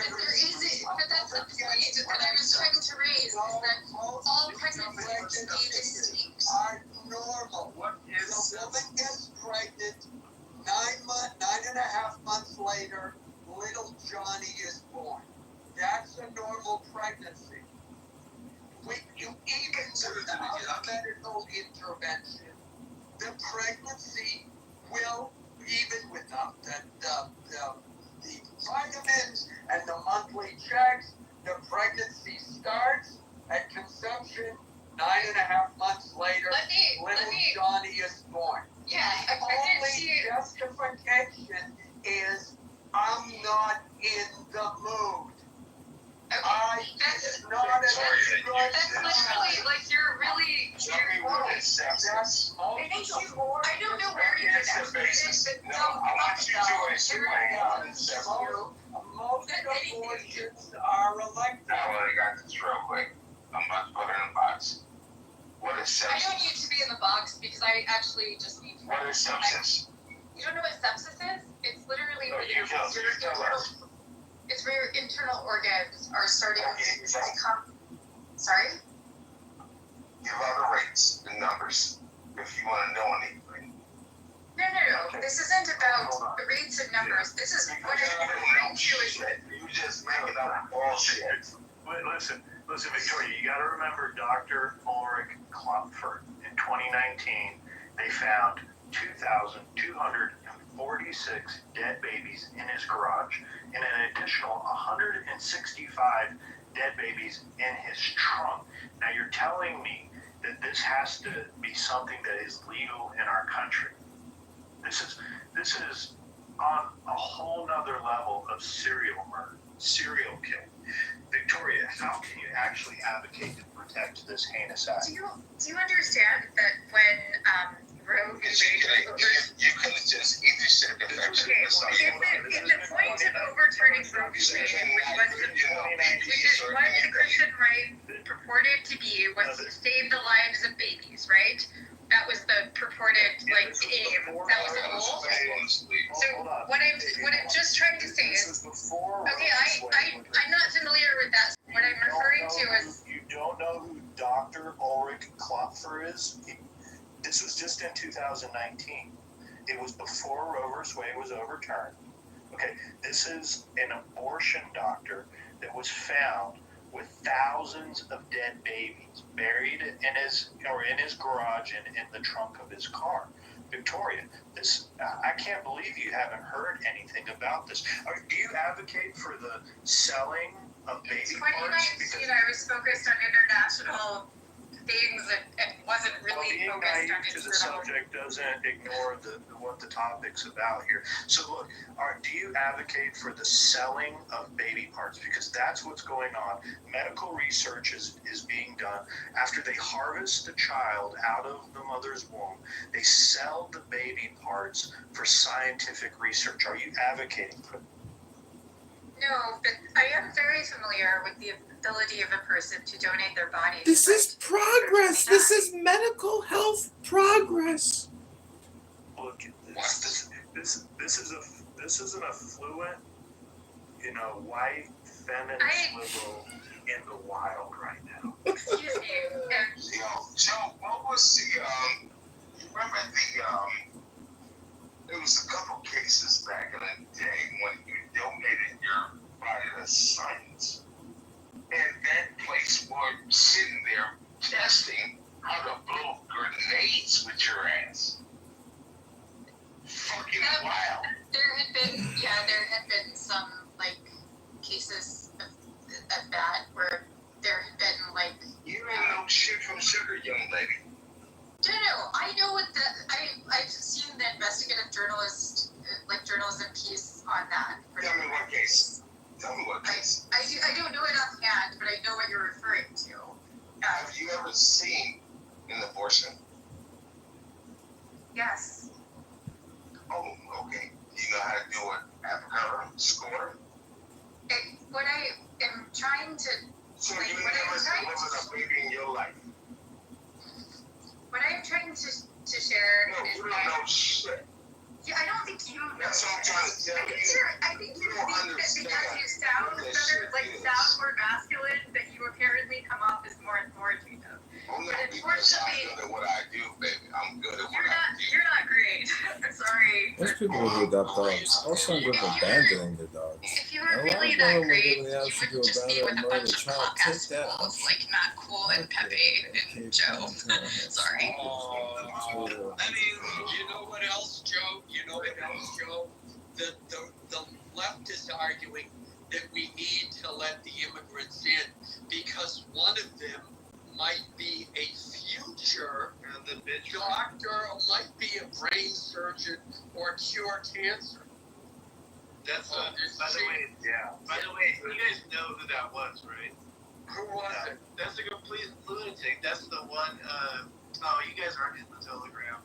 Speaker 21: that's the point that I was trying to raise, is that all pregnancies need distinct.
Speaker 6: Are normal. The woman gets pregnant, 9.5 months later, little Johnny is born. That's a normal pregnancy. Even without medical intervention, the pregnancy will, even without the vitamins and the monthly checks, the pregnancy starts at conception. 9.5 months later, little Johnny is born.
Speaker 21: Yeah, a
Speaker 6: pregnancy. Only justification is I'm not in the mood.
Speaker 21: That's literally like you're really.
Speaker 6: That's
Speaker 21: I don't know where you're at.
Speaker 6: Most abortions are elective.
Speaker 14: I got this real quick. I'm about to put it in a box. What is sepsis?
Speaker 21: I don't need to be in the box because I actually just need to.
Speaker 14: What is sepsis?
Speaker 21: You don't know what sepsis is? It's literally it's where your internal organs are starting to become. Sorry?
Speaker 14: Give out the rates and numbers if you want to know anything.
Speaker 21: No. This isn't about the rates and numbers. This is what I'm referring to is.
Speaker 14: You just making up bullshit.
Speaker 12: Listen, Victoria, you got to remember Dr. Ulrich Klopfer in 2019, they found 2,246 dead babies in his garage and an additional 165 dead babies in his trunk. Now you're telling me that this has to be something that is legal in our country. This is on a whole nother level of serial murder, serial killing. Victoria, how can you actually advocate to protect this heinous act?
Speaker 21: Do you understand that when Roe v. Wade was
Speaker 14: You could have just either said the facts
Speaker 21: okay, in the point of overturning Roe v. Wade, which is what the Christian right purported to be, was to save the lives of babies, right? That was the purported aim. That was the goal. So what I'm just trying to say is, okay, I'm not familiar with that. What I'm referring to is,
Speaker 12: you don't know who Dr. Ulrich Klopfer is. This was just in 2019. It was before Roe v. Wade was overturned. Okay, this is an abortion doctor that was found with thousands of dead babies buried in his garage and in the trunk of his car. Victoria, I can't believe you haven't heard anything about this. Do you advocate for the selling of baby parts?
Speaker 21: In 2019, I was focused on international things and wasn't really
Speaker 12: being
Speaker 21: focused on
Speaker 12: naive to the subject doesn't ignore what the topic's about here. So look, do you advocate for the selling of baby parts? Because that's what's going on. Medical research is being done. After they harvest the child out of the mother's womb, they sell the baby parts for scientific research. Are you advocating for that?
Speaker 21: No, but I am very familiar with the ability of a person to donate their body.
Speaker 5: This is progress. This is medical health progress.
Speaker 12: Look at this. This is an affluent, white feminist liberal in the wild right now.
Speaker 21: Excuse me.
Speaker 14: Joe, what was the you remember there was a couple cases back in the day when you donated your body to science, and that place was sitting there testing how to blow grenades with your ass. Fucking wild.
Speaker 21: There had been some cases of that where there had been
Speaker 14: You ain't no shit from sugar, young lady.
Speaker 21: No, I know what I've seen the investigative journalism piece on that.
Speaker 14: Tell me what case.
Speaker 21: I don't know it offhand, but I know what you're referring to.
Speaker 14: Have you ever seen an abortion?
Speaker 21: Yes.
Speaker 14: Oh, okay. Do you know how to do it? Africa score?
Speaker 21: What I am trying to...
Speaker 14: So you never delivered a baby in your life?
Speaker 21: What I'm trying to share is
Speaker 14: you don't know shit.
Speaker 21: Yeah, I don't think you know.
Speaker 14: That's what I'm trying to tell you.
Speaker 21: I think you don't think that because you sound more masculine, that you apparently come off as more authoritative.
Speaker 14: I'm not because I'm good at what I do, baby. I'm good at what I do.
Speaker 21: You're not great. I'm sorry.
Speaker 15: There's people who adopt dogs. Also, I'm abandoning their dogs.
Speaker 21: If you were really that great, you wouldn't just be with a bunch of podcast fools like Matt Cool and Pepe and Joe. Sorry.
Speaker 6: I mean, you know what else, Joe? The left is arguing that we need to let the immigrants in because one of them might be a future doctor, might be a brain surgeon, or cure cancer.
Speaker 10: That's by the way, you guys know who that was, right?
Speaker 6: Who was it?
Speaker 10: That's a complete lunatic. That's the one. You guys aren't in the Telegram.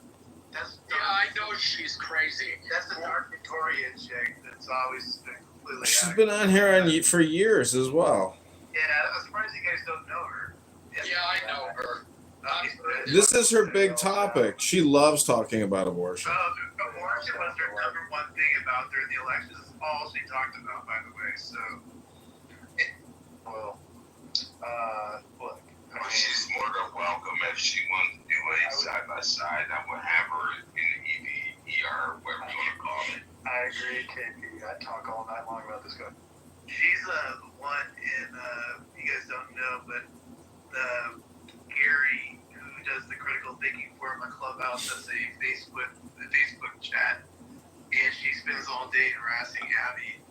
Speaker 6: I know she's crazy.
Speaker 10: That's the Dark Victorian chick that's always been completely.
Speaker 15: She's been on here for years as well.
Speaker 10: Yeah, I'm surprised you guys don't know her.
Speaker 6: Yeah, I know her.
Speaker 15: This is her big topic. She loves talking about abortion.
Speaker 10: Abortion was her number one thing about during the elections. That's all she talked about, by the way. So,
Speaker 14: look. She's more than welcome if she wants to do a side-by-side. I would have her in the ER, whatever you want to call it.
Speaker 12: I agree, KP. I talk all night long about this guy.
Speaker 10: She's the one in, you guys don't know, but Gary, who does the critical thinking for my clubhouse, has a Facebook chat, and she spends all day harassing Abby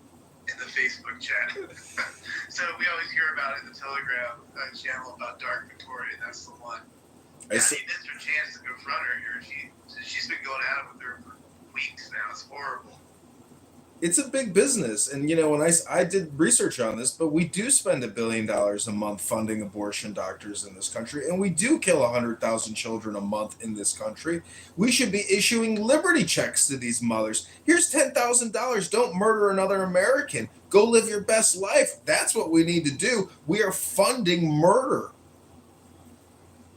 Speaker 10: in the Facebook chat. So we always hear about it in the Telegram channel about Dark Victoria. That's the one. Abby missed her chance to confront her here. She's been going at it with her for weeks now. It's horrible.
Speaker 15: it's a big business. And, when I did research on this, but we do spend $1 billion a month funding abortion doctors in this country, and we do kill 100,000 children a month in this country. We should be issuing liberty checks to these mothers. Here's $10,000. Don't murder another American. Go live your best life. That's what we need to do. We are funding murder.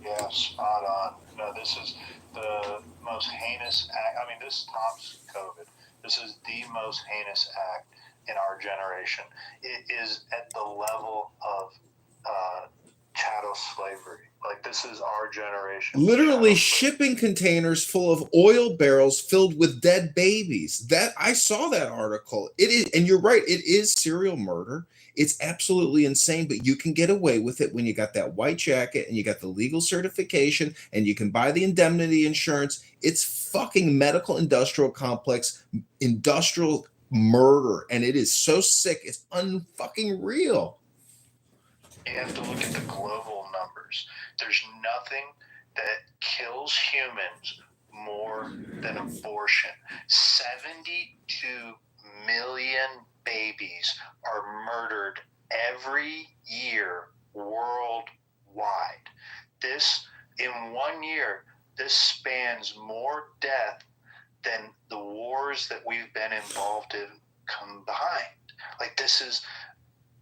Speaker 12: Yeah, spot on. No, this is the most heinous act. I mean, this tops COVID. This is the most heinous act in our generation. It is at the level of chattel slavery. Like, this is our generation.
Speaker 15: Literally shipping containers full of oil barrels filled with dead babies. That I saw that article. It is, and you're right, it is serial murder. It's absolutely insane, but you can get away with it when you got that white jacket and you got the legal certification and you can buy the indemnity insurance. It's fucking medical industrial complex, industrial murder, and it is so sick. It's unfucking real.
Speaker 12: You have to look at the global numbers. There's nothing that kills humans more than abortion. 72 million babies are murdered every year worldwide. This, in 1 year, this spans more death than the wars that we've been involved in combined. Like, this is,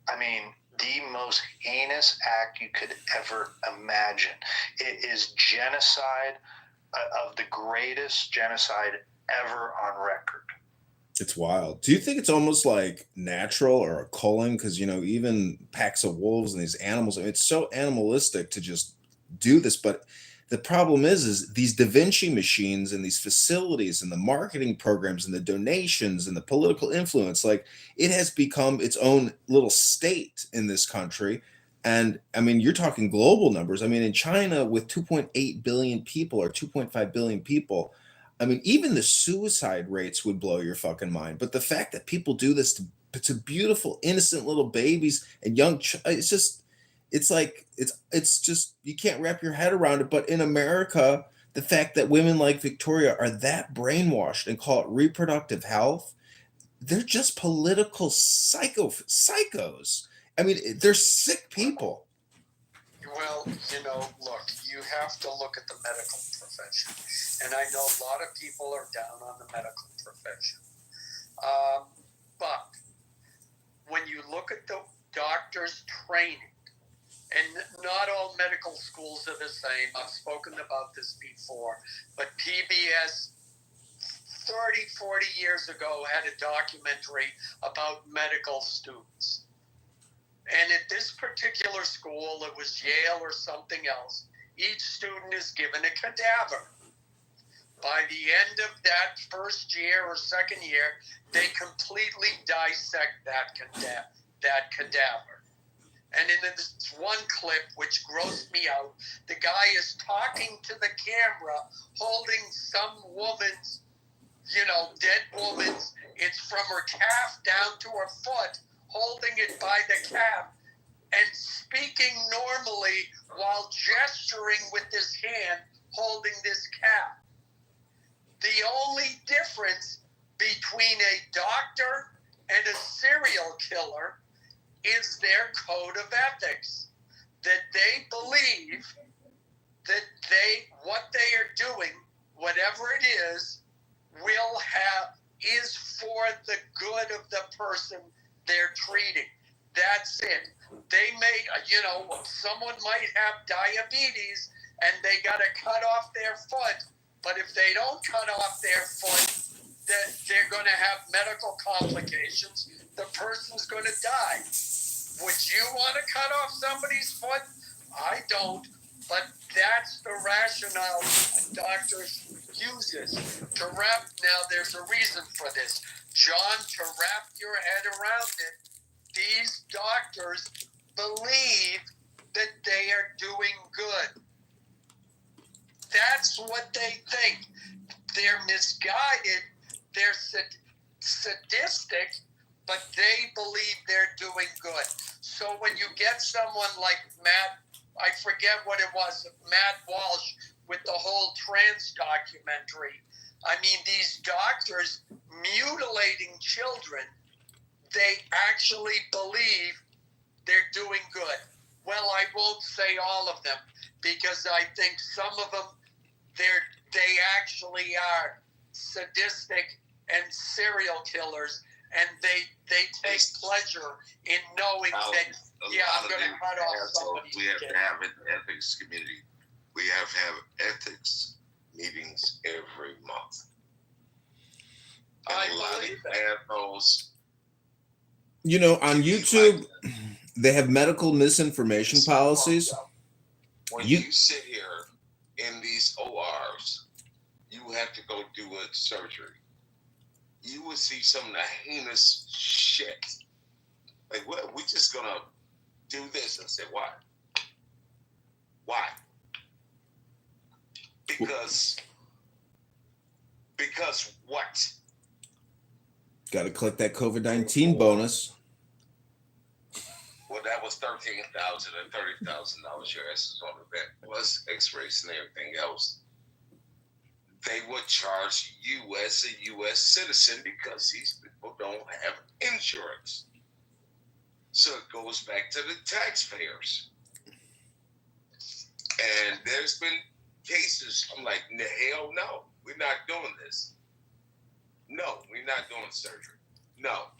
Speaker 12: I mean, the most heinous act you could ever imagine. It is genocide of the greatest genocide ever on record.
Speaker 15: It's wild. Do you think it's almost like natural or a culling? Because, even packs of wolves and these animals, it's so animalistic to just do this. But the problem is these Da Vinci machines and these facilities and the marketing programs and the donations and the political influence, like, it has become its own little state in this country. And I mean, you're talking global numbers. I mean, in China with 2.8 billion people or 2.5 billion people, I mean, even the suicide rates would blow your fucking mind. But the fact that people do this to beautiful, innocent little babies and young, it's just, it's just, you can't wrap your head around it. But in America, the fact that women like Victoria are that brainwashed and call it reproductive health, they're just political psychos. I mean, they're sick people.
Speaker 6: Well, look, you have to look at the medical profession. And I know a lot of people are down on the medical profession. But when you look at the doctors' training, and not all medical schools are the same. I've spoken about this before. But PBS 30, 40 years ago had a documentary about medical students. And at this particular school, it was Yale or something else, each student is given a cadaver. By the end of that first year or second year, they completely dissect that cadaver. And in this one clip, which grossed me out, the guy is talking to the camera, holding some woman's, dead woman's, it's from her calf down to her foot, holding it by the calf, and speaking normally while gesturing with his hand, holding this calf. The only difference between a doctor and a serial killer is their code of ethics, that they believe that what they are doing, whatever it is for the good of the person they're treating. That's it. They may, someone might have diabetes and they got to cut off their foot, but if they don't cut off their foot, that they're going to have medical complications. The person's going to die. Would you want to cut off somebody's foot? I don't, but that's the rationale doctors uses to wrap. Now, there's a reason for this. John, to wrap your head around it, these doctors believe that they are doing good. That's what they think. They're misguided. They're sadistic, but they believe they're doing good. So when you get someone like Matt, I forget what it was, Matt Walsh, with the whole trans documentary, I mean, these doctors mutilating children, they actually believe they're doing good. Well, I won't say all of them, because I think some of them, they actually are sadistic and serial killers, and they take pleasure in knowing that, I'm going to cut off somebody's
Speaker 7: We have
Speaker 6: kid.
Speaker 7: to have an ethics community. We have to have ethics meetings every month. And
Speaker 6: I
Speaker 7: a lot
Speaker 6: believe
Speaker 7: of assholes.
Speaker 15: You know, on YouTube, they have medical misinformation policies.
Speaker 7: When you sit here in these ORs, you have to go do a surgery. You will see some of the heinous shit. Like, what? We're just gonna do this and say, why? Why? Because what?
Speaker 15: Got to collect that COVID-19 bonus.
Speaker 7: Well, that was $13,000 and $30,000 your ass is on the vet, plus X-rays and everything else. They would charge you as a U.S. citizen because these people don't have insurance. So it goes back to the taxpayers. And there's been cases, I'm like, hell no, we're not doing this. No, we're not doing surgery. No.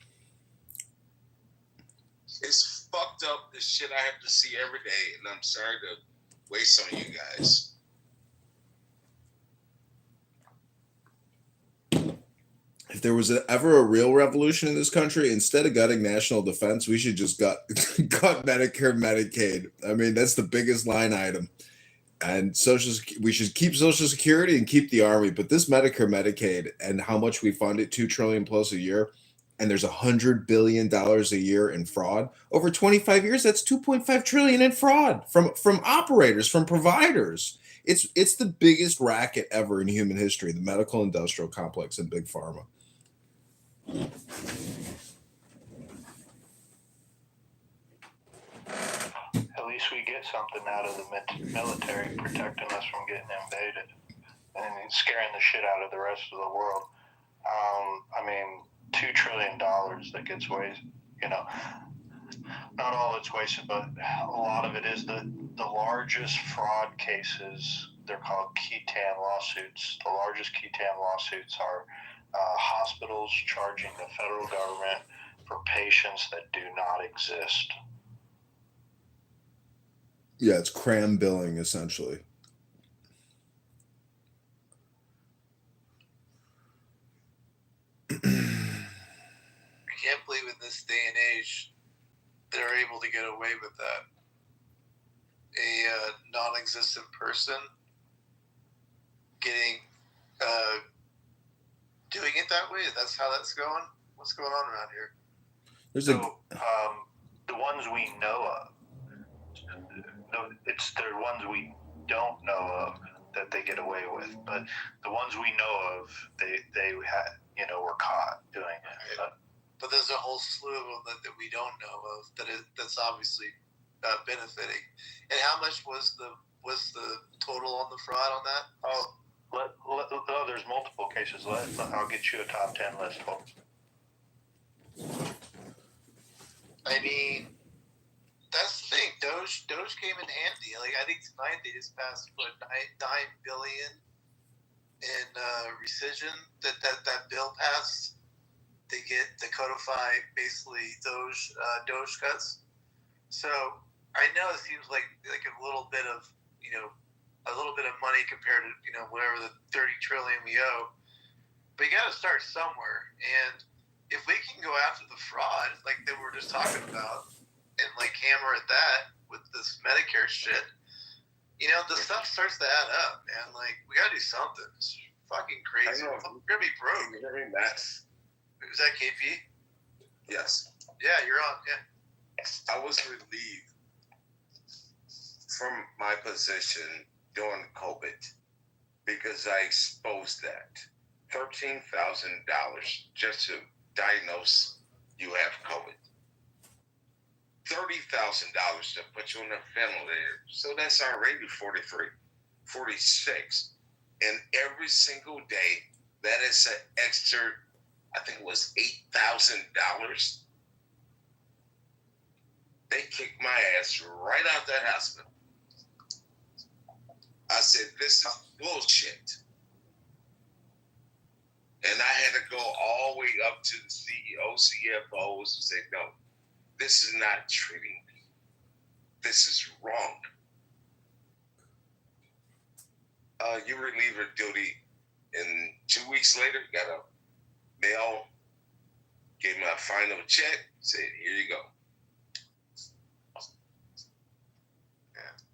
Speaker 7: It's fucked up, the shit I have to see every day, and I'm sorry to waste on you guys.
Speaker 15: If there was ever a real revolution in this country, instead of gutting national defense, we should just cut Medicare, Medicaid. I mean, that's the biggest line item. And we should keep Social Security and keep the Army. But this Medicare, Medicaid, and how much we fund it, $2 trillion plus a year, and there's $100 billion a year in fraud over 25 years. That's $2.5 trillion in fraud from operators, from providers. It's the biggest racket ever in human history, the medical industrial complex and big pharma.
Speaker 12: At least we get something out of the military protecting us from getting invaded and scaring the shit out of the rest of the world. I mean, $2 trillion that gets wasted, not all it's wasted, but a lot of it is the largest fraud cases. They're called Ketan lawsuits. The largest Ketan lawsuits are hospitals charging the federal government for patients that do not exist.
Speaker 15: Yeah, it's cram billing, essentially.
Speaker 17: I can't believe in this day and age they're able to get away with that. A non-existent person doing it that way. That's how that's going. What's going on around here?
Speaker 12: The ones we know of, it's the ones we don't know of that they get away with. But the ones we know of, they had, were caught doing it.
Speaker 17: But there's a whole slew of them that we don't know of that's obviously benefiting. And how much was the total on the fraud on that?
Speaker 12: There's multiple cases. I'll get you a top 10 list.
Speaker 17: I mean, that's the thing. Doge came in handy. Like, I think tonight they just passed $9 billion in rescission. That bill passed to codify basically Doge cuts. So I know it seems like a little bit of money compared to whatever the 30 trillion we owe, but you got to start somewhere. And if we can go after the fraud like that we're just talking about, and like hammer at that with this Medicare shit, the stuff starts to add up, man. Like, we got to do something. It's fucking crazy. We're gonna be broke.
Speaker 7: Can you hear me, Matt?
Speaker 17: Is that KP?
Speaker 7: Yes.
Speaker 17: Yeah, you're on. Yeah.
Speaker 7: I was relieved from my position during COVID because I exposed that. $13,000 just to diagnose you have COVID. $30,000 to put you on a ventilator. So that's already 46. And every single day that is an extra, I think it was $8,000. They kicked my ass right out that hospital. I said, this is bullshit. And I had to go all the way up to the CEO, CFOs and say, no, this is not treating me. This is wrong. You relieve of duty, and 2 weeks later, got a mail, gave me a final check, said, here you go.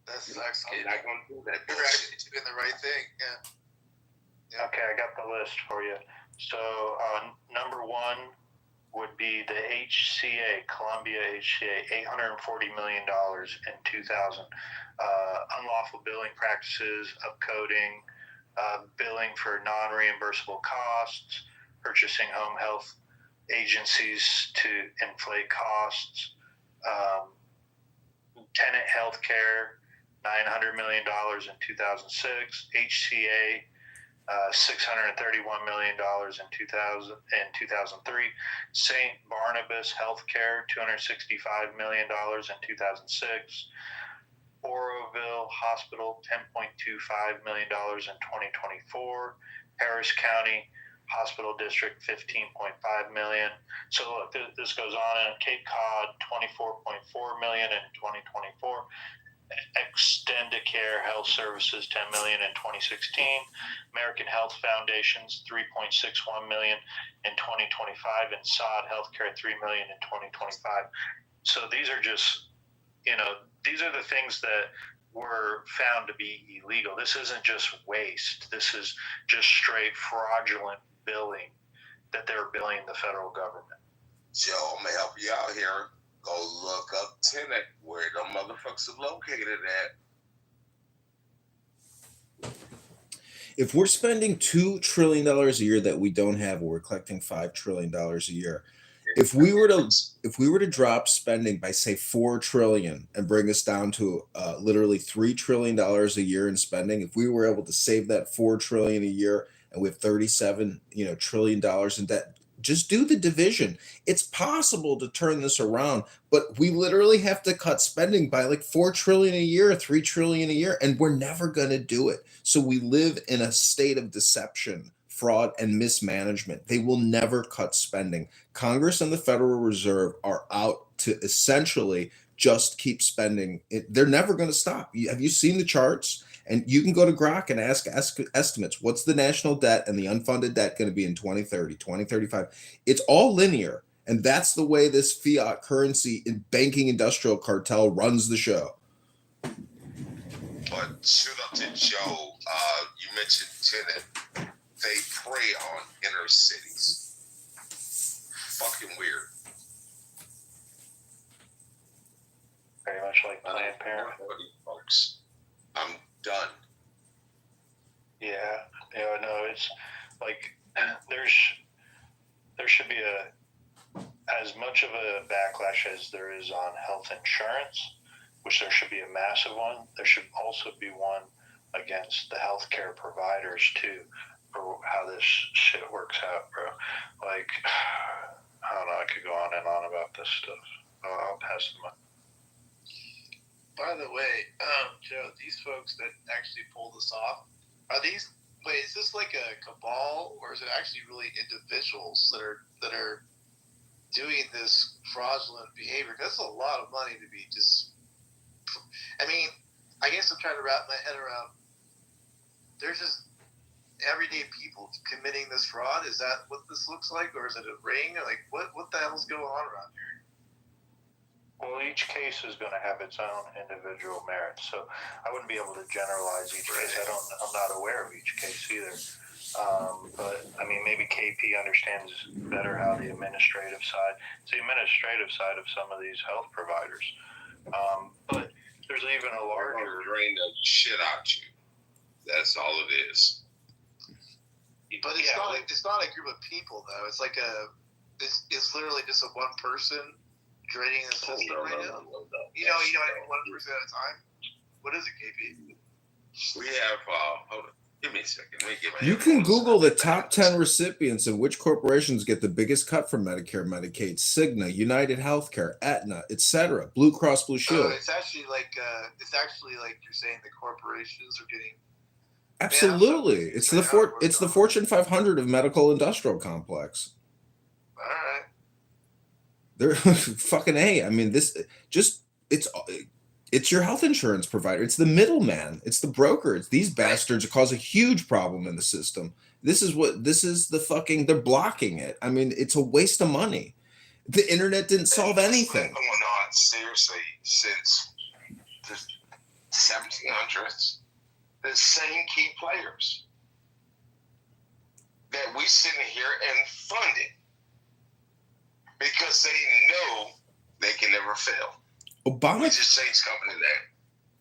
Speaker 17: That sucks, kid.
Speaker 7: I'm not going to do that.
Speaker 17: You're actually doing the right thing. Yeah.
Speaker 12: Okay, I got the list for you. So number one would be the HCA, Columbia HCA, $840 million in 2000. Unlawful billing practices, upcoding, billing for non-reimbursable costs, purchasing home health agencies to inflate costs, tenant health care, $900 million in 2006, HCA, $631 million in 2003, St. Barnabas Healthcare, $265 million in 2006, Oroville Hospital, $10.25 million in 2024, Harris County Hospital District, $15.5 million. So look, this goes on. And Cape Cod, $24.4 million in 2024. Extendicare Health Services, $10 million in 2016. American Health Foundations, $3.61 million in 2025, and Sod Healthcare, $3 million in 2025. So these are just, these are the things that were found to be illegal. This isn't just waste. This is just straight fraudulent billing that they're billing the federal government.
Speaker 7: Joe, I'm gonna help you out here. Go look up tenant where the motherfuckers are located at.
Speaker 15: If we're spending $2 trillion a year that we don't have, or we're collecting $5 trillion a year, if we were to drop spending by say $4 trillion and bring us down to literally $3 trillion a year in spending, if we were able to save that $4 trillion a year and we have $37 trillion in debt, just do the division. It's possible to turn this around, but we literally have to cut spending by like $4 trillion a year, $3 trillion a year, and we're never going to do it. So we live in a state of deception, fraud, and mismanagement. They will never cut spending. Congress and the Federal Reserve are out to essentially just keep spending. They're never going to stop. Have you seen the charts? And you can go to Grok and ask estimates. What's the national debt and the unfunded debt going to be in 2030, 2035? It's all linear. And that's the way this fiat currency and banking industrial cartel runs the show.
Speaker 7: But shoot up to Joe, you mentioned tenant. They prey on inner cities. Fucking weird.
Speaker 12: Very much like Planned Parenthood.
Speaker 7: Folks, I'm done.
Speaker 12: Yeah, no, it's like there should be as much of a backlash as there is on health insurance, which there should be a massive one. There should also be one against the healthcare providers too, for how this shit works out, bro. Like, I don't know, I could go on and on about this stuff. I'll pass the mic.
Speaker 17: By the way, Joe, these folks that actually pull this off, is this like a cabal, or is it actually really individuals that are doing this fraudulent behavior? That's a lot of money to be just. I mean, I guess I'm trying to wrap my head around. There's just everyday people committing this fraud. Is that what this looks like, or is it a ring? Like, what the hell's going on around here?
Speaker 12: Well, each case is going to have its own individual merits, so I wouldn't be able to generalize each case. I'm not aware of each case either. But I mean, maybe KP understands better how the administrative side. It's the administrative side of some of these health providers. But there's even a larger
Speaker 7: drain the shit out you. That's all it is.
Speaker 17: But it's not a group of people though. It's like it's literally just a one person draining the system right now. No. You know, one person at a time. What is it, KP?
Speaker 7: We have
Speaker 14: Give me a second. Let me get my
Speaker 15: You can
Speaker 14: headphones.
Speaker 15: Google the top 10 recipients and which corporations get the biggest cut from Medicare, Medicaid, Cigna, United Healthcare, Aetna, etc. Blue Cross Blue Shield.
Speaker 10: It's actually like you're saying the corporations are getting.
Speaker 15: Absolutely. It's the Fortune 500 of medical industrial complex.
Speaker 10: All right.
Speaker 15: They're fucking A. I mean, it's your health insurance provider. It's the middleman. It's the broker. It's these bastards cause a huge problem in the system. They're blocking it. I mean, it's a waste of money. The internet didn't solve anything.
Speaker 14: It's been going on seriously since the 1700s. The same key players that we sit here and fund it because they know they can never fail. We just changed company name.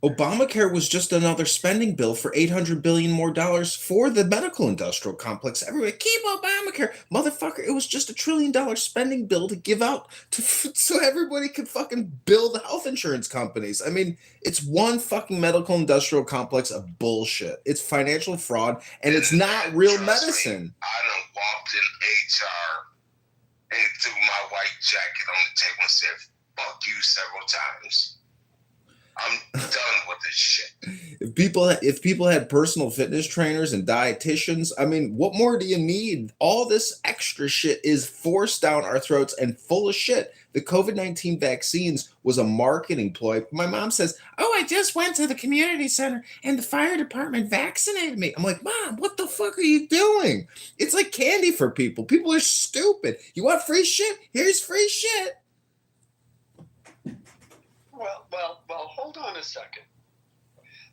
Speaker 15: Obamacare was just another spending bill for $800 billion more for the medical industrial complex. Everybody, keep Obamacare. Motherfucker, it was just $1 trillion spending bill to give out so everybody could fucking bill the health insurance companies. I mean, it's one fucking medical industrial complex of bullshit. It's financial fraud, and it's not real medicine.
Speaker 14: I done walked in HR and threw my white jacket on the table and said, fuck you several times. I'm done with this shit.
Speaker 15: If people had personal fitness trainers and dietitians, I mean, what more do you need? All this extra shit is forced down our throats and full of shit. The COVID-19 vaccines was a marketing ploy. My mom says, "Oh, I just went to the community center and the fire department vaccinated me." I'm like, "Mom, what the fuck are you doing?" It's like candy for people. People are stupid. You want free shit? Here's free shit.
Speaker 6: Well, hold on a second.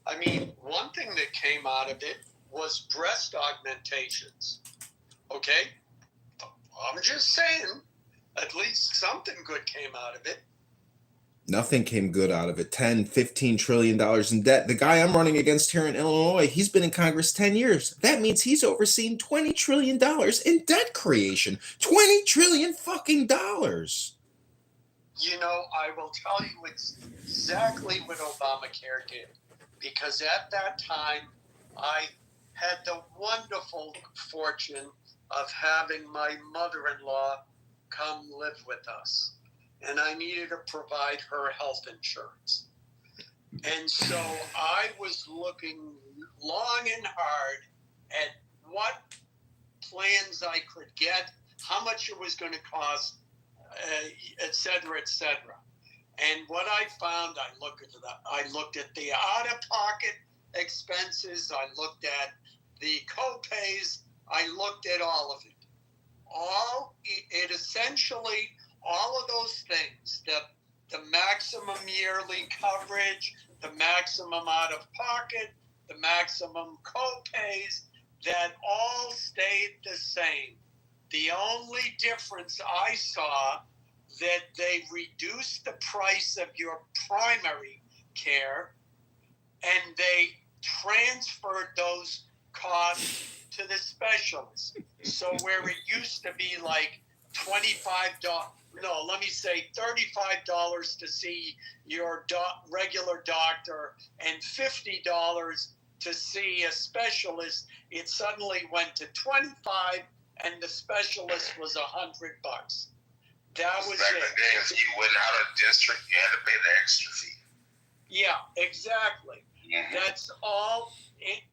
Speaker 6: I mean, one thing that came out of it was breast augmentations. Okay? I'm just saying, at least something good came out of it.
Speaker 15: Nothing came good out of it. $10-15 trillion in debt. The guy I'm running against here in Illinois, he's been in Congress 10 years. That means he's overseen $20 trillion in debt creation. $20 trillion fucking dollars.
Speaker 6: You know, I will tell you exactly what Obamacare did. Because at that time, I had the wonderful fortune of having my mother-in-law come live with us. And I needed to provide her health insurance. And so I was looking long and hard at what plans I could get, how much it was going to cost, et cetera, et cetera. And what I found, I looked at the out-of-pocket expenses, I looked at the co-pays, I looked at all of it. Essentially, all of those things, the maximum yearly coverage, the maximum out-of-pocket, the maximum co-pays, that all stayed the same. The only difference I saw that they reduced the price of your primary care and they transferred those costs to the specialist. So where it used to be like $35 to see your regular doctor and $50 to see a specialist, it suddenly went to $25 and the specialist was $100. That was
Speaker 14: back
Speaker 6: it.
Speaker 14: in the day, if you went out of district, you had to pay the extra fee.
Speaker 6: Yeah, exactly. Mm-hmm. That's all.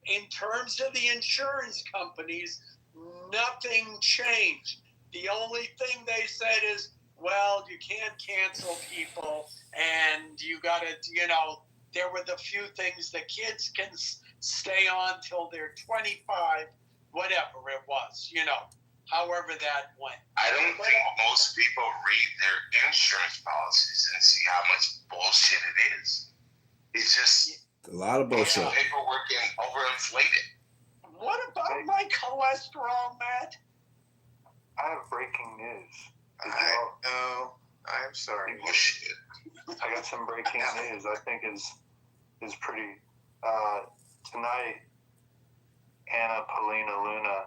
Speaker 6: In terms of the insurance companies, nothing changed. The only thing they said is, well, you can't cancel people, and you got to, there were the few things the kids can stay on till they're 25, whatever it was, however that went.
Speaker 14: I don't think most people read their insurance policies and see how much bullshit it is. It's just
Speaker 15: a lot of bullshit.
Speaker 14: Paperwork and overinflated.
Speaker 6: What about my cholesterol, Matt?
Speaker 11: I have breaking news.
Speaker 10: I'm sorry.
Speaker 11: I got some breaking news. I think is pretty. Tonight, Anna Paulina Luna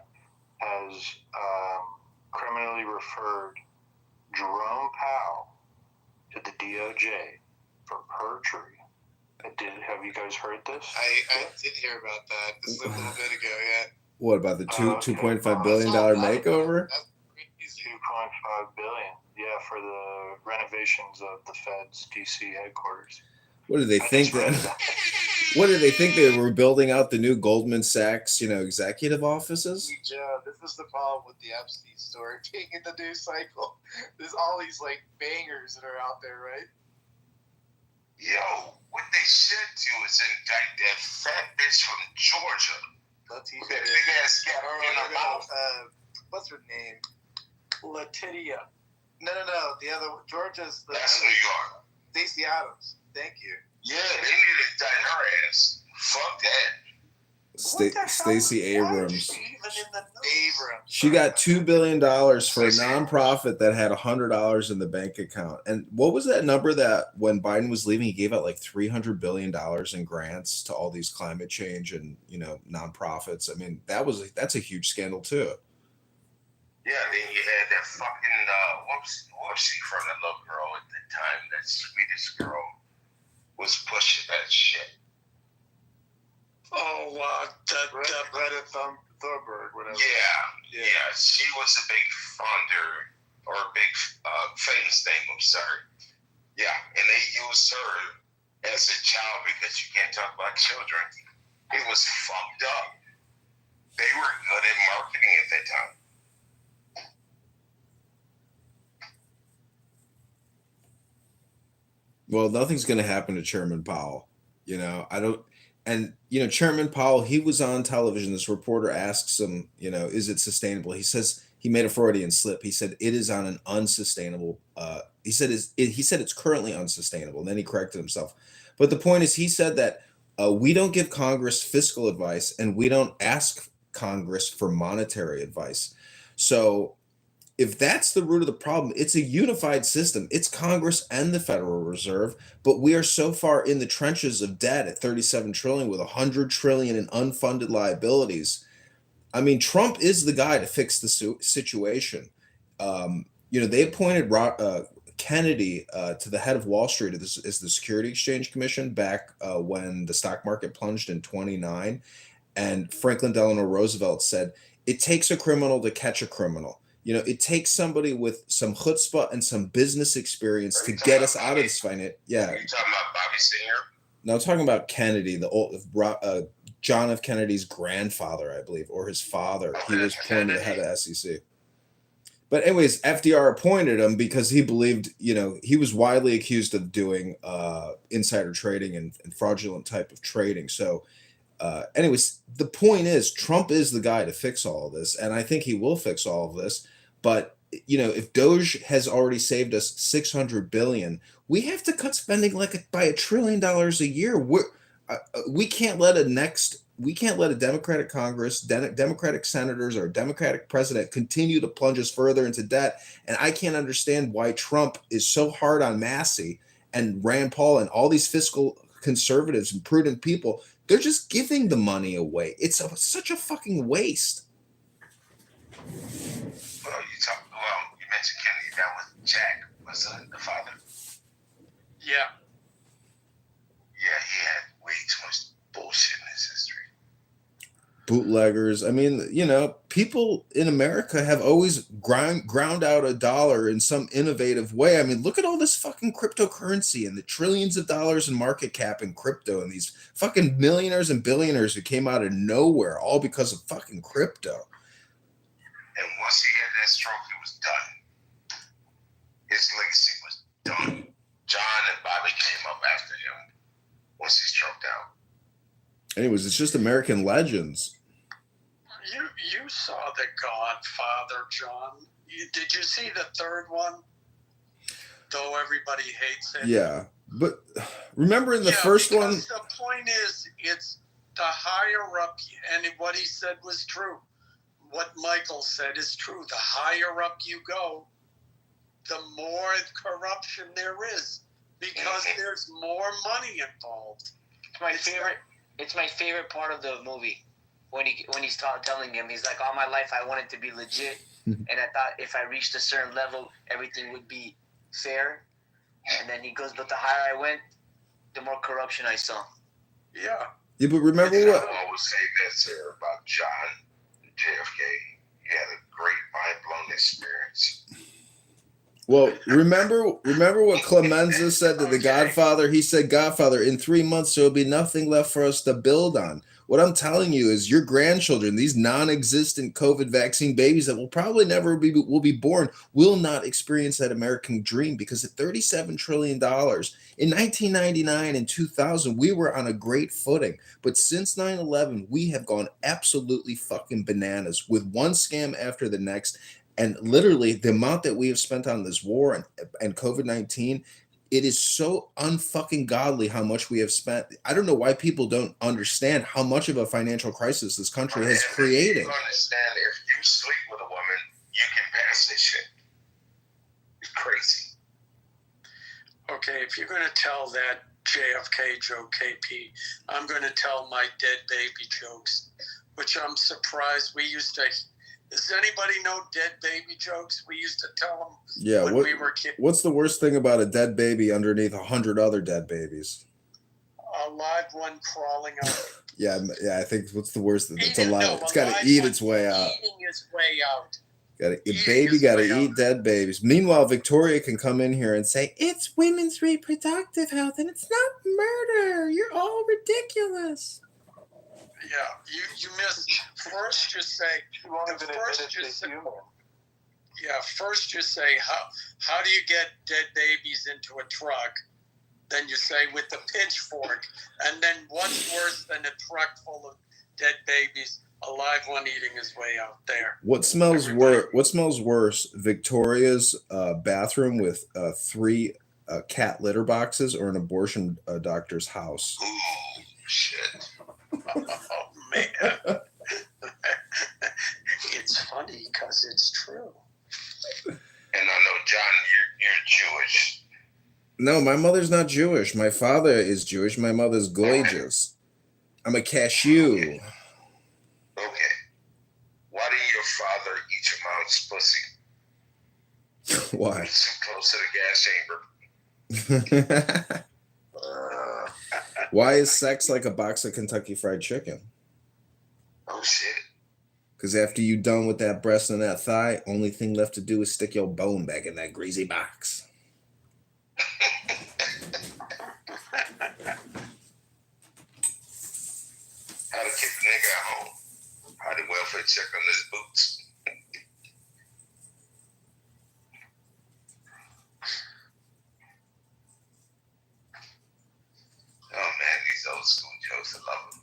Speaker 11: has criminally referred Jerome Powell to the DOJ for perjury. Have you guys heard this?
Speaker 10: I did hear about that. This is a little bit ago, yeah.
Speaker 15: What about the $2.5 billion makeover?
Speaker 11: $2.5 billion. Yeah, for the renovations of the Fed's DC headquarters.
Speaker 15: What did they think that? What did they think they were building out the new Goldman Sachs, executive offices?
Speaker 10: Yeah, this is the problem with the Epstein story being in the news cycle. There's all these bangers that are out there, right?
Speaker 14: Yo, what they should do is indict that fat bitch from Georgia.
Speaker 10: Letitia.
Speaker 14: That big ass cat in her mouth.
Speaker 10: What's her name? Letitia. No. The other one. Georgia's the.
Speaker 14: That's New York.
Speaker 10: Stacey Adams. Thank you.
Speaker 14: Yeah, they need to indict her ass. Fuck that.
Speaker 15: Stacey Abrams.
Speaker 10: Abrams.
Speaker 15: She got $2 billion for a nonprofit that had $100 in the bank account. And what was that number that when Biden was leaving, he gave out $300 billion in grants to all these climate change and nonprofits? I mean, that's a huge scandal too.
Speaker 14: Yeah, then you had that fucking what was she from, that little girl at the time, that Swedish girl was pushing that shit.
Speaker 6: Oh, Greta Thunberg, whatever.
Speaker 14: Yeah, she was a big funder, or a big famous name, I'm sorry. Yeah, and they used her as a child because you can't talk about children. It was fucked up. They were good at marketing at that time.
Speaker 15: Well, nothing's going to happen to Chairman Powell. Chairman Powell, he was on television. This reporter asks him, is it sustainable? He says he made a Freudian slip. He said it is on an unsustainable. He said it's currently unsustainable. And then he corrected himself. But the point is, he said that we don't give Congress fiscal advice and we don't ask Congress for monetary advice. So if that's the root of the problem, it's a unified system. It's Congress and the Federal Reserve, but we are so far in the trenches of debt at $37 trillion with $100 trillion in unfunded liabilities. I mean, Trump is the guy to fix the situation. They appointed Kennedy to the head of Wall Street as the Security Exchange Commission back when the stock market plunged in 1929. And Franklin Delano Roosevelt said, it takes a criminal to catch a criminal. It takes somebody with some chutzpah and some business experience to get us out of this finance. Yeah.
Speaker 14: Are you talking about Bobby Singer?
Speaker 15: No, I'm talking about Kennedy, the old John F. Kennedy's grandfather, I believe, or his father. He was appointed the head of SEC. But anyways, FDR appointed him because he believed, he was widely accused of doing insider trading and fraudulent type of trading. So anyways, the point is, Trump is the guy to fix all of this, and I think he will fix all of this. But if Doge has already saved us $600 billion, we have to cut spending by $1 trillion a year. We can't let a Democratic Congress, Democratic senators, or Democratic president continue to plunge us further into debt. And I can't understand why Trump is so hard on Massey and Rand Paul and all these fiscal conservatives and prudent people. They're just giving the money away. It's such a fucking waste.
Speaker 14: You mentioned Kennedy. That was Jack, was the father.
Speaker 6: Yeah.
Speaker 14: Yeah, he had way too much bullshit in his history.
Speaker 15: Bootleggers. I mean, people in America have always ground out a dollar in some innovative way. I mean, look at all this fucking cryptocurrency and the trillions of dollars in market cap in crypto and these fucking millionaires and billionaires who came out of nowhere all because of fucking crypto.
Speaker 14: And once he had that stroke, he was done. His legacy was done. John and Bobby came up after him once he stroked out.
Speaker 15: Anyways, it's just American legends.
Speaker 6: You saw The Godfather, John. Did you see the third one? Though everybody hates it.
Speaker 15: Yeah, but remember in the first one.
Speaker 6: The point is, it's the higher up, and what he said was true. What Michael said is true. The higher up you go, the more corruption there is, because there's more money involved.
Speaker 1: It's my favorite part of the movie when he's telling him, he's like, all my life I wanted to be legit, and I thought if I reached a certain level, everything would be fair. And then he goes, but the higher I went, the more corruption I saw.
Speaker 6: Yeah.
Speaker 15: Yeah, but remember
Speaker 14: I
Speaker 15: what?
Speaker 14: always say that, sir, about John JFK. He had a great mind-blown experience.
Speaker 15: Well, remember what Clemenza said to the Godfather? He said, Godfather, in 3 months there will be nothing left for us to build on. What I'm telling you is your grandchildren, these non-existent COVID vaccine babies that will probably never will be born, will not experience that American dream, because at $37 trillion in 1999 and 2000, we were on a great footing. But since 9/11, we have gone absolutely fucking bananas with one scam after the next. And literally, the amount that we have spent on this war and COVID-19, it is so unfucking godly how much we have spent. I don't know why people don't understand how much of a financial crisis this country has created.
Speaker 14: You understand, if you sleep with a woman, you can pass this shit. It's crazy.
Speaker 6: Okay, if you're going to tell that JFK joke, KP, I'm going to tell my dead baby jokes, which I'm surprised we used to. Does anybody know dead baby jokes? We used to tell them when we were kids.
Speaker 15: What's the worst thing about a dead baby underneath 100 other dead babies?
Speaker 6: A live one crawling out.
Speaker 15: Yeah, I think what's the worst? It's alive. It's got to eat its way out.
Speaker 6: Eating its way out.
Speaker 15: Baby got to eat dead babies. Meanwhile, Victoria can come in here and say, it's women's reproductive health and it's not murder. You're all ridiculous.
Speaker 6: Yeah, you missed. First you say, first you say, how do you get dead babies into a truck? Then you say with the pitchfork. And then what's worse than a truck full of dead babies, a live one eating his way out there?
Speaker 15: What smells worse? What smells worse? Victoria's bathroom with 3 cat litter boxes, or an abortion doctor's house?
Speaker 14: Ooh, shit.
Speaker 6: Oh man, it's funny because it's true.
Speaker 14: And I know, John, you're Jewish.
Speaker 15: No, my mother's not Jewish. My father is Jewish. My mother's gorgeous. I'm a cashew.
Speaker 14: Okay. Why didn't your father eat your mom's pussy?
Speaker 15: Why?
Speaker 14: He's too close to the gas chamber.
Speaker 15: Why is sex like a box of Kentucky Fried Chicken?
Speaker 14: Oh shit.
Speaker 15: Because after you done with that breast and that thigh, only thing left to do is stick your bone back in that greasy box.
Speaker 14: How to kick the nigga at home? How to welfare check on his boots? Oh man, these old school jokes, I love them.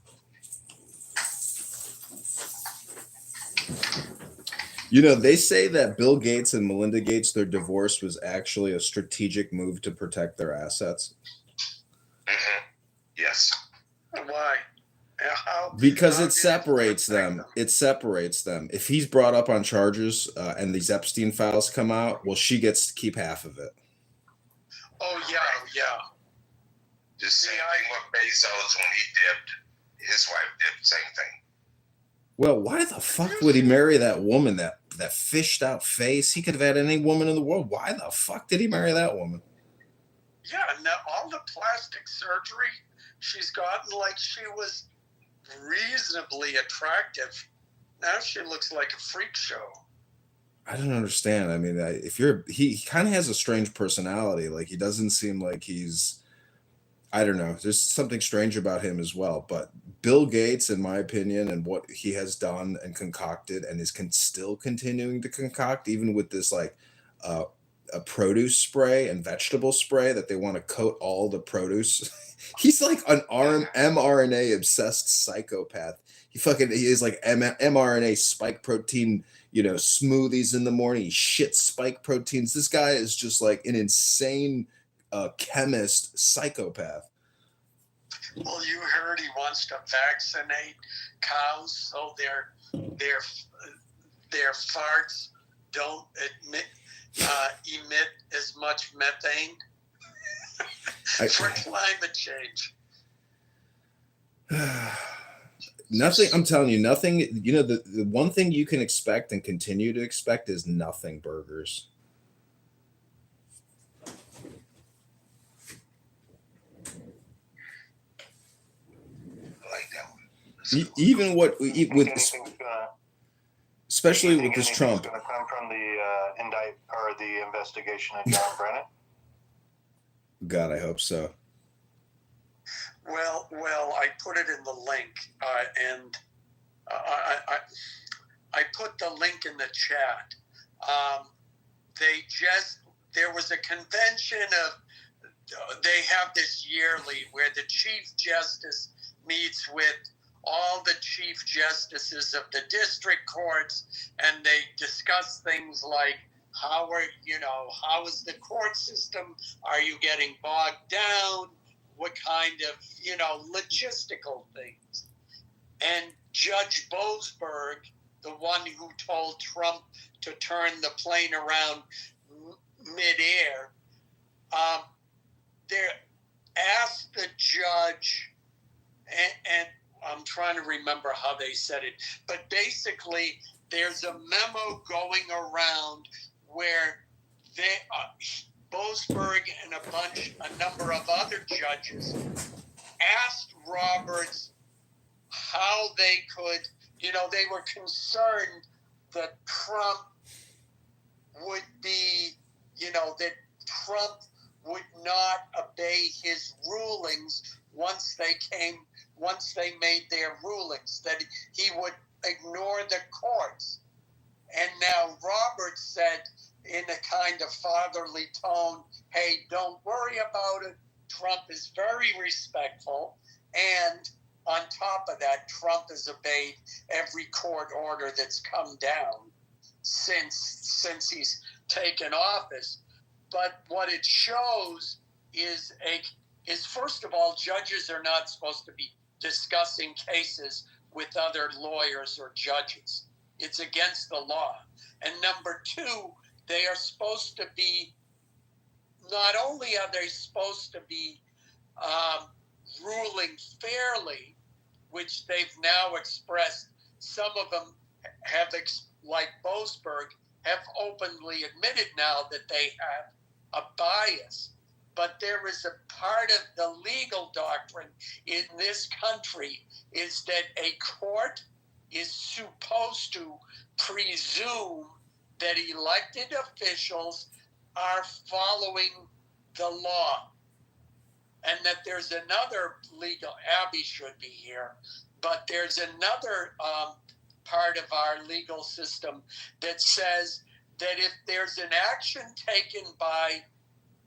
Speaker 15: You know, they say that Bill Gates and Melinda Gates, their divorce was actually a strategic move to protect their assets.
Speaker 14: Mm-hmm. Yes.
Speaker 6: Why?
Speaker 15: Because it separates them. It separates them. If he's brought up on charges and these Epstein files come out, well, she gets to keep half of it.
Speaker 6: Oh, yeah.
Speaker 14: The same thing with Bezos when he dipped. His wife dipped, same thing.
Speaker 15: Well, why the fuck would he marry that woman, that fished out face? He could have had any woman in the world. Why the fuck did he marry that woman?
Speaker 6: Yeah, now all the plastic surgery she's gotten, like she was reasonably attractive. Now she looks like a freak show.
Speaker 15: I don't understand. I mean, he kind of has a strange personality. Like, he doesn't seem like he's, I don't know. There's something strange about him as well. But Bill Gates, in my opinion, and what he has done and concocted and is still continuing to concoct, even with this like a produce spray and vegetable spray that they want to coat all the produce. He's like an mRNA obsessed psychopath. He is like mRNA spike protein, smoothies in the morning. He shits spike proteins. This guy is just like an insane chemist psychopath.
Speaker 6: Well, you heard he wants to vaccinate cows so their farts don't emit as much methane for climate change.
Speaker 15: Nothing. I'm telling you, nothing. The one thing you can expect and continue to expect is nothing burgers. Even with especially with this Trump.
Speaker 12: Going to come from the the investigation of John Brennan.
Speaker 15: God, I hope so.
Speaker 6: Well, I put it in the link, and I put the link in the chat. There was a convention they have this yearly where the Chief Justice meets with all the Chief Justices of the district courts, and they discuss things like how is the court system? Are you getting bogged down? What kind of, logistical things? And Judge Boasberg, the one who told Trump to turn the plane around midair, asked the judge, and I'm trying to remember how they said it, but basically there's a memo going around where Boasberg and a number of other judges asked Roberts how they could, they were concerned that Trump would be, that Trump would not obey his rulings once they made their rulings, that he would ignore the courts. And now Roberts said in a kind of fatherly tone, hey, don't worry about it. Trump is very respectful. And on top of that, Trump has obeyed every court order that's come down since he's taken office. But what it shows is first of all, judges are not supposed to be discussing cases with other lawyers or judges. It's against the law. And number two, they are supposed to be, not only are they supposed to be ruling fairly, which they've now expressed, some of them have, like Boasberg, have openly admitted now that they have a bias. But there is a part of the legal doctrine in this country is that a court is supposed to presume that elected officials are following the law. And that there's another legal, Abby should be here, but there's another part of our legal system that says that if there's an action taken by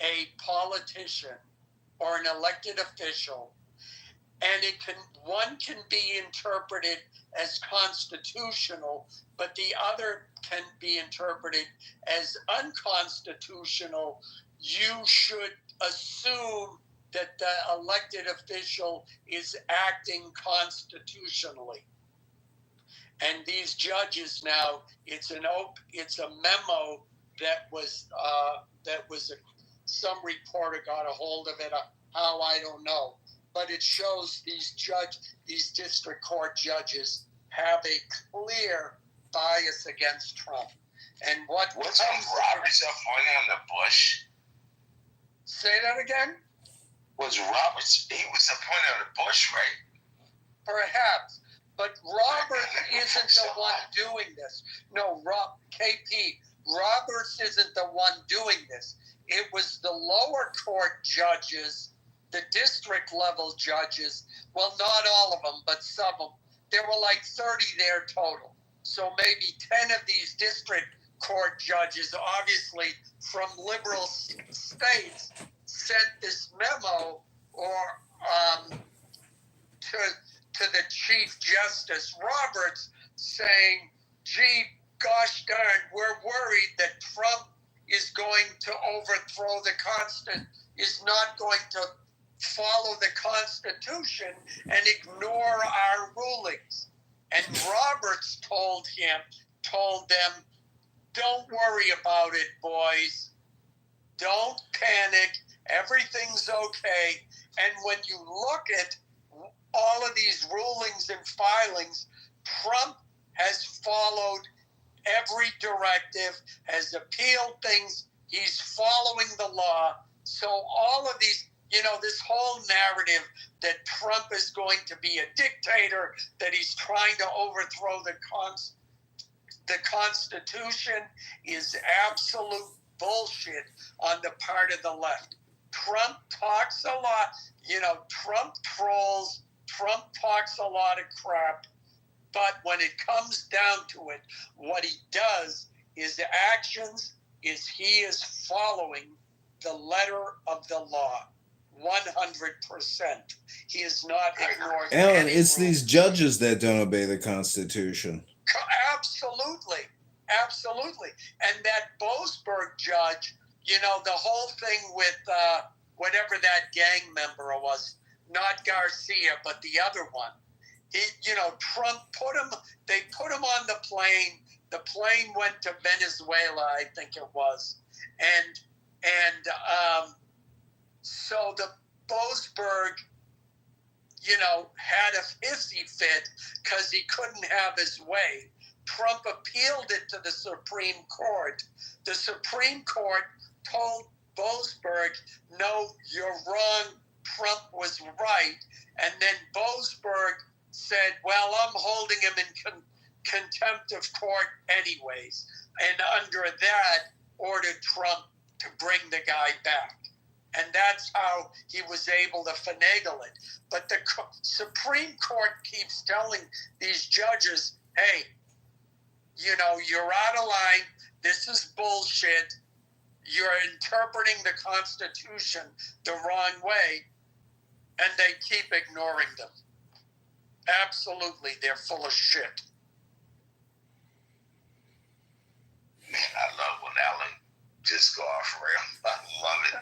Speaker 6: a politician or an elected official, and one can be interpreted as constitutional, but the other can be interpreted as unconstitutional, you should assume that the elected official is acting constitutionally. And these judges now, it's a memo that was some reporter got a hold of it. How, I don't know, but it shows these district court judges have a clear bias against Trump. And what's
Speaker 14: Roberts appointed on the Bush?
Speaker 6: Say that again.
Speaker 14: Was Roberts? He was appointed on the Bush, right?
Speaker 6: Perhaps. But Roberts isn't the one doing this. No, KP, Roberts isn't the one doing this. It was the lower court judges, the district level judges. Well, not all of them, but some of them. There were like 30 there total. So maybe 10 of these district court judges, obviously from liberal states, sent this memo to the Chief Justice Roberts saying, gee, gosh darn, we're worried that Trump is going to overthrow is not going to follow the Constitution and ignore our rulings. And Roberts told them, don't worry about it, boys. Don't panic. Everything's okay. And when you look at all of these rulings and filings, Trump has followed every directive, has appealed things. He's following the law. So all of these, this whole narrative that Trump is going to be a dictator, that he's trying to overthrow the Constitution is absolute bullshit on the part of the left. Trump talks a lot, Trump trolls, Trump talks a lot of crap, but when it comes down to it, what he does is actions is he is following the letter of the law. 100%. He is not ignoring.
Speaker 15: Alan, it's these judges that don't obey the Constitution.
Speaker 6: Absolutely. And that Boasberg judge, the whole thing with whatever that gang member was, not Garcia, but the other one. Trump they put him on the plane. The plane went to Venezuela, I think it was. So the Boasberg, had a hissy fit because he couldn't have his way. Trump appealed it to the Supreme Court. The Supreme Court told Boasberg, no, you're wrong, Trump was right. And then Boasberg said, well, I'm holding him in contempt of court anyways. And under that, ordered Trump to bring the guy back. And that's how he was able to finagle it. But the Supreme Court keeps telling these judges, hey, you're out of line. This is bullshit. You're interpreting the Constitution the wrong way. And they keep ignoring them. Absolutely, they're full of shit.
Speaker 14: Man, I love when Alan just go off rail. I love it.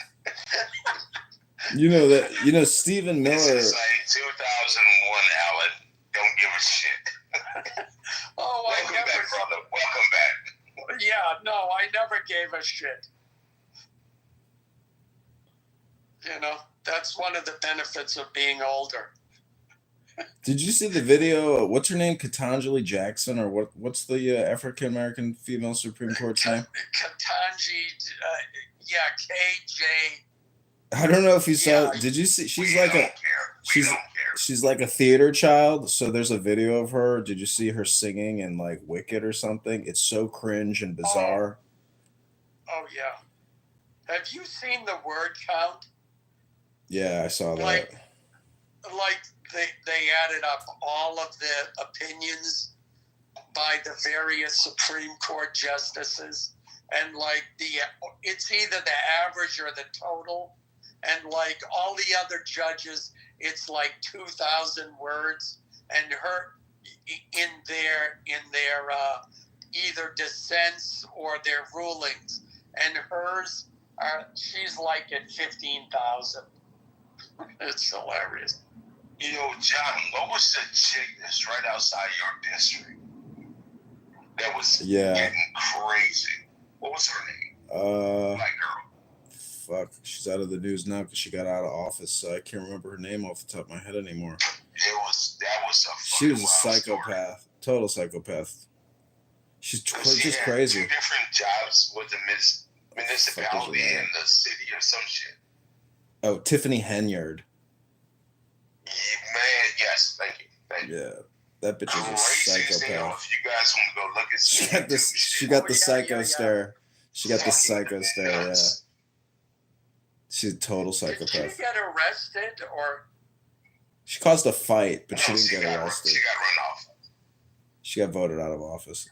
Speaker 15: Stephen Miller.
Speaker 14: This is like 2001, Alan. Don't give a shit. Welcome back, brother. Welcome back.
Speaker 6: Yeah, no, I never gave a shit. That's one of the benefits of being older.
Speaker 15: Did you see the video? What's her name? Ketanji Jackson, or what's the African American female Supreme Court's name?
Speaker 6: Ketanji, KJ.
Speaker 15: I don't know if you saw. Did you see? She's like a theater child. So there's a video of her. Did you see her singing in like Wicked or something? It's so cringe and bizarre.
Speaker 6: Oh yeah. Have you seen the word count?
Speaker 15: Yeah, I saw that.
Speaker 6: Like they added up all of the opinions by the various Supreme Court justices, and it's either the average or the total, and like all the other judges, it's like 2,000 words, and her in their either dissents or their rulings, and hers she's like at 15,000. It's hilarious.
Speaker 14: John, what was the chick that's right outside your district that was getting crazy? What was her name? Black girl.
Speaker 15: Fuck, she's out of the news now because she got out of office. So I can't remember her name off the top of my head anymore.
Speaker 14: She
Speaker 15: was a psychopath, total psychopath. She's just crazy.
Speaker 14: 2 different jobs with the municipality and the city or some shit.
Speaker 15: Oh, Tiffany Henyard.
Speaker 14: Man, yes, thank you.
Speaker 15: Yeah, that bitch is a psychopath.
Speaker 14: If you guys want to go look at
Speaker 15: she got the psycho stare. She got the psycho stare. Yeah, she's a total psychopath.
Speaker 6: Did she get arrested or?
Speaker 15: She caused a fight, but she didn't get arrested.
Speaker 14: She got run off.
Speaker 15: She got voted out of office.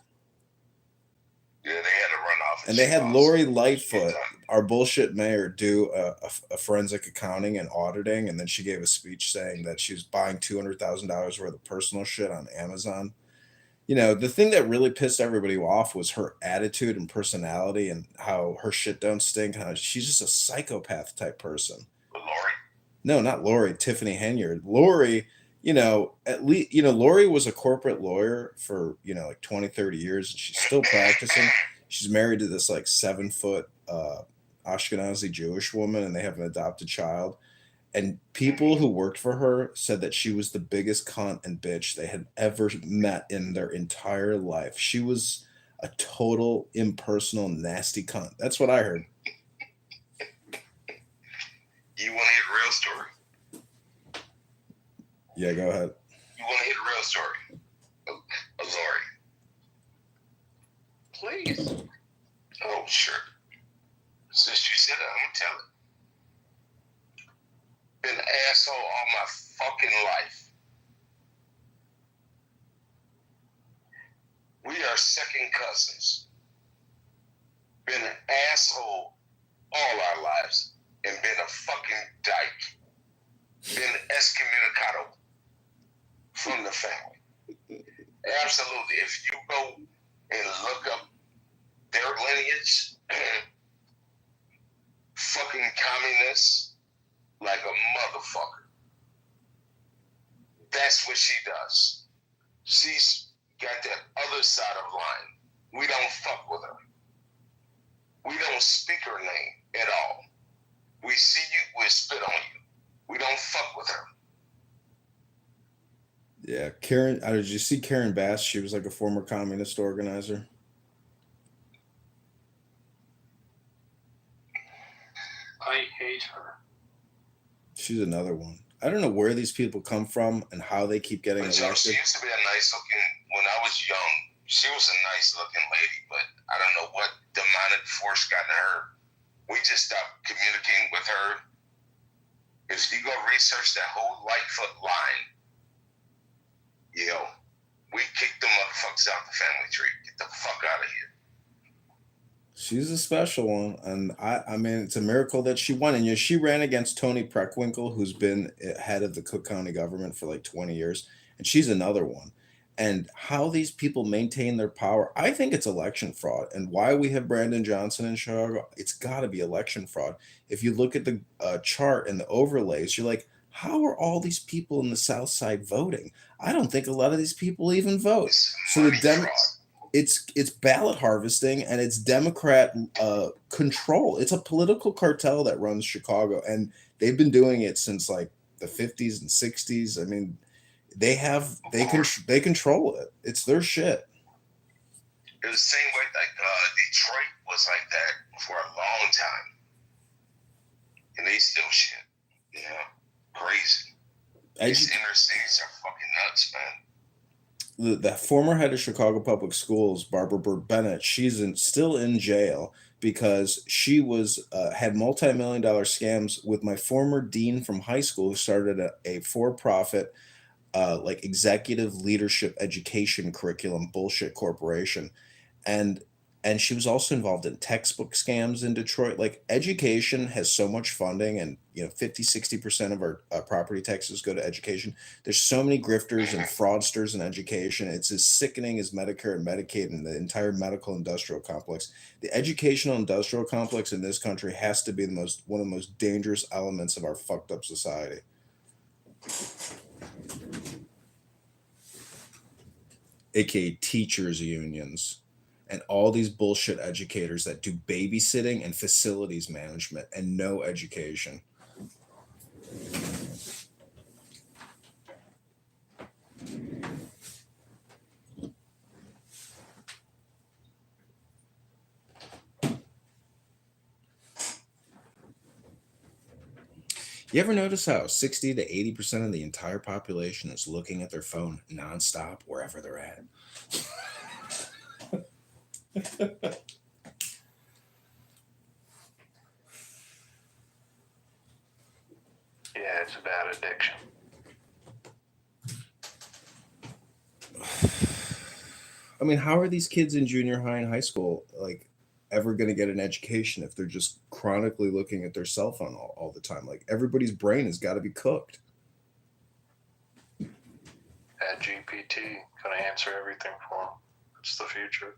Speaker 14: Yeah, they had to run off.
Speaker 15: And they had Lori Lightfoot, our bullshit mayor, do a forensic accounting and auditing, and then she gave a speech saying that she was buying $200,000 worth of personal shit on Amazon. The thing that really pissed everybody off was her attitude and personality and how her shit don't stink. How she's just a psychopath type person.
Speaker 14: Lori?
Speaker 15: No, not Lori. Tiffany Henyard. Lori, at least, Lori was a corporate lawyer for, like 20, 30 years, and she's still practicing. She's married to this like 7-foot Ashkenazi Jewish woman, and they have an adopted child. And people who worked for her said that she was the biggest cunt and bitch they had ever met in their entire life. She was a total impersonal, nasty cunt. That's what I heard.
Speaker 14: You want to hear the real story?
Speaker 15: Yeah, go ahead.
Speaker 14: You want to hear the real story of Lori?
Speaker 18: Please.
Speaker 14: Oh, sure. Since you said it, I'm going to tell it. Been an asshole all my fucking life. We are second cousins. Been an asshole all our lives and been a fucking dyke. Been excommunicado from the family. Absolutely. If you go and look up their lineage, fucking communists like a motherfucker. That's what she does. She's got that other side of line. We don't fuck with her. We don't speak her name at all. We see you, we spit on you. We don't fuck with her.
Speaker 15: Yeah, Karen. Did you see Karen Bass? She was like a former communist organizer.
Speaker 18: I hate her.
Speaker 15: She's another one. I don't know where these people come from and how they keep getting
Speaker 14: But
Speaker 15: elected.
Speaker 14: she used to be a nice looking, when I was young, she was a nice looking lady, but I don't know what demonic force got to her. We just stopped communicating with her. If you go research that whole Lightfoot line, we kicked the motherfuckers out the family tree. Get the fuck out of here.
Speaker 15: She's a special one, and I mean, it's a miracle that she won. And she ran against Tony Preckwinkle, who's been head of the Cook County government for like 20 years, and she's another one. And how these people maintain their power, I think it's election fraud. And why we have Brandon Johnson in Chicago, it's got to be election fraud. If you look at the chart and the overlays, you're like, how are all these people in the South Side voting? I don't think a lot of these people even vote. So it's ballot harvesting and it's Democrat control. It's a political cartel that runs Chicago, and they've been doing it since like the 50s and 60s. I mean, they control it. It's their shit.
Speaker 14: It was the same way like Detroit was like that for a long time, and they still shit. Crazy. These inner cities are fucking nuts, man.
Speaker 15: The former head of Chicago Public Schools, Barbara Burt Bennett, she's still in jail because she was had multi-million-dollar scams with my former dean from high school, who started a for-profit like executive leadership education curriculum bullshit corporation, and she was also involved in textbook scams in Detroit. Like, education has so much funding, and 50-60% of our property taxes go to education. There's so many grifters and fraudsters in education. It's as sickening as Medicare and Medicaid and the entire medical industrial complex. The educational industrial complex in this country has to be one of the most dangerous elements of our fucked up society. AKA teachers unions. And all these bullshit educators that do babysitting and facilities management and no education. You ever notice how 60 to 80% of the entire population is looking at their phone nonstop wherever they're at?
Speaker 18: Yeah, it's a bad addiction.
Speaker 15: I mean, how are these kids in junior high and high school like ever going to get an education if they're just chronically looking at their cell phone all the time? Like, everybody's brain has got to be cooked.
Speaker 18: Add GPT, gonna answer everything for them. It's the future.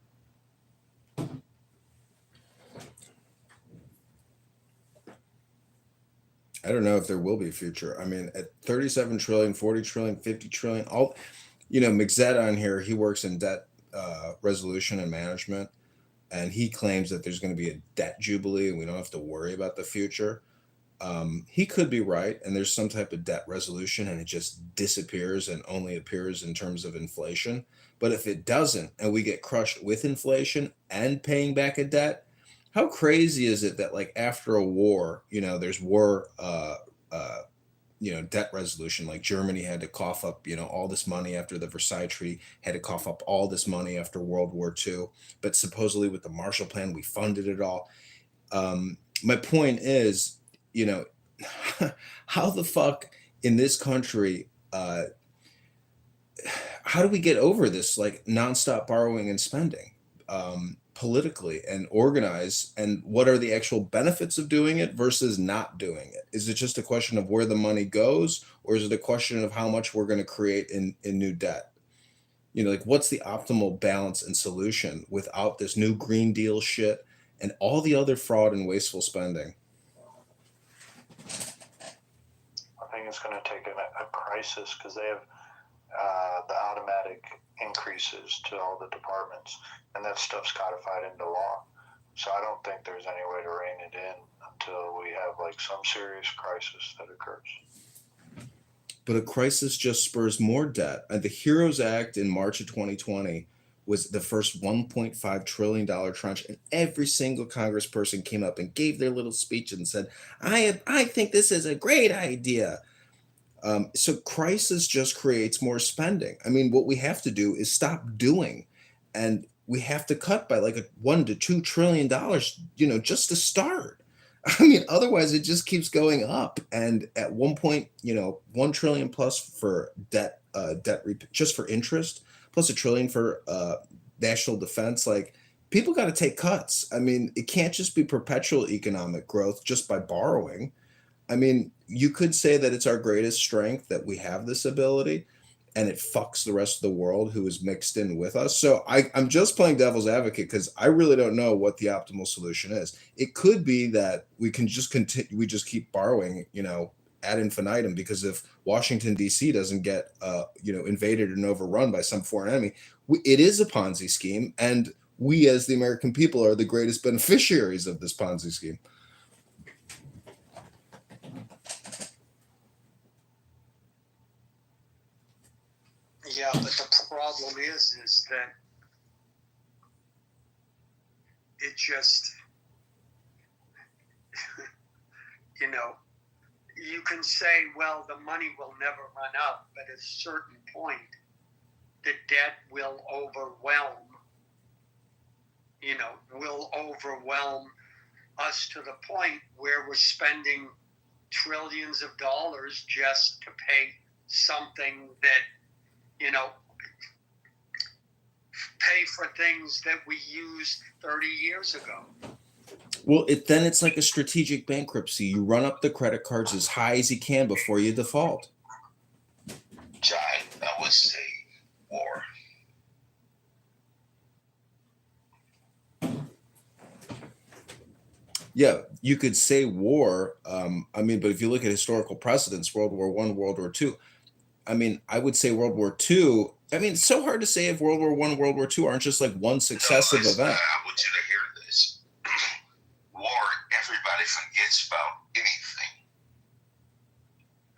Speaker 15: I don't know if there will be a future. I mean, at 37 trillion, 40 trillion, 50 trillion, McZed on here, he works in debt resolution and management, and he claims that there's going to be a debt jubilee and we don't have to worry about the future. He could be right, and there's some type of debt resolution and it just disappears and only appears in terms of inflation. But if it doesn't and we get crushed with inflation and paying back a debt, how crazy is it that like after a war, there's war, debt resolution. Like Germany had to cough up, all this money after the Versailles Treaty, had to cough up all this money after World War II. But supposedly with the Marshall Plan, we funded it all. My point is, how the fuck in this country, how do we get over this like nonstop borrowing and spending politically and organize? And what are the actual benefits of doing it versus not doing it? Is it just a question of where the money goes, or is it a question of how much we're going to create in new debt? Like what's the optimal balance and solution without this new Green Deal shit and all the other fraud and wasteful spending?
Speaker 12: I think it's going to take a crisis because they have the automatic increases to all the departments, and that stuff's codified into law. So I don't think there's any way to rein it in until we have like some serious crisis that occurs.
Speaker 15: But a crisis just spurs more debt. And the HEROES Act in March of 2020 was the first $1.5 trillion tranche, and every single congressperson came up and gave their little speech and said, I think this is a great idea. So crisis just creates more spending. I mean, what we have to do is stop doing, and we have to cut by like $1 to $2 trillion, just to start. I mean, otherwise it just keeps going up. And at one point, 1 trillion plus for debt, just for interest, plus $1 trillion for national defense. Like, people got to take cuts. I mean, it can't just be perpetual economic growth just by borrowing. I mean, you could say that it's our greatest strength that we have this ability, and it fucks the rest of the world who is mixed in with us. So I'm just playing devil's advocate because I really don't know what the optimal solution is. It could be that we can just continue, we just keep borrowing, ad infinitum, because if Washington, D.C. doesn't get, invaded and overrun by some foreign enemy, it is a Ponzi scheme, and we as the American people are the greatest beneficiaries of this Ponzi scheme.
Speaker 6: Yeah, but the problem is that it just, you can say, well, the money will never run out, but at a certain point, the debt will overwhelm us to the point where we're spending trillions of dollars just to pay something that, pay for things that we used 30 years ago.
Speaker 15: Well, then it's like a strategic bankruptcy. You run up the credit cards as high as you can before you default.
Speaker 14: I would say war.
Speaker 15: Yeah, you could say war. But if you look at historical precedents, World War I, World War II, I would say World War II. It's so hard to say if World War I, World War II aren't just like one successive event.
Speaker 14: I want you to hear this. War, everybody forgets about anything.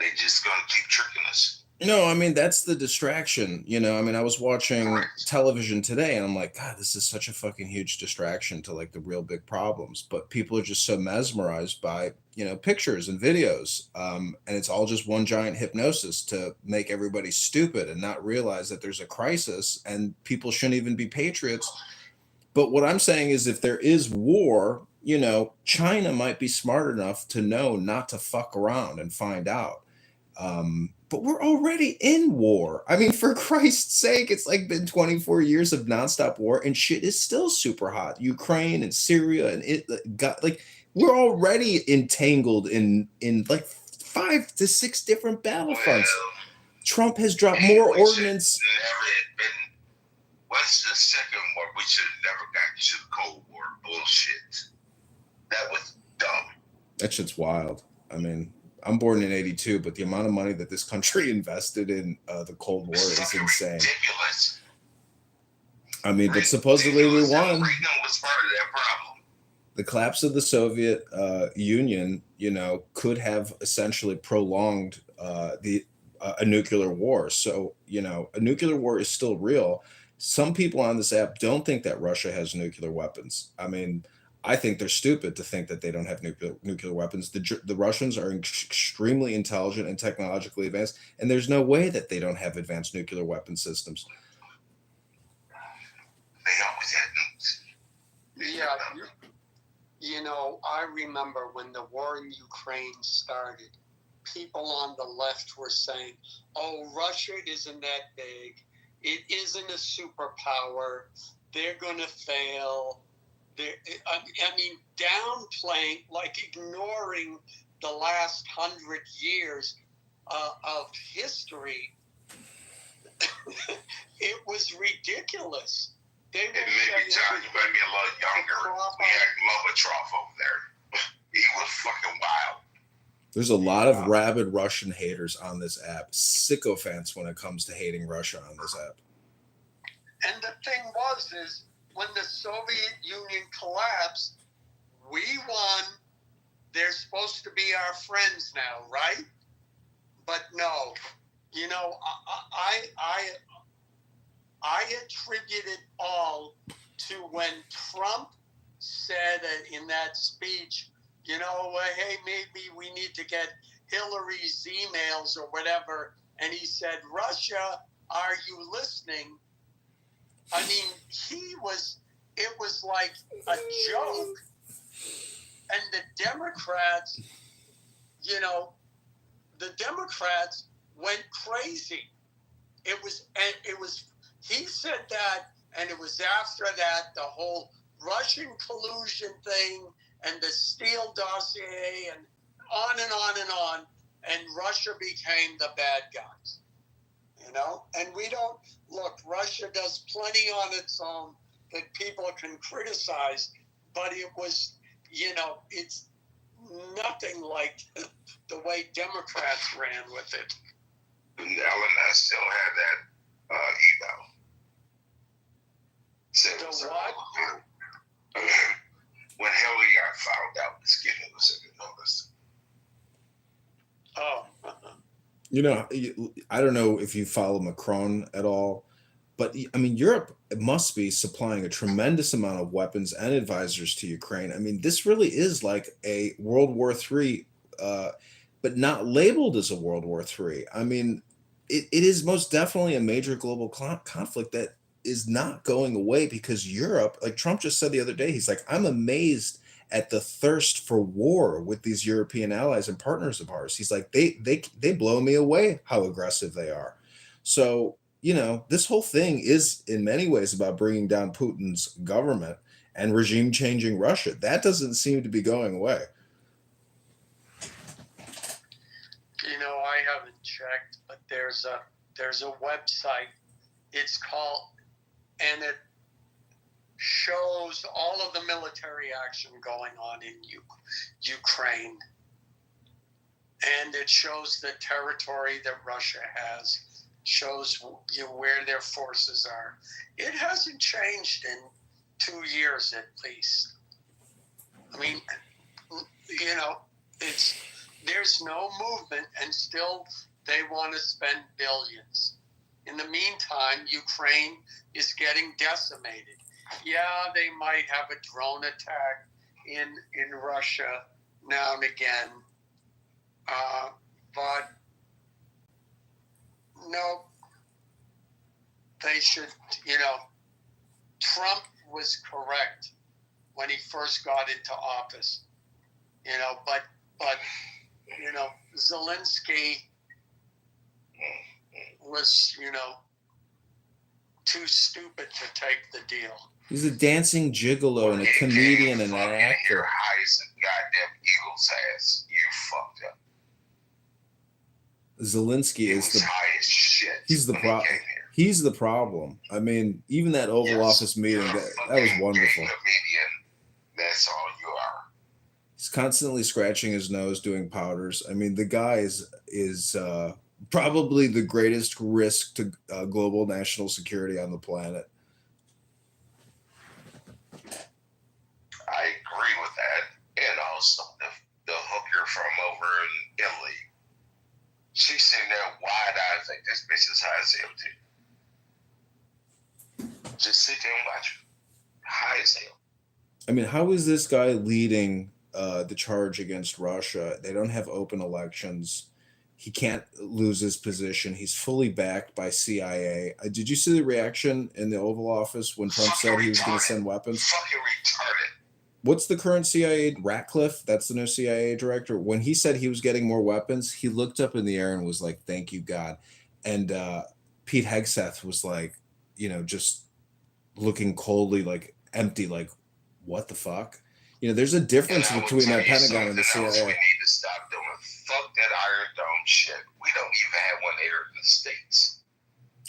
Speaker 14: They just gonna keep tricking us.
Speaker 15: No, that's the distraction. I was watching television today and I'm like, God, this is such a fucking huge distraction to like the real big problems. But people are just so mesmerized by, pictures and videos. And it's all just one giant hypnosis to make everybody stupid and not realize that there's a crisis and people shouldn't even be patriots. But what I'm saying is if there is war, China might be smart enough to know not to fuck around and find out. But we're already in war. For Christ's sake, it's like been 24 years of nonstop war and shit is still super hot. Ukraine and Syria and it got like we're already entangled in like 5 to 6 different battlefronts. Trump has dropped more ordnance.
Speaker 14: What's the second war? We should have never got to the Cold War. Bullshit. That was dumb.
Speaker 15: That shit's wild. I'm born in 82, but the amount of money that this country invested in the Cold War is insane.
Speaker 14: Ridiculous.
Speaker 15: But supposedly we won.
Speaker 14: Was part of that problem.
Speaker 15: The collapse of the Soviet Union, could have essentially prolonged a nuclear war. So, a nuclear war is still real. Some people on this app don't think that Russia has nuclear weapons. I think they're stupid to think that they don't have nuclear weapons. The Russians are extremely intelligent and technologically advanced, and there's no way that they don't have advanced nuclear weapon systems.
Speaker 14: They always had nukes.
Speaker 6: Yeah, you know, I remember when the war in Ukraine started, people on the left were saying, oh, Russia isn't that big. It isn't a superpower. They're going to fail. I mean, downplaying, like ignoring the last 100 years of history. It was ridiculous.
Speaker 14: It made me John, you made me a lot younger. We had Gorbachev over there. He was fucking wild.
Speaker 15: There's a lot of rabid Russian haters on this app. Sycophants when it comes to hating Russia on this app.
Speaker 6: And the thing is when the Soviet Union collapsed, we won. They're supposed to be our friends now, right? But no, you know, I attribute it all to when Trump said in that speech, you know, hey, maybe we need to get Hillary's emails or whatever. And he said, Russia, are you listening? I mean, it was like a joke. And the Democrats, you know, the Democrats went crazy. He said that, and it was after that, the whole Russian collusion thing and the Steele dossier and on and on and on, and Russia became the bad guys, you know? And we don't, look, Russia does plenty on its own that people can criticize, but it was, you know, it's nothing like the way Democrats ran with it.
Speaker 14: And Ellen still had that email. So what? When Hillary got found out, the skin was in the notice.
Speaker 6: Oh.
Speaker 15: You know, I don't know if you follow Macron at all, but I mean, Europe must be supplying a tremendous amount of weapons and advisors to Ukraine. I mean, this really is like a World War III, but not labeled as a World War III. I mean, it is most definitely a major global conflict that is not going away because Europe, like Trump just said the other day, he's like, I'm amazed at the thirst for war with these European allies and partners of ours. He's like, they blow me away how aggressive they are. So, you know, this whole thing is in many ways about bringing down Putin's government and regime changing Russia. That doesn't seem to be going away.
Speaker 6: You know, I haven't checked, but there's a website. It's called, and it shows all of the military action going on in Ukraine. And it shows the territory that Russia has, shows where their forces are. It hasn't changed in 2 years at least. I mean, you know, there's no movement, and still they want to spend billions. In the meantime, Ukraine is getting decimated. Yeah, they might have a drone attack in Russia now and again, but no, they should, you know, Trump was correct when he first got into office, you know, but you know, Zelensky was, you know, too stupid to take the deal.
Speaker 15: He's a dancing gigolo and a comedian and an actor.
Speaker 14: You're high as a goddamn eagle's ass. You fucked up.
Speaker 15: Zelensky is the
Speaker 14: high as shit.
Speaker 15: He's the problem. He's the problem. I mean, even that Oval Office meeting, that was wonderful.
Speaker 14: Comedian. That's all you are.
Speaker 15: He's constantly scratching his nose, doing powders. I mean, the guy is probably the greatest risk to global national security on the planet.
Speaker 14: I agree with that. And also the hooker from over in Italy. She's sitting there wide-eyed like, this bitch is high as hell, too. Just sit there and watch her. High as hell.
Speaker 15: I mean, how is this guy leading the charge against Russia? They don't have open elections. He can't lose his position. He's fully backed by CIA. Did you see the reaction in the Oval Office when Trump said he was going to send weapons?
Speaker 14: Fucking retarded.
Speaker 15: What's the current CIA? Ratcliffe, that's the new CIA director. When he said he was getting more weapons, he looked up in the air and was like, "Thank you, God." And Pete Hegseth was like, just looking coldly, like empty, like, what the fuck? There's a difference between that Pentagon and the CIA.
Speaker 14: We need to stop doing. Fuck that Iron Dome shit. We don't even have one here in the States.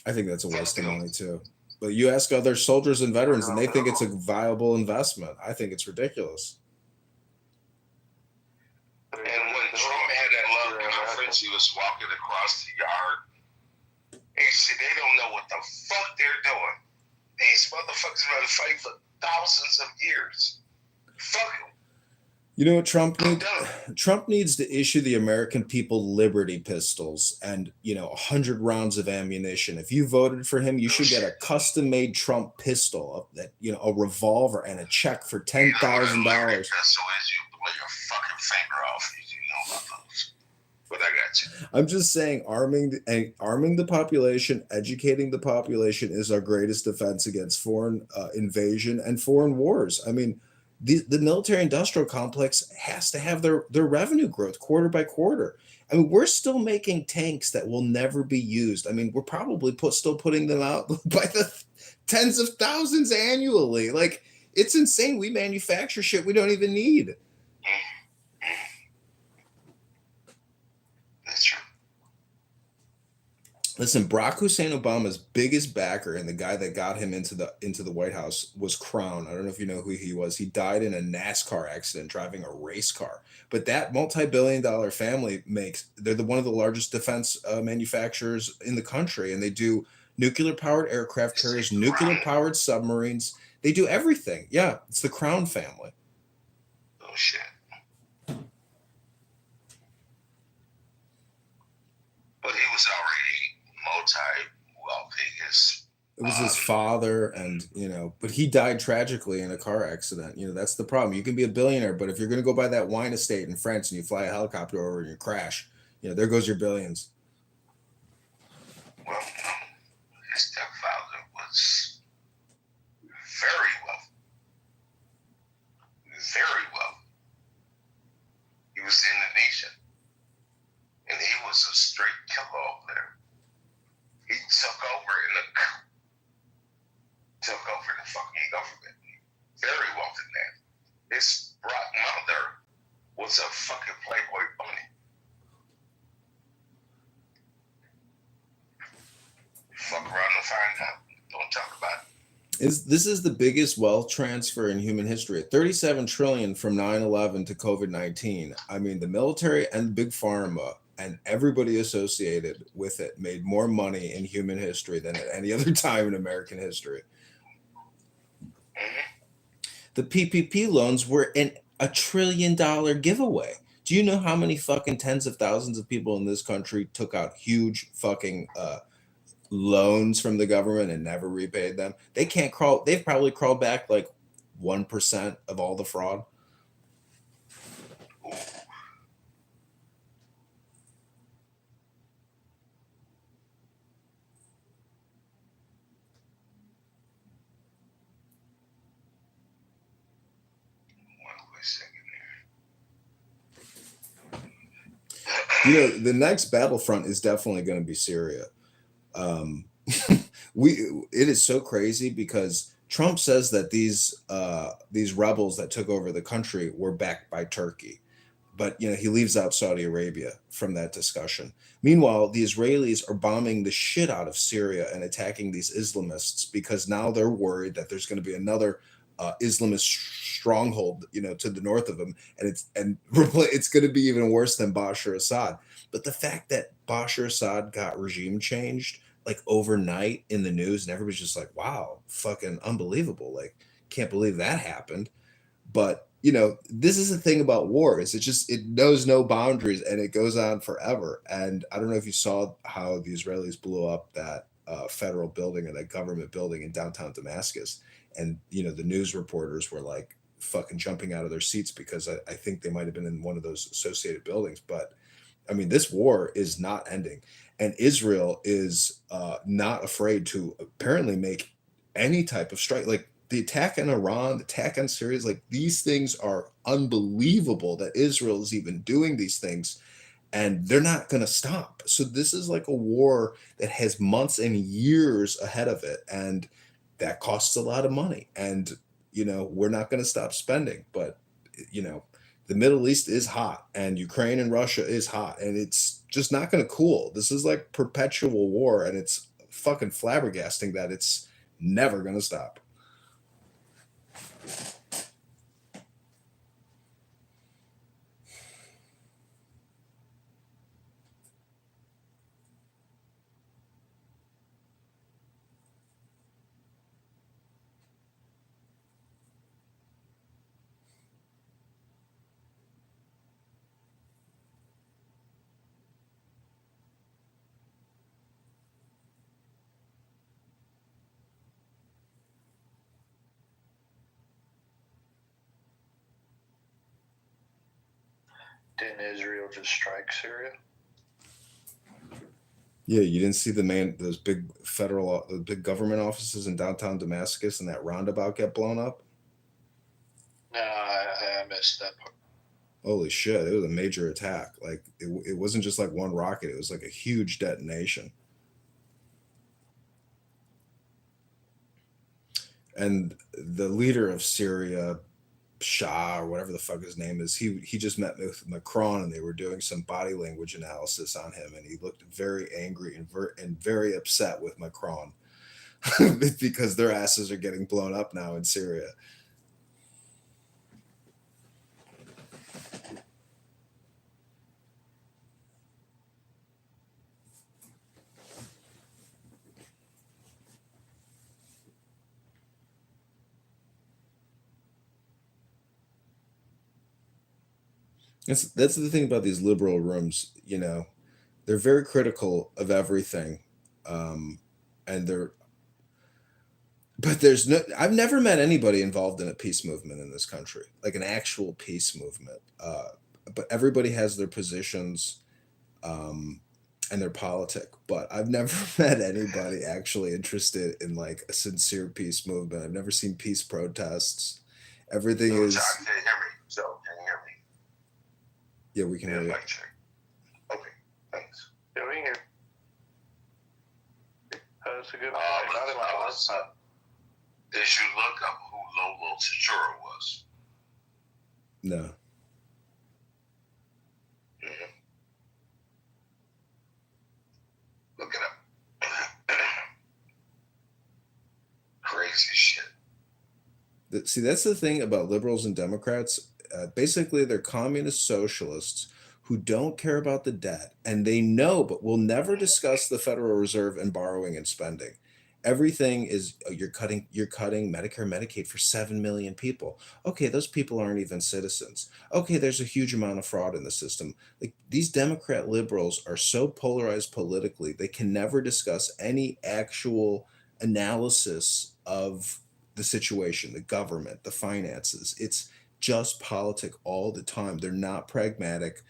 Speaker 15: I think that's a waste of money too. But you ask other soldiers and veterans, and they think it's a viable investment. I think it's ridiculous.
Speaker 14: And when Trump had that love conference, he was walking across the yard. He said, they don't know what the fuck they're doing. These motherfuckers are going to fight for thousands of years. Fuck them.
Speaker 15: You know what Trump needs? Trump needs to issue the American people Liberty pistols and 100 rounds of ammunition. If you voted for him, you should get a custom-made Trump pistol, that a revolver and a check for $10,000.
Speaker 14: Pistol is you blow your fucking finger off. You know about those. But I got you.
Speaker 15: I'm just saying, arming the population, educating the population is our greatest defense against foreign invasion and foreign wars. I mean, the military-industrial complex has to have their revenue growth quarter by quarter. I mean, we're still making tanks that will never be used. I mean, we're probably still putting them out by the tens of thousands annually. Like, it's insane. We manufacture shit we don't even need.
Speaker 14: That's true.
Speaker 15: Listen, Barack Hussein Obama's biggest backer and the guy that got him into the White House was Crown. I don't know if you know who he was. He died in a NASCAR accident driving a race car. But that multi-billion-dollar family they're one of the largest defense manufacturers in the country, and they do nuclear-powered aircraft carriers, nuclear-powered submarines. They do everything. Yeah, it's the Crown family.
Speaker 14: Oh shit. But he was already multi-wealthy.
Speaker 15: It was his father, and but he died tragically in a car accident. That's the problem. You can be a billionaire, but if you're going to go buy that wine estate in France and you fly a helicopter over and you crash, there goes your billions.
Speaker 14: Well, his stepfather was very wealthy. Very wealthy. He was in the nation. And he was a straight killer over there. He took over the fucking government. Very wealthy man. His mother was a fucking Playboy bunny. Fuck around and find out. Don't talk about it.
Speaker 15: This is the biggest wealth transfer in human history. $37 trillion from 9/11 to COVID-19. I mean, the military and big pharma and everybody associated with it made more money in human history than at any other time in American history. The PPP loans were $1 trillion giveaway. Do you know how many fucking tens of thousands of people in this country took out huge fucking loans from the government and never repaid them? They can't crawl. They've probably crawled back like 1% of all the fraud. The next battlefront is definitely going to be Syria. It is so crazy because Trump says that these rebels that took over the country were backed by Turkey, but he leaves out Saudi Arabia from that discussion. Meanwhile, the Israelis are bombing the shit out of Syria and attacking these Islamists because now they're worried that there's going to be another Islamist stronghold, to the north of them, and it's going to be even worse than Bashar Assad. But the fact that Bashar Assad got regime changed like overnight in the news, and everybody's just like, "Wow, fucking unbelievable!" Like, can't believe that happened. But this is the thing about war is it knows no boundaries and it goes on forever. And I don't know if you saw how the Israelis blew up that federal building or that government building in downtown Damascus. And, the news reporters were like fucking jumping out of their seats because I think they might have been in one of those associated buildings. But I mean, this war is not ending, and Israel is not afraid to apparently make any type of strike. Like the attack on Iran, the attack on Syria, is like these things are unbelievable that Israel is even doing these things, and they're not going to stop. So this is like a war that has months and years ahead of it, and that costs a lot of money. And we're not going to stop spending, but you know the Middle East is hot, and Ukraine and Russia is hot, and it's just not going to cool. This is like perpetual war, and it's fucking flabbergasting that it's never going to stop.
Speaker 12: Didn't Israel just strike Syria?
Speaker 15: Yeah, you didn't see those big the big government offices in downtown Damascus and that roundabout get blown up?
Speaker 12: No, I missed that part.
Speaker 15: Holy shit, it was a major attack. Like it wasn't just like one rocket, it was like a huge detonation. And the leader of Syria, Shah or whatever the fuck his name is, he just met with Macron, and they were doing some body language analysis on him, and he looked very angry and very upset with Macron because their asses are getting blown up now in Syria. That's the thing about these liberal rooms, they're very critical of everything, and but I've never met anybody involved in a peace movement in this country, like an actual peace movement. But everybody has their positions, and their politic. But I've never met anybody actually interested in like a sincere peace movement. I've never seen peace protests. Everything is.
Speaker 14: Can you hear me? So, can you hear me?
Speaker 15: Yeah, we can hear you.
Speaker 14: Mic check. Okay, thanks.
Speaker 12: Yeah, we can hear. That's a good
Speaker 14: did you look up who Lolo Tachura was?
Speaker 15: No.
Speaker 14: Mm-hmm. Look it up. Crazy shit.
Speaker 15: See, that's the thing about liberals and Democrats. Basically, they're communist socialists who don't care about the debt, and they know, but will never discuss the Federal Reserve and borrowing and spending. Everything is you're cutting Medicare, Medicaid for 7 million people. Okay, those people aren't even citizens. Okay, there's a huge amount of fraud in the system. Like these Democrat liberals are so polarized politically, they can never discuss any actual analysis of the situation, the government, the finances. It's just politic all the time. They're not pragmatic.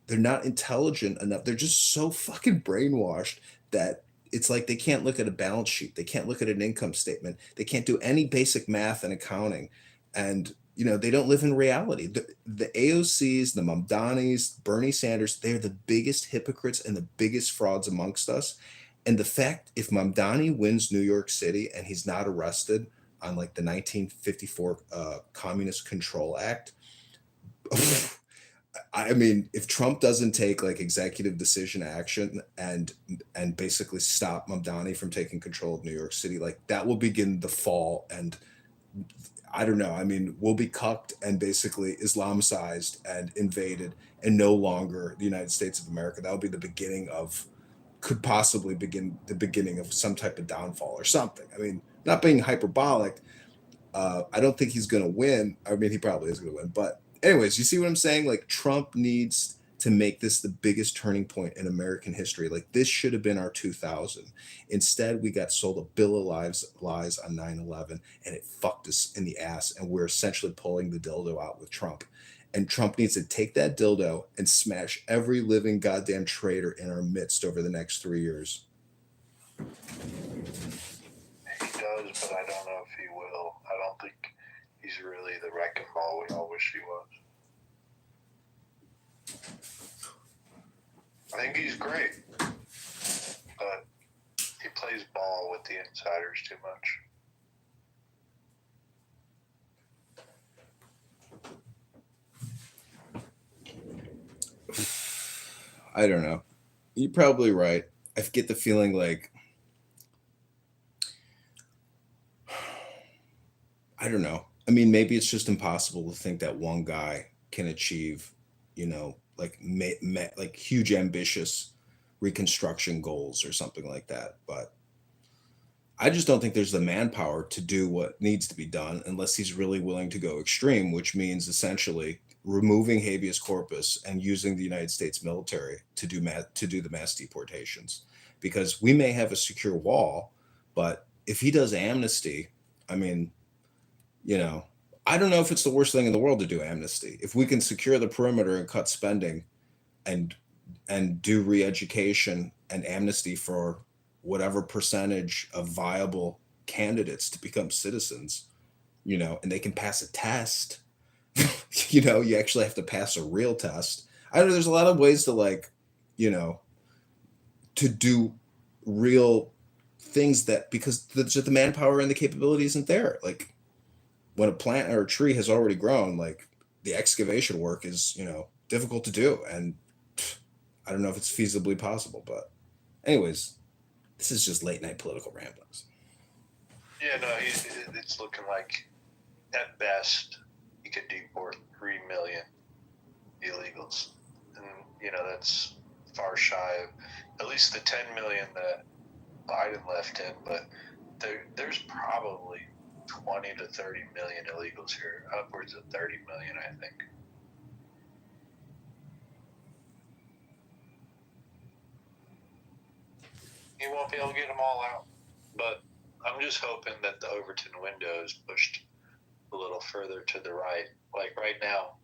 Speaker 15: They're not intelligent enough. They're just so fucking brainwashed that it's like they can't look at a balance sheet. They can't look at an income statement. They can't do any basic math and accounting. And, they don't live in reality. The AOCs, the Mamdanis, Bernie Sanders, they're the biggest hypocrites and the biggest frauds amongst us. And the fact if Mamdani wins New York City and he's not arrested on like the 1954 Communist Control Act, I mean, if Trump doesn't take like executive decision action and basically stop Mamdani from taking control of New York City, like that will begin the fall. And I don't know. I mean, we'll be cucked and basically Islamicized and invaded, and no longer the United States of America. That will be the beginning of, could possibly begin the beginning of some type of downfall or something. I mean, not being hyperbolic. I don't think he's going to win. I mean, he probably is going to win, but anyways, you see what I'm saying? Like Trump needs to make this the biggest turning point in American history. Like, this should have been our 2000. Instead, we got sold a bill of lies on 9/11, and it fucked us in the ass. And we're essentially pulling the dildo out with Trump. And Trump needs to take that dildo and smash every living goddamn traitor in our midst over the next 3 years.
Speaker 17: He does, but I don't know if he will. I don't think he's really the wrecking ball we all wish he was. I think he's great, but he plays ball with the insiders too
Speaker 15: much. I don't know. You're probably right. I get the feeling like, I don't know. I mean, maybe it's just impossible to think that one guy can achieve, like like huge ambitious reconstruction goals or something like that. But I just don't think there's the manpower to do what needs to be done unless he's really willing to go extreme, which means essentially removing habeas corpus and using the United States military to do the mass deportations. Because we may have a secure wall, but if he does amnesty, I mean, I don't know if it's the worst thing in the world to do amnesty. If we can secure the perimeter and cut spending and do re-education and amnesty for whatever percentage of viable candidates to become citizens, and they can pass a test, you actually have to pass a real test. I don't know, there's a lot of ways to to do real things because the manpower and the capability isn't there. Like, when a plant or a tree has already grown, like, the excavation work is, difficult to do. And I don't know if it's feasibly possible, but anyways, this is just late night political ramblings.
Speaker 17: Yeah, no, it's looking like at best he could deport 3 million illegals. And, that's far shy of at least the 10 million that Biden left in, but there's probably 20 to 30 million illegals here, upwards of 30 million, I think. He won't be able to get them all out, but I'm just hoping that the Overton window is pushed a little further to the right. Like, right now,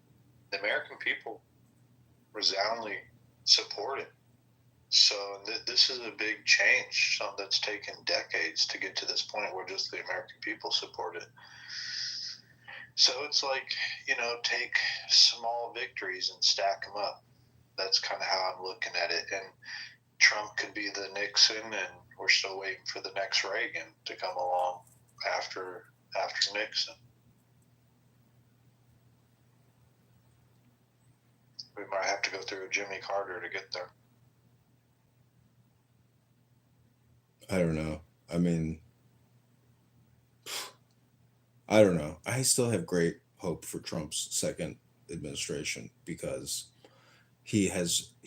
Speaker 17: the American people resoundingly support it. So this is a big change, something that's taken decades to get to this point where just the American people support it. So it's like, take small victories and stack them up. That's kind of how I'm looking at it. And Trump could be the Nixon, and we're still waiting for the next Reagan to come along after Nixon. We might have to go through a Jimmy Carter to get there.
Speaker 15: I don't know. I mean, I don't know. I still have great hope for Trump's second administration because he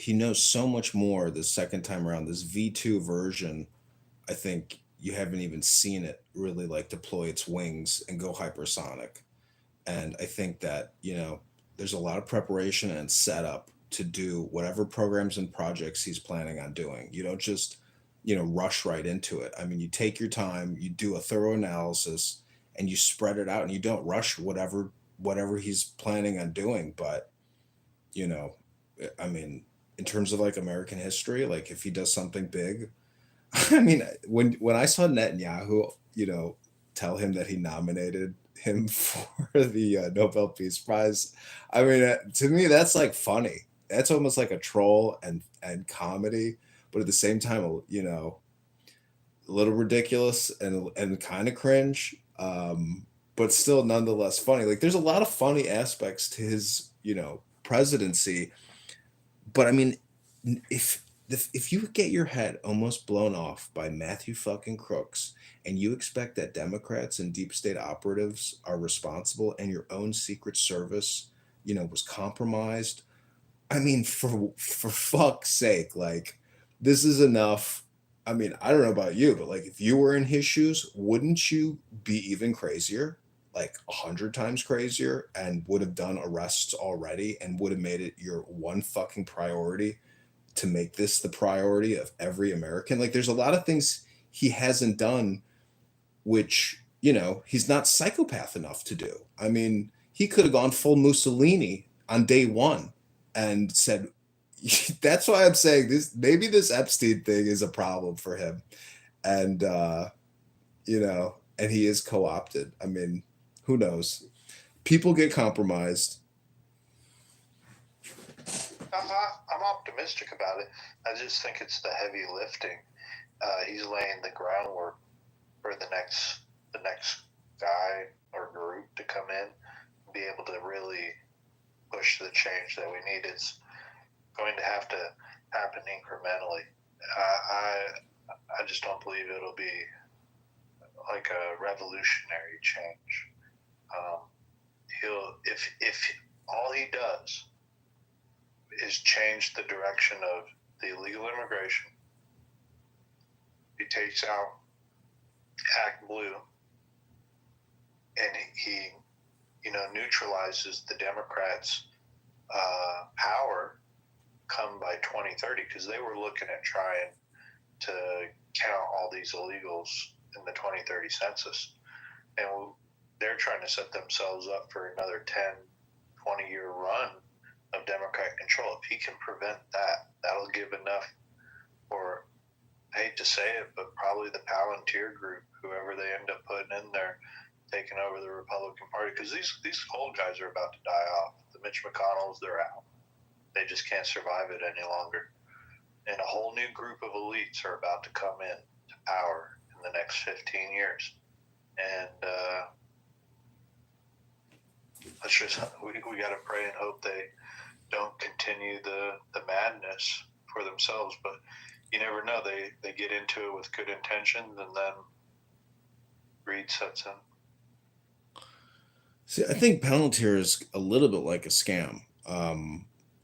Speaker 15: knows so much more the second time around. This V2 version, I think you haven't even seen it really like deploy its wings and go hypersonic. And I think that, there's a lot of preparation and setup to do whatever programs and projects he's planning on doing. You don't just, rush right into it. I mean, you take your time, you do a thorough analysis, and you spread it out, and you don't rush whatever he's planning on doing. But, I mean, in terms of like American history, like if he does something big, I mean, when I saw Netanyahu, tell him that he nominated him for the Nobel Peace Prize, I mean, to me, that's like funny. That's almost like a troll and comedy, but at the same time, a little ridiculous and kind of cringe, but still nonetheless funny. Like, there's a lot of funny aspects to his, presidency. But I mean, if you get your head almost blown off by Matthew fucking Crooks and you expect that Democrats and deep state operatives are responsible and your own Secret Service, was compromised, I mean, for fuck's sake, like, this is enough. I mean, I don't know about you, but like, if you were in his shoes, wouldn't you be even crazier? like 100 times crazier and would have done arrests already and would have made it your one fucking priority to make this the priority of every American. Like there's a lot of things he hasn't done, which, he's not psychopath enough to do. I mean, he could have gone full Mussolini on day one and said, that's why I'm saying this, maybe this Epstein thing is a problem for him. And, and he is co-opted. I mean, who knows? People get compromised.
Speaker 12: I'm optimistic about it. I just think it's the heavy lifting. He's laying the groundwork for the next guy or group to come in and be able to really push the change that we need. It's going to have to happen incrementally. I just don't believe it'll be like a revolutionary change. If all he does is change the direction of the illegal immigration, he takes out Act Blue, and he neutralizes the Democrats' power come by 2030, because they were looking at trying to count all these illegals in the 2030 census, and they're trying to set themselves up for another 10-20 year run of Democrat control. If he can prevent that, that'll give enough for, I hate to say it, but probably the Palantir group, whoever they end up putting in there, taking over the Republican Party, because these old guys are about to die off. The Mitch McConnells, they're out. They just can't survive it any longer. And a whole new group of elites are about to come in to power in the next 15 years. And we got to pray and hope they don't continue the madness for themselves. But you never know. They get into it with good intentions, and then greed sets in.
Speaker 15: See, I think Palantir is a little bit like a scam.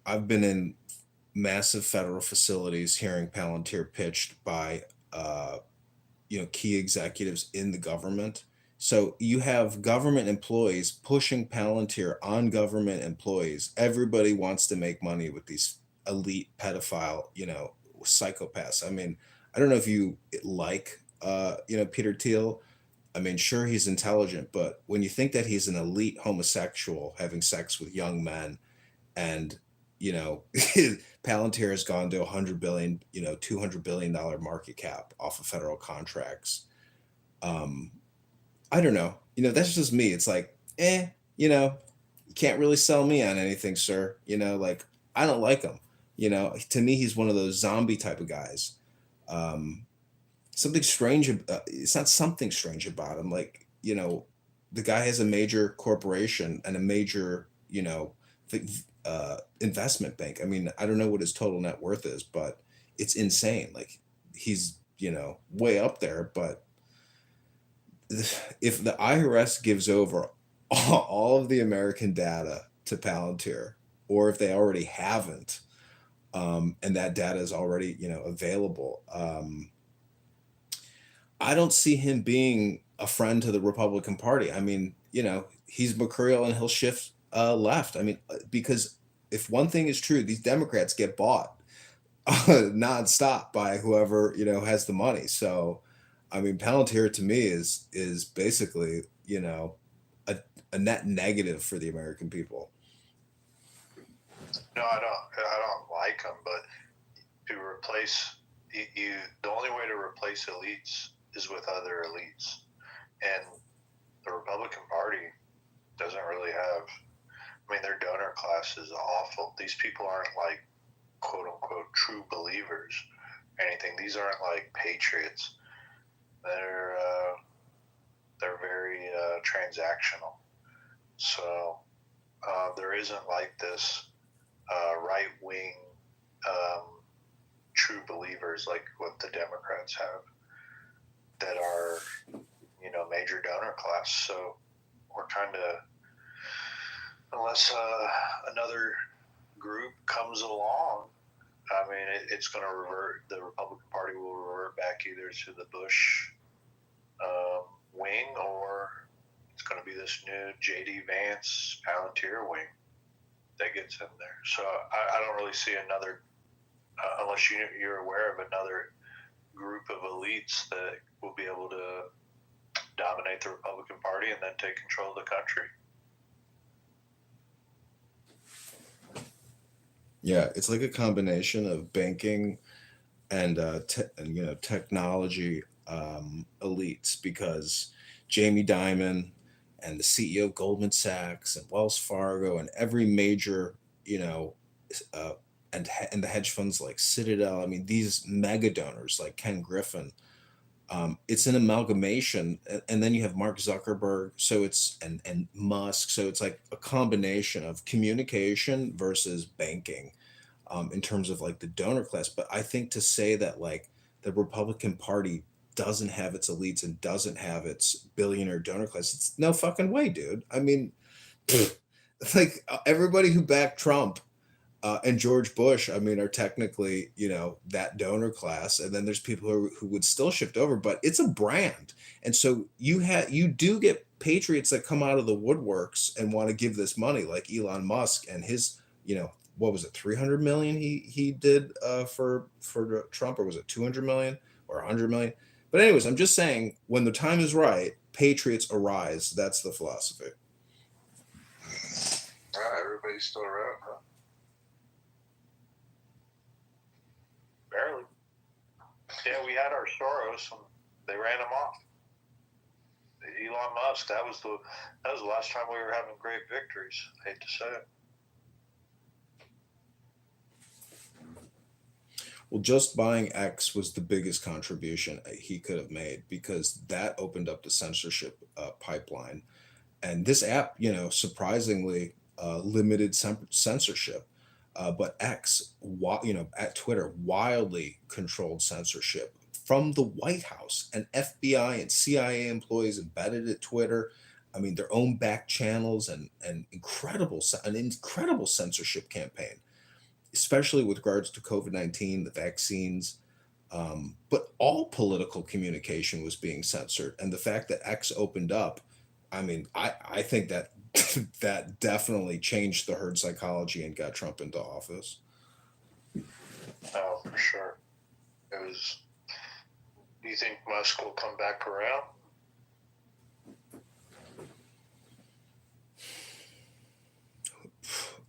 Speaker 15: I've been in massive federal facilities hearing Palantir pitched by key executives in the government. So you have government employees pushing Palantir on government employees. Everybody wants to make money with these elite pedophile, psychopaths. I mean, I don't know if you like, Peter Thiel. I mean, sure, he's intelligent, but when you think that he's an elite homosexual having sex with young men, and Palantir has gone to $100 billion, $200 billion market cap off of federal contracts. I don't know. That's just me. It's like, you can't really sell me on anything, sir. Like, I don't like him. To me, he's one of those zombie type of guys. Something strange. It's not something strange about him. Like, the guy has a major corporation and a major, investment bank. I mean, I don't know what his total net worth is, but it's insane. Like, he's, way up there. But if the IRS gives over all of the American data to Palantir, or if they already haven't, and that data is already, available, I don't see him being a friend to the Republican Party. I mean, he's mercurial and he'll shift left. I mean, because if one thing is true, these Democrats get bought nonstop by whoever, has the money. So, I mean, Palantir to me is basically, a net negative for the American people.
Speaker 12: No, I don't like him, but to replace the only way to replace elites is with other elites, and the Republican Party doesn't really have. I mean, their donor class is awful. These people aren't like quote unquote true believers or anything. These aren't like patriots. They're very transactional. So there isn't like this right wing true believers like what the Democrats have that are, major donor class. So we're kind of, unless another group comes along, I mean, it's going to revert, the Republican Party will revert back either to the Bush wing, or it's
Speaker 4: going to be this new J.D. Vance Palantir wing that gets in there. So I don't really see another, unless you're aware of another group of elites that will be able to dominate the Republican Party and then take control of the country.
Speaker 15: Yeah, it's like a combination of banking and technology elites, because Jamie Dimon and the CEO of Goldman Sachs and Wells Fargo and every major, and the hedge funds like Citadel. I mean, these mega donors like Ken Griffin. It's an amalgamation, and then you have Mark Zuckerberg. So it's and Musk. So it's like a combination of communication versus banking, in terms of like the donor class. But I think to say that like the Republican Party doesn't have its elites and doesn't have its billionaire donor class, it's no fucking way, dude. I mean, like everybody who backed Trump and George Bush, I mean, are technically, that donor class. And then there's people who would still shift over, but it's a brand. And so you do get patriots that come out of the woodworks and want to give this money, like Elon Musk and his, what was it, 300 million he did for Trump, or was it 200 million or 100 million? But anyways, I'm just saying, when the time is right, patriots arise. That's the philosophy.
Speaker 4: Everybody's still around, huh? Barely. Yeah, we had our Soros and they ran him off. Elon Musk, that was the last time we were having great victories. I hate to say it.
Speaker 15: Well, just buying X was the biggest contribution he could have made, because that opened up the censorship pipeline. And this app, surprisingly limited censorship. But X, at Twitter, wildly controlled censorship from the White House, and FBI and CIA employees embedded at Twitter. I mean, their own back channels and an incredible censorship campaign, especially with regards to COVID-19, the vaccines. But all political communication was being censored. And the fact that X opened up, I mean, I think that that definitely changed the herd psychology and got Trump into office.
Speaker 4: Oh, for sure. It was. Do you think Musk will come back around?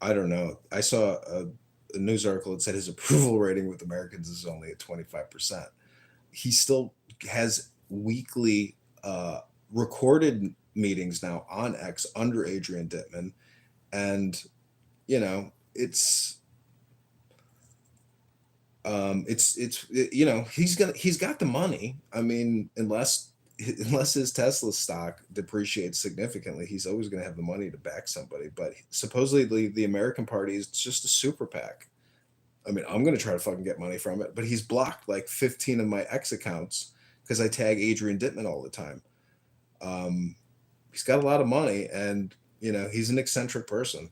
Speaker 15: I don't know. I saw a news article that said his approval rating with Americans is only at 25%. He still has weekly recorded meetings now on X under Adrian Dittman, and he's got the money. I mean, unless his Tesla stock depreciates significantly, he's always going to have the money to back somebody. But supposedly the American Party is just a super PAC. I mean, I'm going to try to fucking get money from it, but he's blocked like 15 of my X accounts because I tag Adrian Dittman all the time. He's got a lot of money, and he's an eccentric person.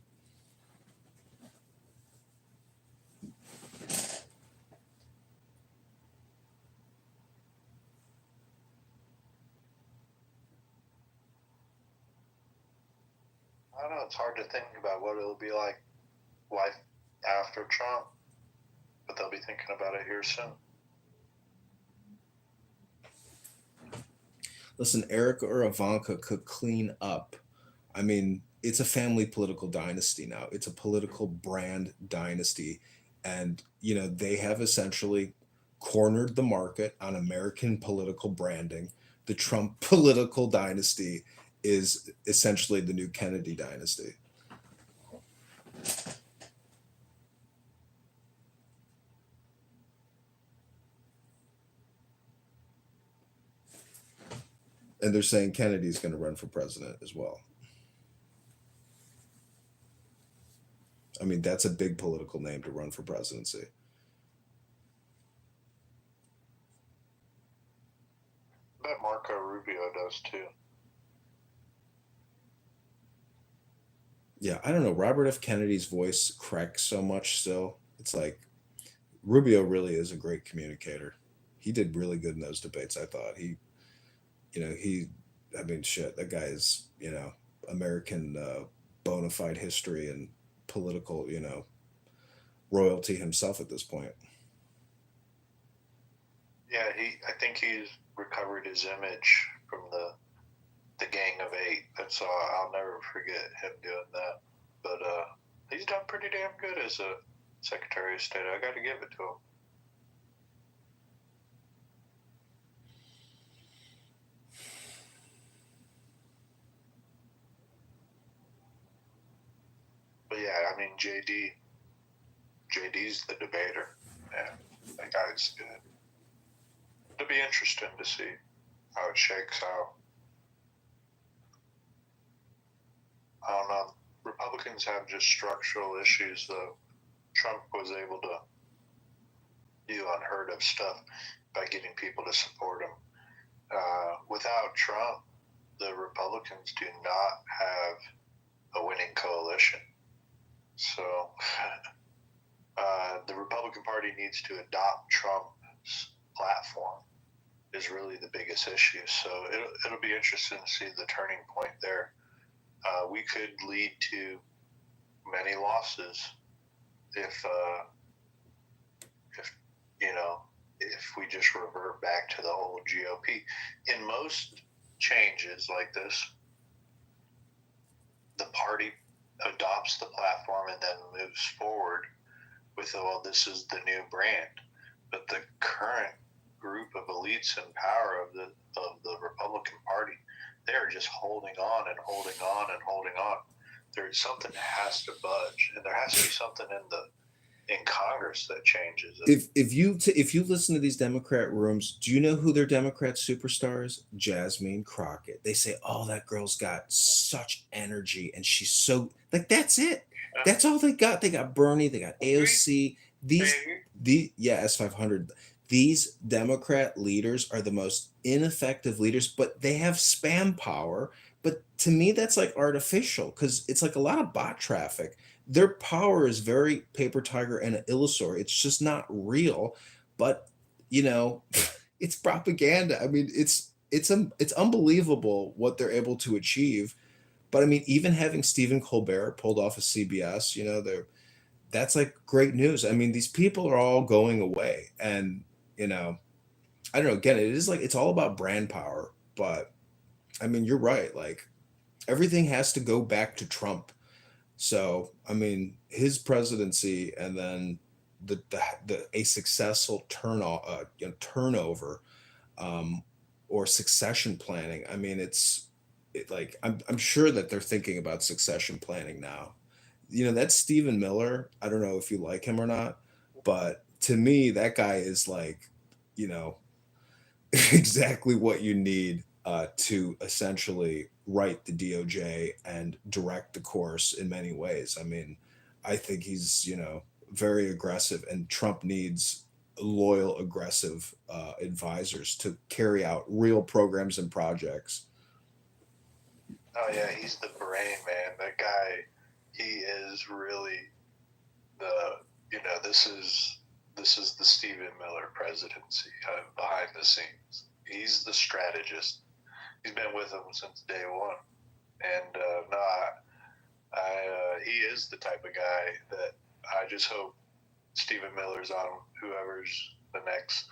Speaker 4: I don't know. It's hard to think about what it'll be like life after Trump, but they'll be thinking about it here soon.
Speaker 15: Listen, Eric or Ivanka could clean up. I mean, it's a family political dynasty now. It's a political brand dynasty. And, they have essentially cornered the market on American political branding. The Trump political dynasty is essentially the new Kennedy dynasty. And they're saying Kennedy's going to run for president as well. I mean, that's a big political name to run for presidency.
Speaker 4: I bet Marco Rubio does too.
Speaker 15: Yeah, I don't know. Robert F. Kennedy's voice cracks so much still. It's like Rubio really is a great communicator. He did really good in those debates, I thought. He I mean, shit, that guy is, American bona fide history and political, royalty himself at this point.
Speaker 4: Yeah, I think he's recovered his image from the Gang of Eight. That's all. I'll never forget him doing that. But he's done pretty damn good as a Secretary of State. I got to give it to him. But yeah, I mean, JD's the debater. Yeah, that guy's good. It'll be interesting to see how it shakes out. I don't know. Republicans have just structural issues, though. Trump was able to do unheard of stuff by getting people to support him. Without Trump, the Republicans do not have a winning coalition. So the Republican Party needs to adopt Trump's platform is really the biggest issue. So it'll be interesting to see the turning point there. We could lead to many losses if we just revert back to the old GOP. In most changes like this, the party adopts the platform and then moves forward with, well, this is the new brand. But the current group of elites in power of the Republican Party, they're just holding on and holding on and holding on. There's something that has to budge, and there has to be something in Congress that changes it.
Speaker 15: If you listen to these Democrat rooms, do you know who their Democrat superstar is? Jasmine Crockett. They say, "Oh, that girl's got such energy, and she's so like." That's it. That's all they got. They got Bernie. They got AOC. S500. These Democrat leaders are the most ineffective leaders, but they have spam power. But to me, that's like artificial because it's like a lot of bot traffic. Their power is very paper tiger and illusory. It's just not real. But it's propaganda. I mean, it's unbelievable what they're able to achieve. But I mean, even having Stephen Colbert pulled off of CBS, that's like great news. I mean, these people are all going away, and I don't know. Again, it is like it's all about brand power. But I mean, you're right. Like everything has to go back to Trump. So I mean, his presidency, and then a successful turnover, or succession planning. I mean, like I'm sure that they're thinking about succession planning now. That's Stephen Miller. I don't know if you like him or not, but to me, that guy is like, exactly what you need to essentially write the DOJ and direct the course in many ways. I mean, I think he's, very aggressive, and Trump needs loyal, aggressive advisors to carry out real programs and projects.
Speaker 4: Oh yeah, he's the brain, man. That guy, he is really this is the Stephen Miller presidency behind the scenes. He's the strategist. He's been with him since day one, and he is the type of guy that I just hope Stephen Miller's on whoever's the next,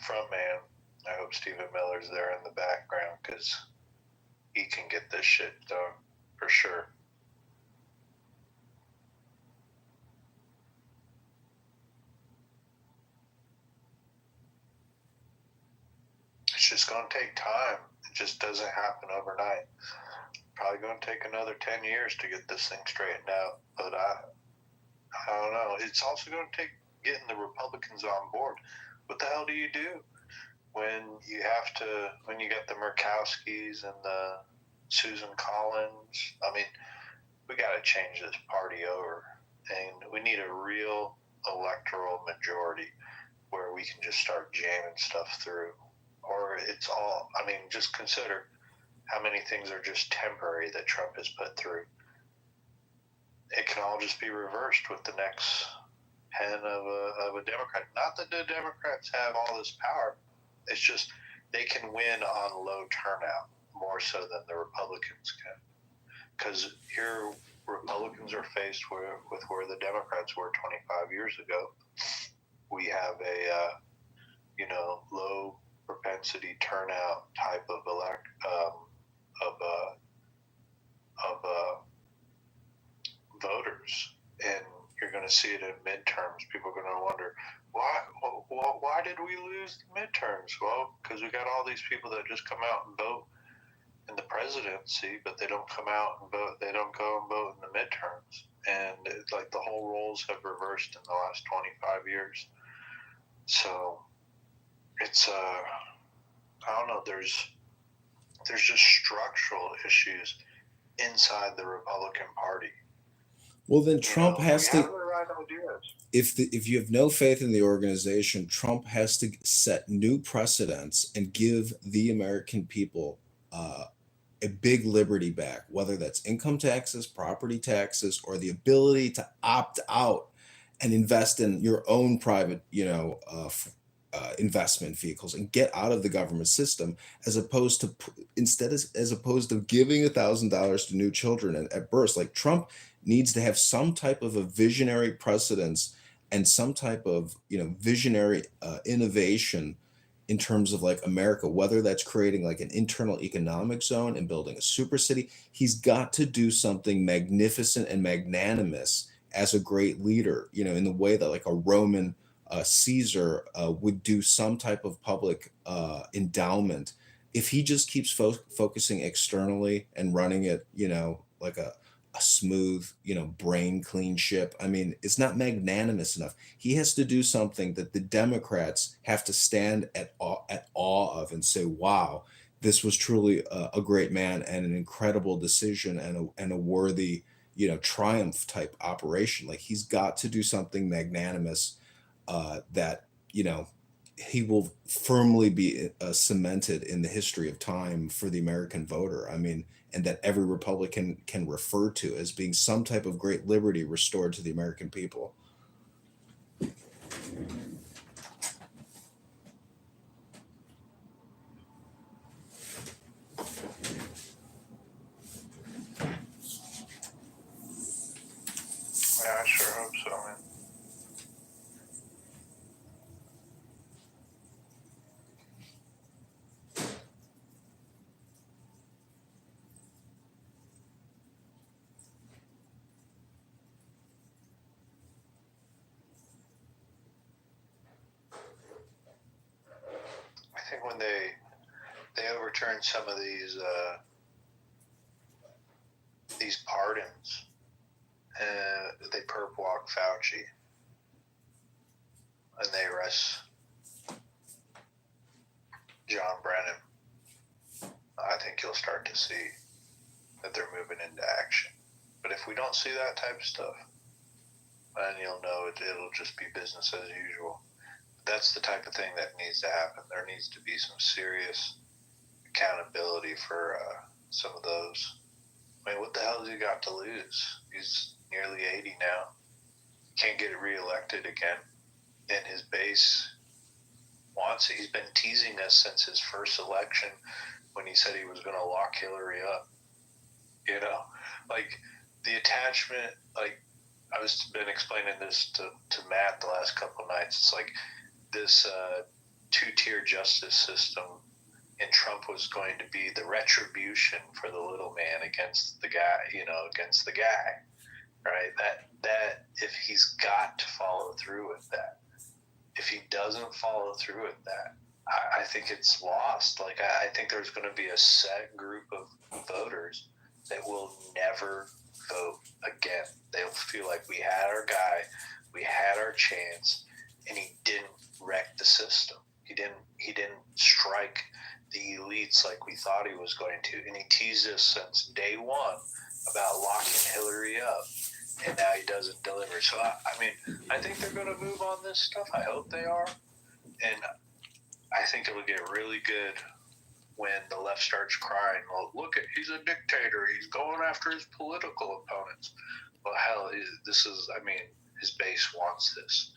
Speaker 4: front man. I hope Stephen Miller's there in the background because he can get this shit done for sure. It's just going to take time. It just doesn't happen overnight. Probably going to take another 10 years to get this thing straightened out. But I don't know. It's also going to take getting the Republicans on board. What the hell do you do when you get the Murkowskis and the Susan Collins? I mean, we got to change this party over. And we need a real electoral majority where we can just start jamming stuff through. Or it's all, I mean, just consider how many things are just temporary that Trump has put through. It can all just be reversed with the next pen of a Democrat. Not that the Democrats have all this power. It's just they can win on low turnout more so than the Republicans can. Because here, Republicans are faced with where the Democrats were 25 years ago. We have a low propensity turnout type of voters, and you're going to see it in midterms. People are going to wonder why did we lose the midterms? Well, because we got all these people that just come out and vote in the presidency, but they don't come out and vote. They don't go and vote in the midterms, and it's like the whole roles have reversed in the last 25 years. So it's I don't know. There's just structural issues inside the Republican Party.
Speaker 15: Well, then Trump has to.
Speaker 4: Have the right ideas.
Speaker 15: If you have no faith in the organization, Trump has to set new precedents and give the American people a big liberty back, whether that's income taxes, property taxes, or the ability to opt out and invest in your own private, investment vehicles and get out of the government system, as opposed to giving $1,000 to new children at birth. Like, Trump needs to have some type of a visionary precedence and some type of visionary innovation in terms of like America, whether that's creating like an internal economic zone and building a super city. He's got to do something magnificent and magnanimous as a great leader, in the way that like a Roman Caesar would do some type of public endowment. If he just keeps focusing externally and running it, like a smooth, brain clean ship, I mean, it's not magnanimous enough. He has to do something that the Democrats have to stand at awe of and say, wow, this was truly a great man and an incredible decision and a worthy, triumph type operation. Like, he's got to do something magnanimous that, he will firmly be cemented in the history of time for the American voter. I mean, and that every Republican can refer to as being some type of great liberty restored to the American people.
Speaker 4: Yeah, I sure hope so, man. I think when they overturn some of these pardons, they perp walk Fauci, and they arrest John Brennan, I think you'll start to see that they're moving into action. But if we don't see that type of stuff, then you'll know it'll just be business as usual. That's the type of thing that needs to happen. There needs to be some serious accountability for some of those. I mean, what the hell has he got to lose? He's nearly 80 now. Can't get reelected again. And his base wants it. He's been teasing us since his first election when he said he was going to lock Hillary up. Like, the attachment, like, I was been explaining this to Matt the last couple of nights. It's like this two-tier justice system, and Trump was going to be the retribution for the little man against the guy, right? That if he's got to follow through with that, if he doesn't follow through with that, I think it's lost. Like, I think there's going to be a set group of voters that will never vote again. They'll feel like we had our guy, we had our chance, and he didn't wreck the system. He didn't strike the elites like we thought he was going to. And he teased us since day one about locking Hillary up, and now he doesn't deliver. So, I think they're going to move on this stuff. I hope they are. And I think it'll get really good when the left starts crying, well, look, he's a dictator. He's going after his political opponents. Well, hell, his base wants this.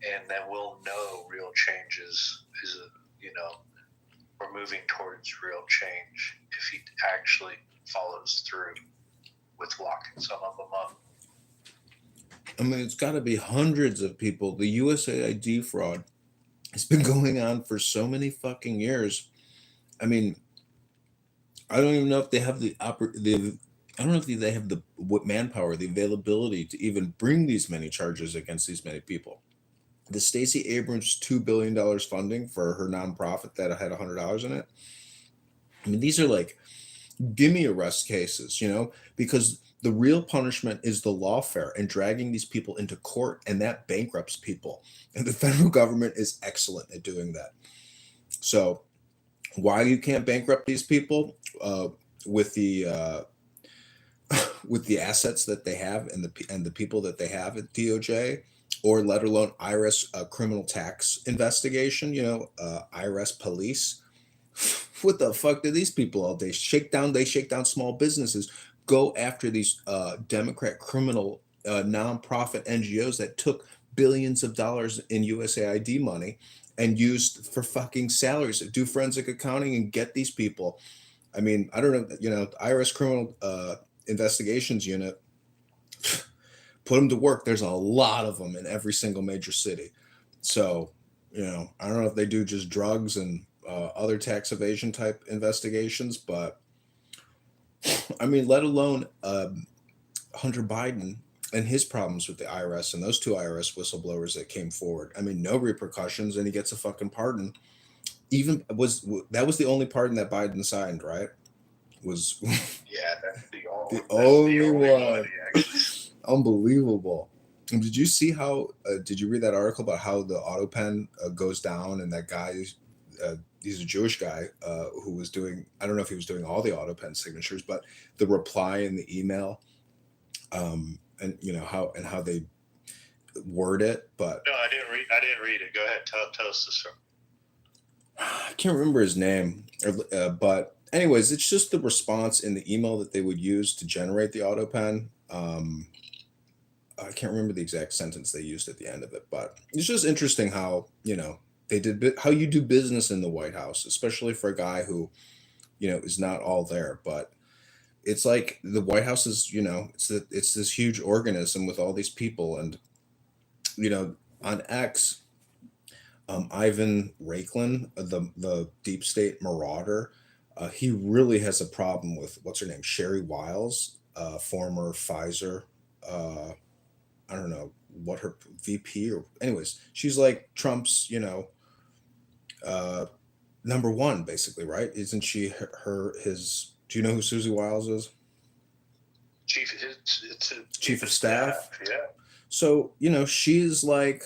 Speaker 4: And then we'll know real change is we're moving towards real change if he actually follows through with locking some of them up.
Speaker 15: I mean, it's got to be hundreds of people. The USAID fraud has been going on for so many fucking years. I mean, I don't even know if they have I don't know if they have the manpower, the availability to even bring these many charges against these many people. The Stacey Abrams $2 billion funding for her nonprofit that had $100 in it. I mean, these are like gimme arrest cases, you know, because the real punishment is the lawfare and dragging these people into court, and that bankrupts people. And the federal government is excellent at doing that. So why you can't bankrupt these people with the assets that they have and the people that they have at DOJ, or let alone IRS criminal tax investigation, you know, IRS police. What the fuck do these people all day shake down? They shake down small businesses, go after these Democrat criminal nonprofit NGOs that took billions of dollars in USAID money and used for fucking salaries, do forensic accounting and get these people. I mean, I don't know, you know, IRS criminal investigations unit, put them to work. There's a lot of them in every single major city. So, you know, I don't know if they do just drugs and other tax evasion type investigations, but I mean, let alone Hunter Biden and his problems with the IRS and those two IRS whistleblowers that came forward. I mean, no repercussions, and he gets a fucking pardon. Even that was the only pardon that Biden signed, right? Was
Speaker 4: Yeah, that's the
Speaker 15: only
Speaker 4: one.
Speaker 15: one. Unbelievable. And did you see how? Did you read that article about how the auto pen goes down, and that guy? He's a Jewish guy who was doing. I don't know if he was doing all the auto pen signatures, but the reply in the email, and you know how they word it. But
Speaker 12: No, I didn't read it. Go ahead. Tell us the story.
Speaker 15: I can't remember his name, but anyways, it's just the response in the email that they would use to generate the auto pen. I can't remember the exact sentence they used at the end of it, but it's just interesting how, you know, they did how you do business in the White House, especially for a guy who, you know, is not all there. But it's like the White House is, you know, it's this huge organism with all these people, and you know, on X, Ivan Raiklin, the deep state marauder, he really has a problem with what's her name, Sherry Wiles, former Pfizer. I don't know what her VP or anyways, she's like Trump's, you know, number one basically, right? Isn't she his? Do you know who Susie Wiles is? Chief of staff.
Speaker 4: Yeah.
Speaker 15: So you know she's like,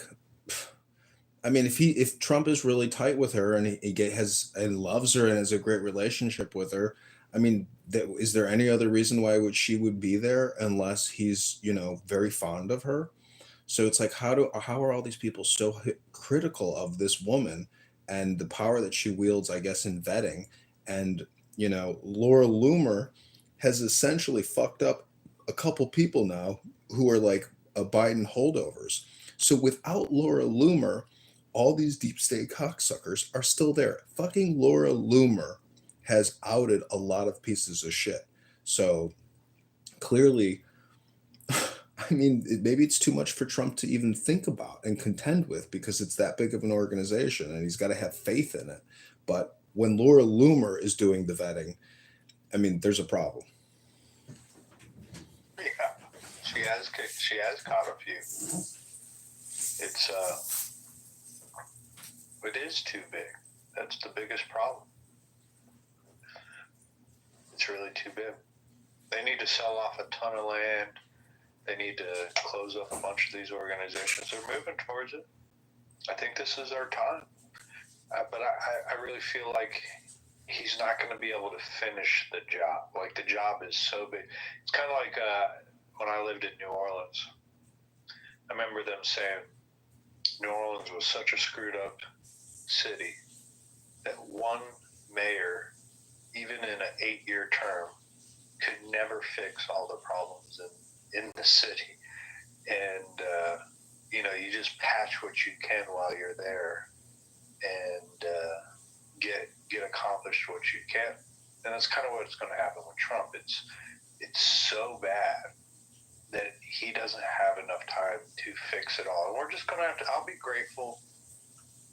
Speaker 15: I mean, if Trump is really tight with her and has and loves her and has a great relationship with her, I mean, is there any other reason why she would be there unless he's, you know, very fond of her? So it's like, how are all these people so critical of this woman and the power that she wields, I guess, in vetting? And, you know, Laura Loomer has essentially fucked up a couple people now who are like Biden holdovers. So without Laura Loomer, all these deep state cocksuckers are still there. Fucking Laura Loomer has outed a lot of pieces of shit. So clearly, I mean, maybe it's too much for Trump to even think about and contend with because it's that big of an organization and he's got to have faith in it. But when Laura Loomer is doing the vetting, I mean, there's a problem.
Speaker 4: Yeah, she has caught a few. It's it is too big. That's the biggest problem. It's really too big. They need to sell off a ton of land. They need to close up a bunch of these organizations. They're moving towards it. I think this is our time. But I really feel like he's not going to be able to finish the job. Like, the job is so big. It's kind of like when I lived in New Orleans. I remember them saying New Orleans was such a screwed up city that one mayor, even in an 8-year term, could never fix all the problems in the city. And, you know, you just patch what you can while you're there and get a accomplished what you can. And that's kind of what's going to happen with Trump. It's so bad that he doesn't have enough time to fix it all. And we're just going to have to, I'll be grateful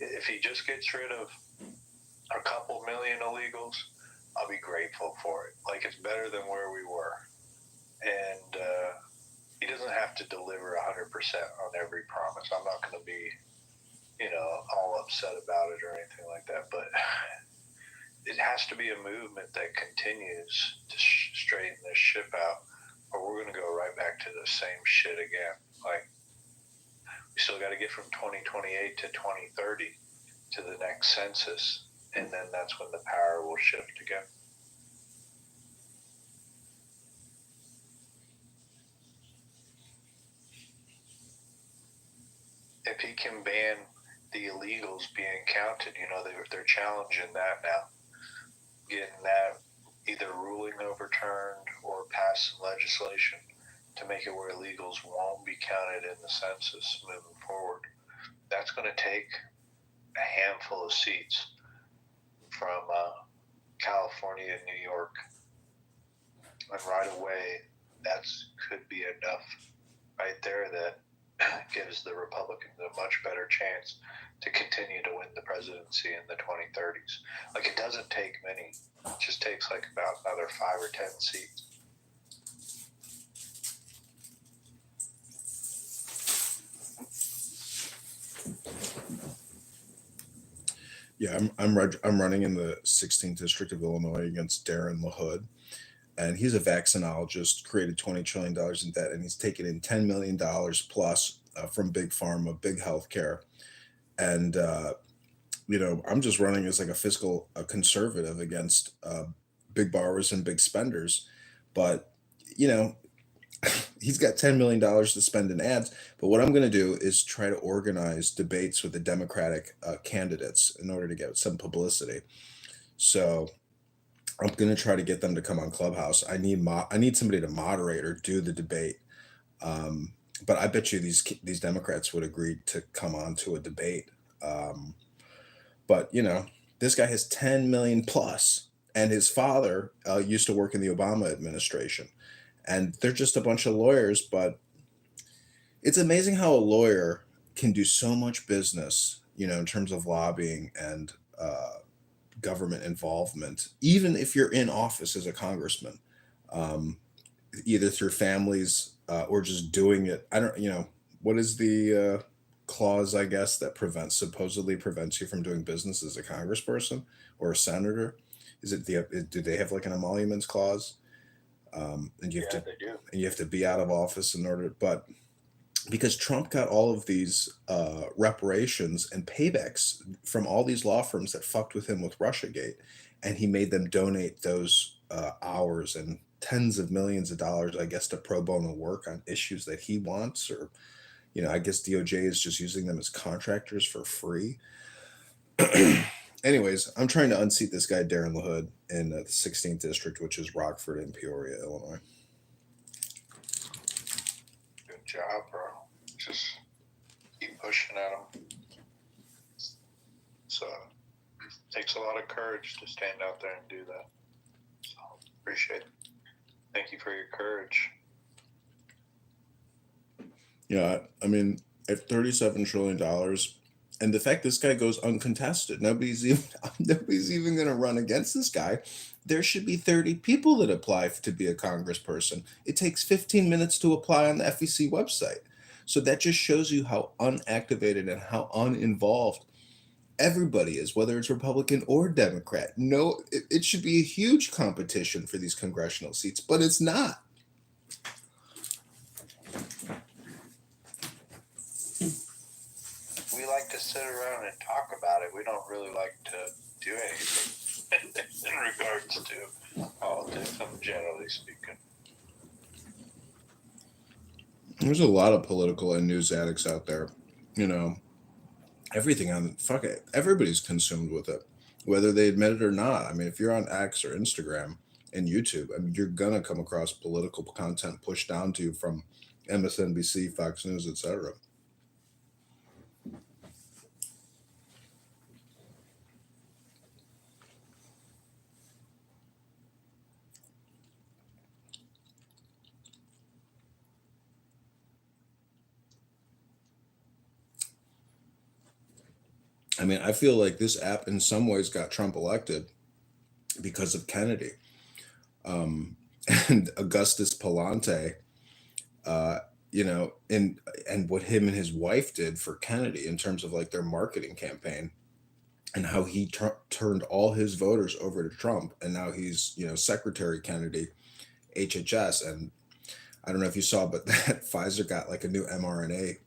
Speaker 4: if he just gets rid of a couple million illegals. I'll be grateful for it. Like, it's better than where we were. And he doesn't have to deliver 100% on every promise. I'm not going to be, all upset about it or anything like that. But it has to be a movement that continues to straighten this ship out, or we're going to go right back to the same shit again. Like, we still got to get from 2028 to 2030 to the next census, and then that's when the power will shift again. If he can ban the illegals being counted, they're challenging that now, getting that either ruling overturned or pass some legislation to make it where illegals won't be counted in the census moving forward. That's going to take a handful of seats from California and New York. And right away, that could be enough right there that gives the Republicans a much better chance to continue to win the presidency in the 2030s. Like, it doesn't take many. It just takes like about another 5 or 10 seats.
Speaker 15: Yeah, I'm running in the 16th district of Illinois against Darren LaHood, and he's a vaccinologist, created $20 trillion in debt, and he's taken in $10 million plus from big pharma, big healthcare. And, I'm just running as like a fiscal conservative against big borrowers and big spenders. But, he's got $10 million to spend in ads. But what I'm going to do is try to organize debates with the Democratic candidates in order to get some publicity. So I'm going to try to get them to come on Clubhouse. I need somebody to moderate or do the debate. But I bet you these Democrats would agree to come on to a debate. But this guy has 10 million plus, and his father used to work in the Obama administration, and they're just a bunch of lawyers. But it's amazing how a lawyer can do so much business, in terms of lobbying and government involvement, even if you're in office as a congressman, either through families or just doing it. I don't, what is the clause, I guess, that supposedly prevents you from doing business as a congressperson or a senator? Is it do they have like an emoluments clause? And you have
Speaker 4: they do.
Speaker 15: And you have to be out of office in order, but because Trump got all of these reparations and paybacks from all these law firms that fucked with him with Russiagate, and he made them donate those hours and tens of millions of dollars, I guess, to pro bono work on issues that he wants, or I guess DOJ is just using them as contractors for free. Anyways, I'm trying to unseat this guy, Darren LaHood, in the 16th district, which is Rockford and Peoria, Illinois.
Speaker 4: Good job, bro. Just keep pushing at them. So it takes a lot of courage to stand out there and do that. So appreciate it. Thank you for your courage.
Speaker 15: Yeah, I mean, at $37 trillion, and the fact this guy goes uncontested, nobody's even going to run against this guy. There should be 30 people that apply to be a congressperson. It takes 15 minutes to apply on the FEC website. So that just shows you how unactivated and how uninvolved everybody is, whether it's Republican or Democrat. No, it should be a huge competition for these congressional seats, but it's not.
Speaker 4: We like to sit around and talk about it. We don't really like to do anything in regards to politics, generally speaking.
Speaker 15: There's a lot of political and news addicts out there. Everything on, fuck it, everybody's consumed with it, whether they admit it or not. I mean, if you're on X or Instagram and YouTube, I mean, you're gonna come across political content pushed down to you from MSNBC, Fox News, etc. I mean, I feel like this app in some ways got Trump elected because of Kennedy. And Augustus Palante, you know, and what him and his wife did for Kennedy in terms of like their marketing campaign, and how he turned all his voters over to Trump, and now he's, you know, Secretary Kennedy, HHS, and I don't know if you saw, but that Pfizer got like a new mRNA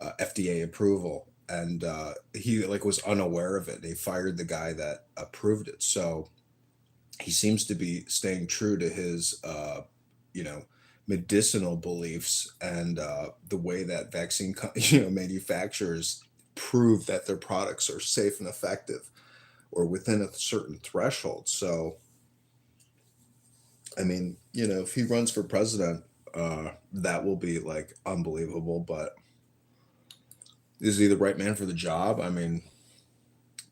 Speaker 15: FDA approval, and he like was unaware of it. They fired the guy that approved it, so he seems to be staying true to his, you know, medicinal beliefs, and the way that vaccine, you know, manufacturers prove that their products are safe and effective, or within a certain threshold. So, I mean, you know, if he runs for president, that will be like unbelievable. But is he the right man for the job? I mean,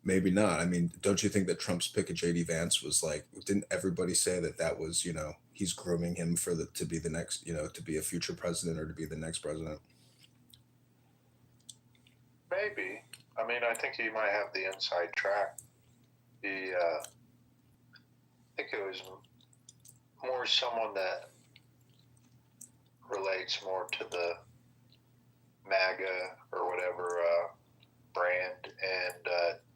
Speaker 15: maybe not. I mean, don't you think that Trump's pick of JD Vance was like, didn't everybody say that that was, you know, he's grooming him for the to be the next, you know, to be a future president or to be the next president?
Speaker 4: Maybe. I mean, I think he might have the inside track. I think it was more someone that relates more to the MAGA or whatever brand, and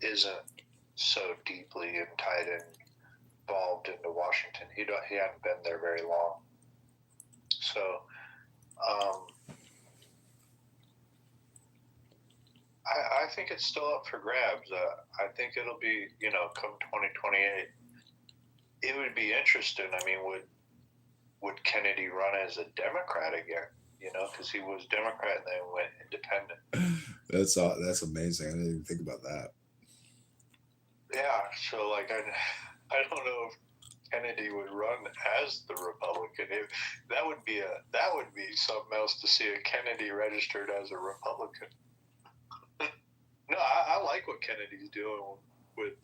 Speaker 4: isn't so deeply and tied and involved into Washington. He hadn't been there very long, so I think it's still up for grabs. I think it'll be, you know, come 2028. It would be interesting. I mean, would Kennedy run as a Democrat again? You know, because he was Democrat and then went independent.
Speaker 15: That's amazing. I didn't even think about that.
Speaker 4: Yeah. So like, I don't know if Kennedy would run as the Republican. That would be something else to see, a Kennedy registered as a Republican. No, I like what Kennedy's doing with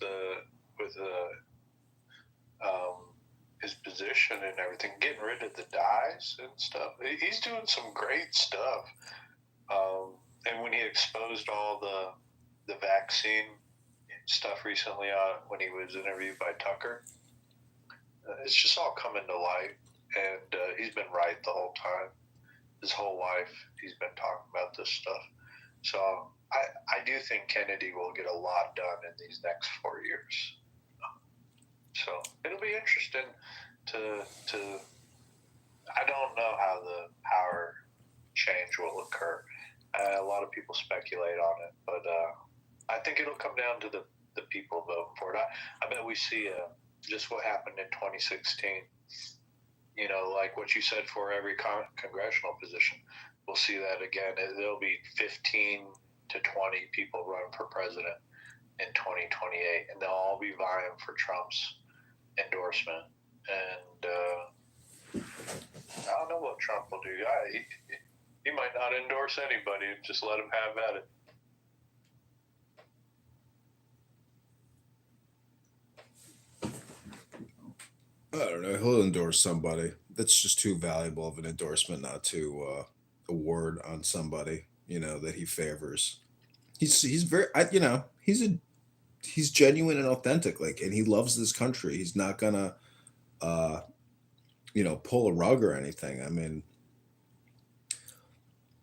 Speaker 4: his position and everything, getting rid of the dyes and stuff. He's doing some great stuff. And when he exposed all the vaccine stuff recently when he was interviewed by Tucker, it's just all coming to light. And he's been right the whole time. His whole life, he's been talking about this stuff. So I do think Kennedy will get a lot done in these next 4 years. So it'll be interesting to I don't know how the power change will occur. A lot of people speculate on it, but I think it'll come down to the people voting for it. I bet we see just what happened in 2016. You know, like what you said, for every congressional position, we'll see that again. There'll be 15 to 20 people running for president in 2028, and they'll all be vying for Trump's endorsement. And I don't know what Trump will do. He might not endorse anybody and just let him have at it.
Speaker 15: I don't know. He'll endorse somebody. That's just too valuable of an endorsement not to award on somebody, you know, that he favors. He's very, you know, he's genuine and authentic, like, and he loves this country. He's not gonna you know, pull a rug or anything. I mean,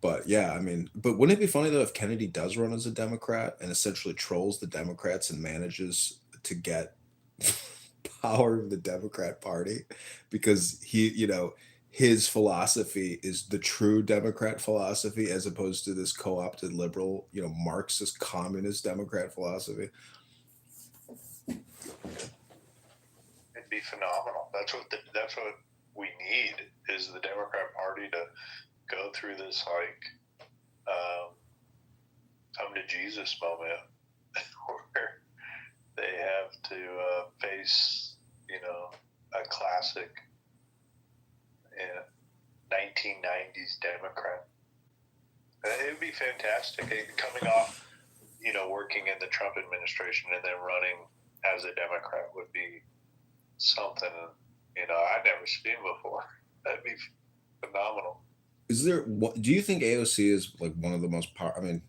Speaker 15: but yeah, I mean, but wouldn't it be funny though if Kennedy does run as a Democrat and essentially trolls the Democrats and manages to get power of the Democrat Party, because he, you know, his philosophy is the true Democrat philosophy as opposed to this co-opted liberal, you know, Marxist communist Democrat philosophy.
Speaker 4: It'd be phenomenal. That's what we need, is the Democrat Party to go through this like come to Jesus moment where they have to face, you know, a classic 1990s Democrat. It would be fantastic. Coming off, you know, working in the Trump administration and then running as a Democrat would be something, you know, I'd never seen before. That'd be phenomenal.
Speaker 15: Is there? Do you think AOC is like one of the most I mean,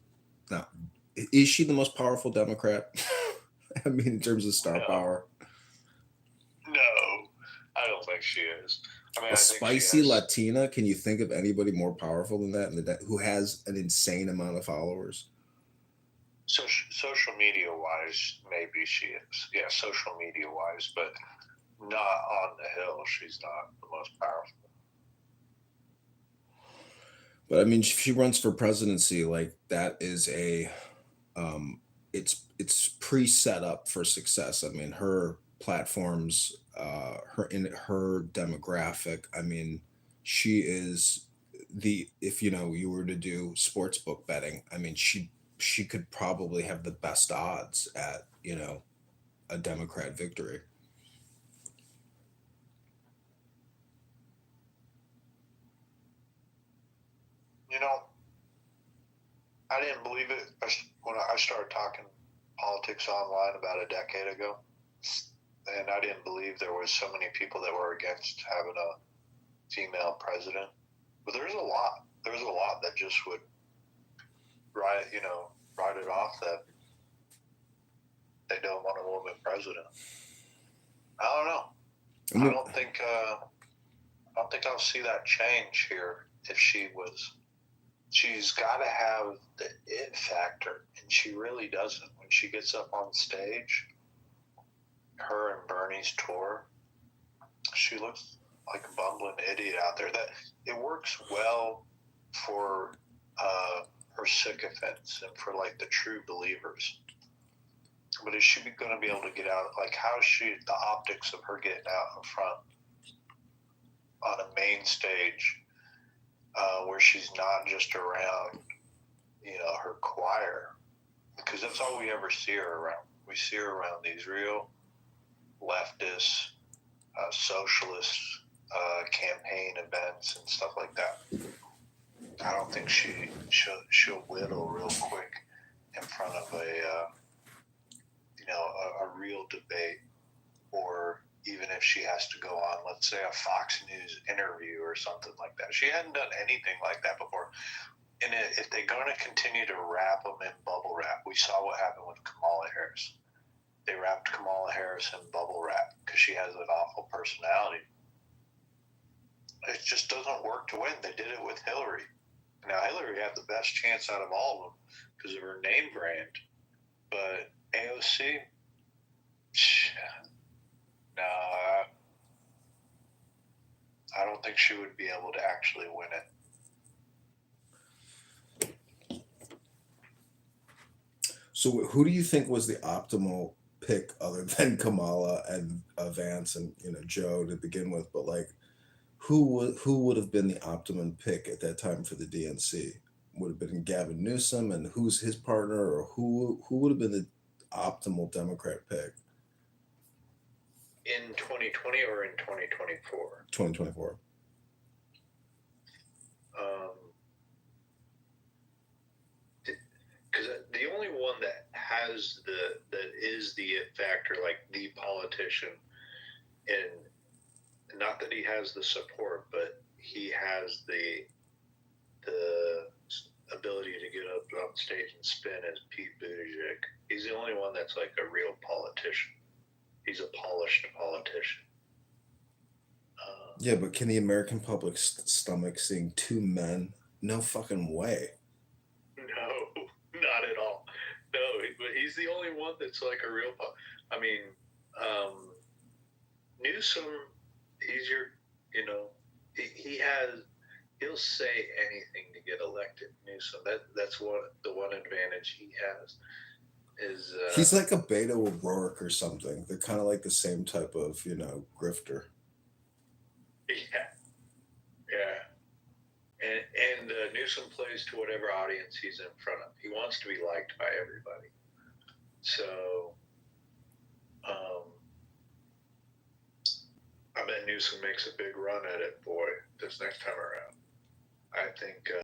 Speaker 15: not is she the most powerful Democrat? I mean, in terms of star
Speaker 4: No.
Speaker 15: power.
Speaker 4: No, I don't think she is. I mean,
Speaker 15: A
Speaker 4: I think
Speaker 15: spicy
Speaker 4: she has,
Speaker 15: Latina? Can you think of anybody more powerful than that, who has an insane amount of followers?
Speaker 4: social media wise, maybe she is. Yeah, social media wise, but not on the Hill. She's not the most powerful.
Speaker 15: But I mean, if she runs for presidency, like that is it's pre-set up for success. I mean, her platforms, her demographic. I mean, she is if you were to do sports book betting. I mean, she could probably have the best odds at a Democrat victory.
Speaker 4: I didn't believe it when I started talking politics online about a decade ago, and I didn't believe there was so many people that were against having a female president. But there's a lot. There's a lot that just would write it off that they don't want a woman president. I don't know. I don't think I'll see that change here if she was. She's got to have the it factor, and she really doesn't. When she gets up on stage, her and Bernie's tour, she looks like a bumbling idiot out there. That it works well for her sycophants and for like the true believers. But is she going to be able to get out? Like, how is she? The optics of her getting out in front on a main stage. Where she's not just around, her choir, because that's all we ever see her around. We see her around these real leftist, socialist campaign events and stuff like that. I don't think she'll whittle real quick in front of a real debate, or even if she has to go on, let's say, a Fox News interview or something like that. She hadn't done anything like that before. And if they're going to continue to wrap them in bubble wrap, we saw what happened with Kamala Harris. They wrapped Kamala Harris in bubble wrap because she has an awful personality. It just doesn't work to win. They did it with Hillary. Now, Hillary had the best chance out of all of them because of her name brand. But AOC, no, I don't think she would be able to actually win it.
Speaker 15: So who do you think was the optimal pick other than Kamala and Vance and Joe to begin with? But like, who would have been the optimum pick at that time for the DNC? Would have been Gavin Newsom, and who's his partner, or who would have been the optimal Democrat pick?
Speaker 4: In 2020 or in 2024?
Speaker 15: 2024.
Speaker 4: Because the only one that has that is the it factor, like the politician, and not that he has the support, but he has the ability to get up on stage and spin, as Pete Buttigieg. He's the only one that's like a real politician. He's a polished politician.
Speaker 15: Yeah, but can the American public stomach seeing two men? No fucking way.
Speaker 4: No, not at all. No, but he's the only one that's like a real. I mean, Newsom, he's he'll say anything to get elected. Newsom, that's the one advantage he has. Is
Speaker 15: he's like a Beto O'Rourke or something. They're kind of like the same type of grifter.
Speaker 4: Yeah. And Newsom plays to whatever audience he's in front of. He wants to be liked by everybody. So, I bet Newsom makes a big run at it, boy, this next time around. I think